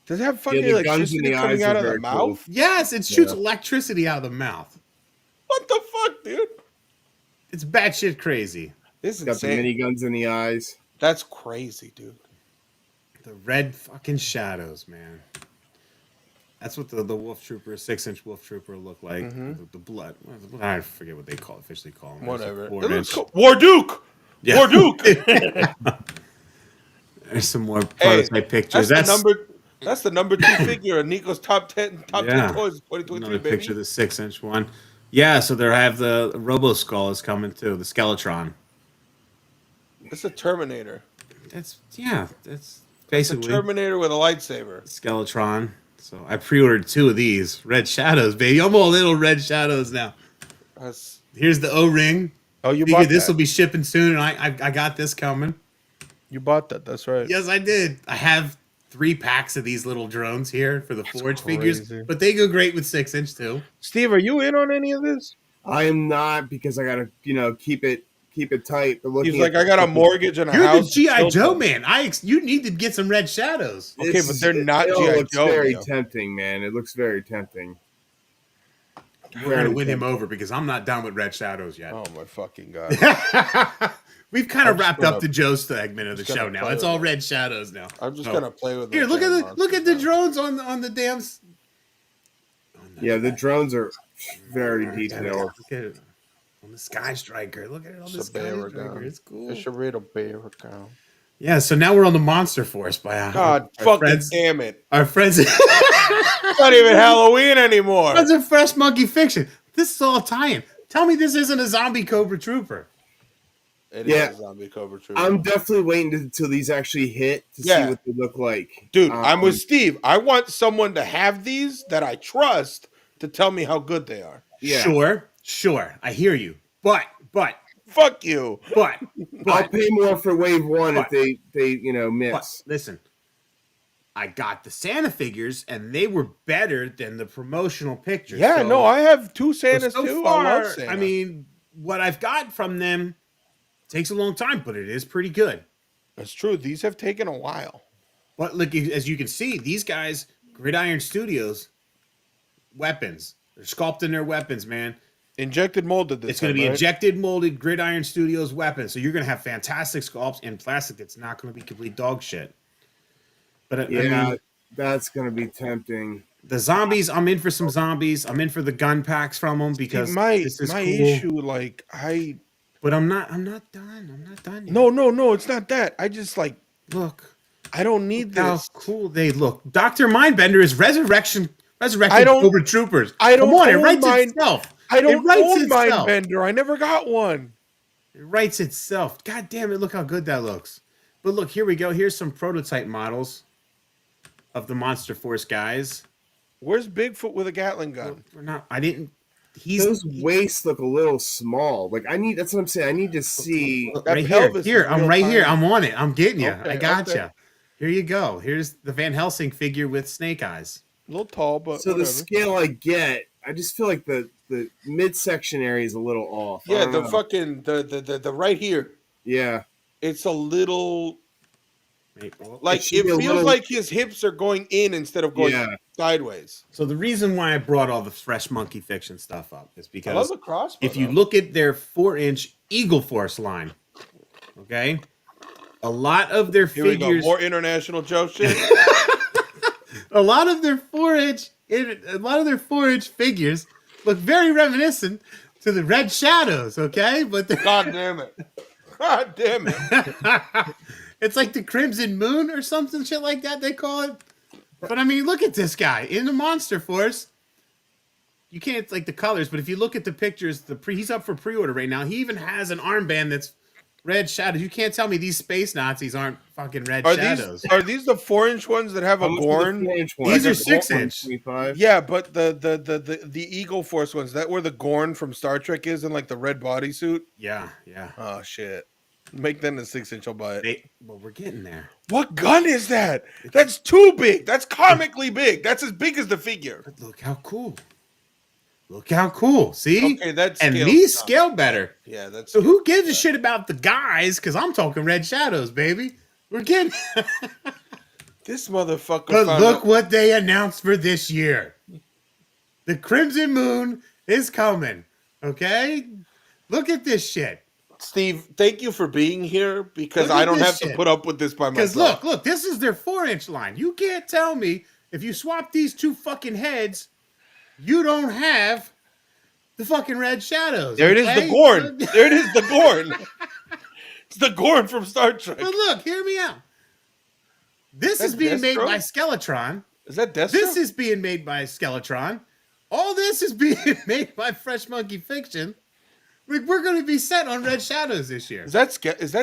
Does it have fucking the guns in electricity the coming eyes out are of the very cool. mouth? Yes, it shoots Yeah. electricity out of the mouth. What the fuck, dude? It's batshit crazy. This is Got the insane. miniguns in the eyes. That's crazy, dude. The red fucking shadows, man. That's what the Wolf Trooper, 6-inch Wolf Trooper look like. The blood. I forget what they officially call them. Whatever. There's a It 4-inch. looks cool. War Duke! Yeah. War Duke! There's some more Hey, prototype pictures. That's the number 2 figure of Nico's top 10 Yeah. toys 2023, Another baby. picture of the 6-inch one. Yeah, so they have the RoboSkull is coming too, the Skeletron. It's a Terminator. That's It's a basically Terminator with a lightsaber. Skeletron. So I pre-ordered 2 of these Red Shadows, baby. I'm all little Red Shadows now. That's, Here's the O-ring. oh, you Figured bought this that. will be shipping soon, and I got this coming. You bought that. That's right. Yes, I did. I have 3 packs of these little drones here for the Forge figures, crazy. but they go great with 6-inch too. Steve, are you in on any of this? I am not because I gotta, keep it tight. But looking He's like, at I got a mortgage and a You're the house. GI Joe man. You need to get some Red Shadows. Okay, This but is- they're not it all G.I. looks Joe, very though. tempting, man. It looks very tempting. We're gonna win him over because I'm not done with Red Shadows yet. Oh my fucking god! We've kind of I'm just wrapped gonna- up the Joe segment of the just gonna show now. play It's with all it. Red Shadows now. I'm just So- gonna play with. Here, my look at giant look at the monsters drones on the damn. Yeah, the drones are very detailed. Look at it. on the Sky Striker. Look at it on the It's a Sky bear Striker. gun. It's cool. It's a little bear gun. Yeah, so now we're on the Monster Force by God our fucking friends. damn it. Our friends. It's not even Halloween anymore. Friends of Fresh Monkey Fiction. This is all tie-in. Tell me this isn't a zombie Cobra Trooper. It Yeah. is a zombie Cobra Trooper. I'm definitely waiting until these actually hit to see what they look like. Dude, I'm with Steve. I want someone to have these that I trust to tell me how good they are. Yeah. Sure. I hear you. But fuck you. But I'll pay more for Wave 1 if they miss. But listen, I got the Santa figures and they were better than the promotional pictures. Yeah, no, I have 2 Santas too. Far, I love Santa. I mean, what I've got from them takes a long time, but it is pretty good. That's true. These have taken a while. But look, as you can see, these guys, Gridiron Studios, weapons. They're sculpting their weapons, man. Injected molded this. It's going to be injected molded Gridiron Studios weapons. So you're going to have fantastic sculpts in plastic that's not going to be complete dog shit. But yeah, I mean, that's going to be tempting. The zombies, I'm in for some zombies. I'm in for the gun packs from them because this is my cool. issue, But I'm not done. I'm not done yet. No, it's not that. I just look. I don't need this. How cool they look. Dr. Mindbender is resurrecting Cobra Troopers. Come on, it writes itself. I don't own Mindbender. I never got one. It writes itself. God damn it, look how good that looks. But look, here we go. Here's some prototype models of the Monster Force guys. Where's Bigfoot with a Gatling gun? Those waists look a little small. That's what I'm saying. I need to see right here. I'm right here. I'm on it. I'm getting you. I got you. Here you go. Here's the Van Helsing figure with snake eyes. A little tall, but so whatever. The scale I get, I just feel like the midsection area is a little off. Yeah, the right here. Yeah, it's a little like it feels like his hips are going in instead of going sideways. So the reason why I brought all the Fresh Monkey Fiction stuff up is because I love the crossbow, if you look at their 4-inch Eagle Force line, okay, a lot of their figures, we go. More international Joe shit. a lot of their 4-inch figures look very reminiscent to the Red Shadows, okay? But God damn it. It's like the Crimson Moon or something shit like that they call it. But I mean, look at this guy in the Monster Force. You can't like the colors, but if you look at the pictures, he's up for pre-order right now. He even has an armband that's Red Shadows. You can't tell me these space Nazis aren't fucking Red Shadows. Are these the 4-inch ones that have a Gorn? These are 6-inch. Yeah, but the Eagle Force ones, that where the Gorn from Star Trek is in like the red bodysuit? Yeah. Oh shit. Make them the 6-inch, I'll buy it. Well, we're getting there. What gun is that? That's too big. That's comically big. That's as big as the figure. But look how cool. See? Okay, that's and these scale better. Yeah, that's so. Who gives a shit about the guys? Because I'm talking Red Shadows, baby. We're getting this motherfucker. But look what they announced for this year. The Crimson Moon is coming. Okay, look at this shit. Steve, thank you for being here because I don't have to put up with this by myself. Because look, this is their 4-inch line. You can't tell me if you swap these two fucking heads, you don't have the fucking Red Shadows. There it is, the Gorn. There it is, the Gorn. It's the Gorn from Star Trek. But look, hear me out. This is being made by Skeletron. Is that Destro? This is being made by Skeletron. All this is being made by Fresh Monkey Fiction. We're going to be set on Red Shadows this year. Is that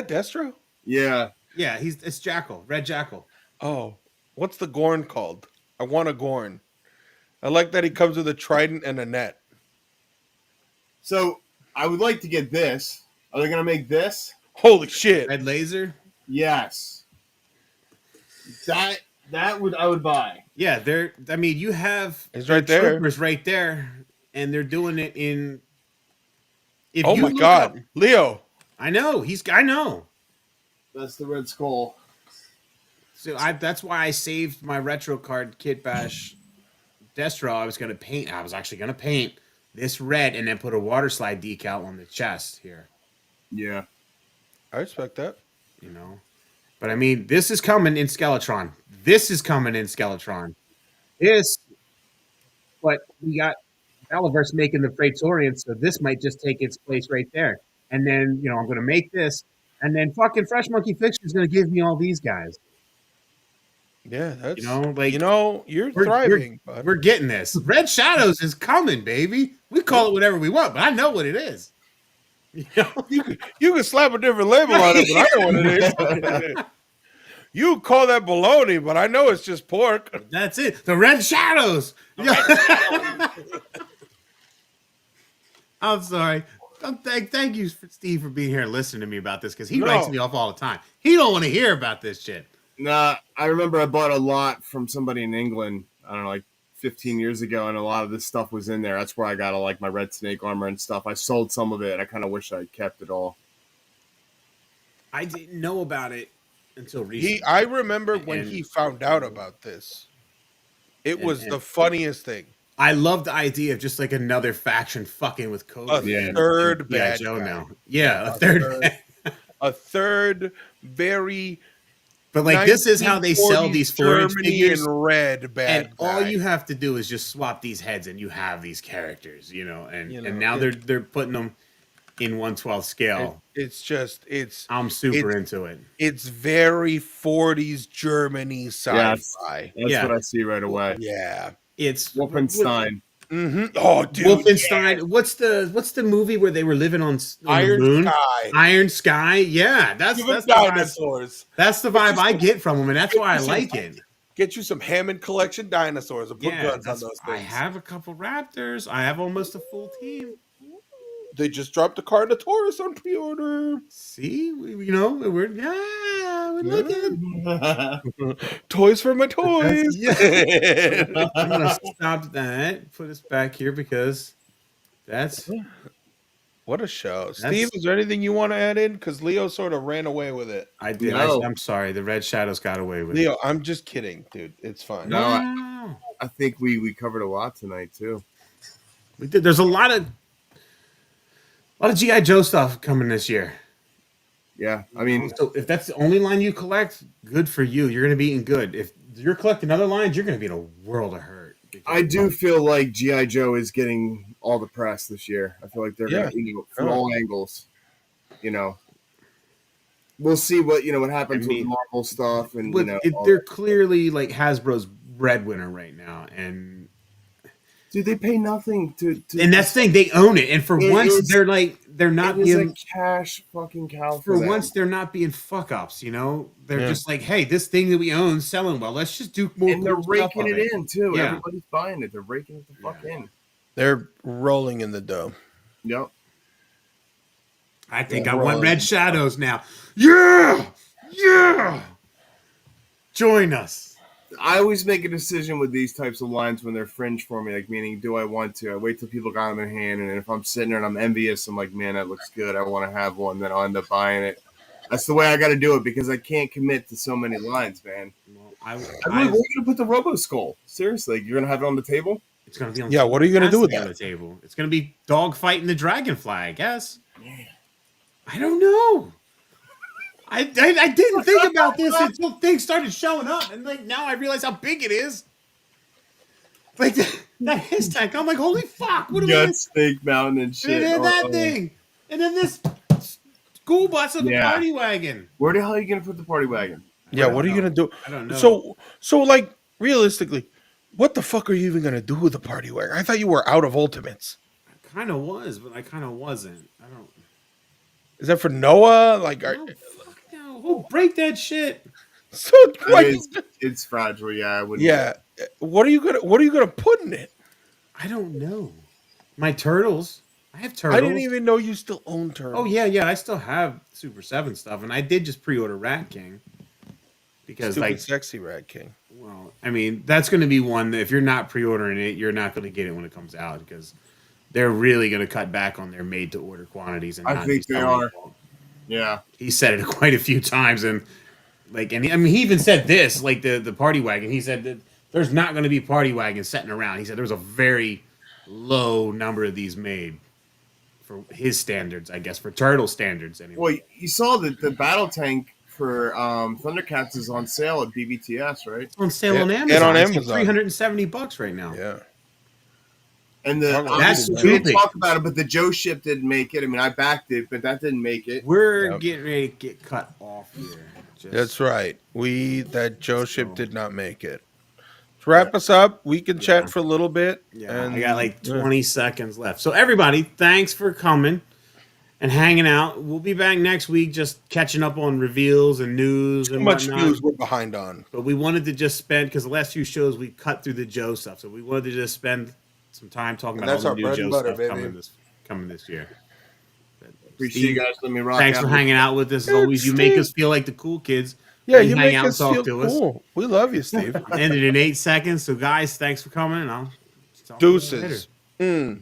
Destro? Yeah. Yeah, it's Jackal, Red Jackal. Oh, what's the Gorn called? I want a Gorn. I like that he comes with a trident and a net. So I would like to get this. Are they going to make this? Holy shit! Red Laser. Yes. That I would buy. Yeah, I mean, you have it's right there. Troopers right there, and they're doing it in. Oh my god, Leo! I know I know. That's the Red Skull. So that's why I saved my retro card Kit Bash Destro. I was actually gonna paint this red and then put a water slide decal on the chest here. Yeah, I respect that. You know, but I mean, this is coming in Skeletron. But we got Aliverse making the Praetorian, so this might just take its place right there. And then, I'm going to make this, and then fucking Fresh Monkey Fiction is going to give me all these guys. Yeah, that's Like you're thriving, bud. we're getting this. Red Shadows is coming, baby. We call it whatever we want, but I know what it is. You can slap a different label on it, but I know what it is. You call that baloney, but I know it's just pork. That's it. The Red Shadows. I'm sorry. Thank you, Steve, for being here and listening to me about this, because he writes me off all the time. He don't want to hear about this shit. Nah, I remember I bought a lot from somebody in England, I don't know, like 15 years ago, and a lot of this stuff was in there. That's where I got like my Red Snake armor and stuff. I sold some of it. I kind of wish I kept it all. I didn't know about it until recently. I remember when he found out about this. It was the funniest thing. I love the idea of just like another faction fucking with Cobra. A third bad Joe guy. now. Yeah, a third. A third very. But like this is how they sell these 4-inch figures. In red bad and guy. all you have to do is just swap these heads, and you have these characters. And now they're putting them in 1/12 scale. I'm super into it. It's very 40s Germany sci-fi. That's what I see right away. Yeah. It's Wolfenstein. Mm-hmm. Oh, dude. Wolfenstein. Yeah. What's the movie where they were living on Iron the moon? Sky. Iron Sky. Yeah, that's dinosaurs. That's the vibe I get from them, and that's why I like it. Get you some Hammond collection dinosaurs and put guns on those things. I have a couple Raptors. I have almost a full team. They just dropped a Carnotaurus on pre-order. See, we're looking. Toys for my toys. I'm gonna stop that. Put us back here because that's what a show. Steve, is there anything you want to add in? Because Leo sort of ran away with it. I did. No. I'm sorry. The Red Shadows got away with Leo, it. I'm just kidding, dude. It's fine. No, I think we covered a lot tonight too. We did. There's a lot of G.I. Joe stuff coming this year. Yeah, I mean, so if that's the only line you collect, good for you. You're going to be eating good. If you're collecting other lines, you're going to be in a world of hurt. I do feel like G.I. Joe is getting all the press this year. I feel like they're getting from all angles. We'll see what happens with the Marvel stuff, and they're clearly like Hasbro's breadwinner right now, and. Dude, they pay nothing to and that's the thing, they own it. And for once, they're not being a cash fucking cow. For once, they're not being fuck ups. They're just like, hey, this thing that we own selling well. Let's just do more. And they're raking it in too. Yeah. Everybody's buying it. They're raking it the fuck in. They're rolling in the dough. Yep. I think I want Red Shadows now. Yeah. Join us. I always make a decision with these types of lines when they're fringe for me, like meaning, do I want to? I wait till people got them in hand, and if I'm sitting there and I'm envious, I'm like, man, that looks good. I want to have one. Then I'll end up buying it. That's the way I got to do it because I can't commit to so many lines, man. Well, where are you going to put the Robo Skull? Seriously, you're going to have it on the table? It's going to be on. Yeah, what are you going to do with that? On the table? It's going to be dog fighting the dragonfly, I guess. Yeah. I don't know. I didn't think about this until things started showing up, and like now I realize how big it is. Like that his tech, I'm like, holy fuck! What are we? Snake Mountain and shit. And then that thing, and then this school bus of the party wagon. Where the hell are you gonna put the party wagon? Yeah, what are you gonna do? I don't know. So like realistically, what the fuck are you even gonna do with the party wagon? I thought you were out of Ultimates. I kind of was, but I kind of wasn't. I don't. Is that for Noah? Like, who'll break that shit? So like, it's fragile. Yeah, I wouldn't. Yeah. What are you gonna put in it? I don't know. My turtles. I have turtles. I didn't even know you still own turtles. Oh yeah. I still have Super 7 stuff, and I did just pre-order Rat King because Stupid sexy Rat King. Well, I mean, that's going to be one that if you're not pre-ordering it, you're not going to get it when it comes out because they're really going to cut back on their made-to-order quantities. And I think they are. Yeah, he said it quite a few times, and he even said this, like the party wagon. He said that there's not going to be party wagons sitting around. He said there was a very low number of these made for his standards, I guess, for turtle standards anyway. Well, you saw that the battle tank for Thundercats is on sale at BBTS, right? It's on sale on Amazon. And on Amazon, $370 right now. Yeah. And That's we didn't talk about it, but the Joe ship didn't make it. I mean, I backed it, but that didn't make it. We're getting ready to get cut off here. That's right. That Joe ship did not make it. To wrap us up, we can chat for a little bit. Yeah, and I got like 20 seconds left. So everybody, thanks for coming and hanging out. We'll be back next week, just catching up on reveals and news and much whatnot. news we're behind on. But we wanted to just spend, because the last few shows we cut through the Joe stuff, so we wanted to just spend some time talking about all the new Joe stuff coming this year. Appreciate you guys letting me rock. Thanks for hanging out with us. As always, you make us feel like the cool kids. Yeah, you make us feel cool. We love you, Steve. Ended in 8 seconds. So, guys, thanks for coming. And I'll Deuces. Later.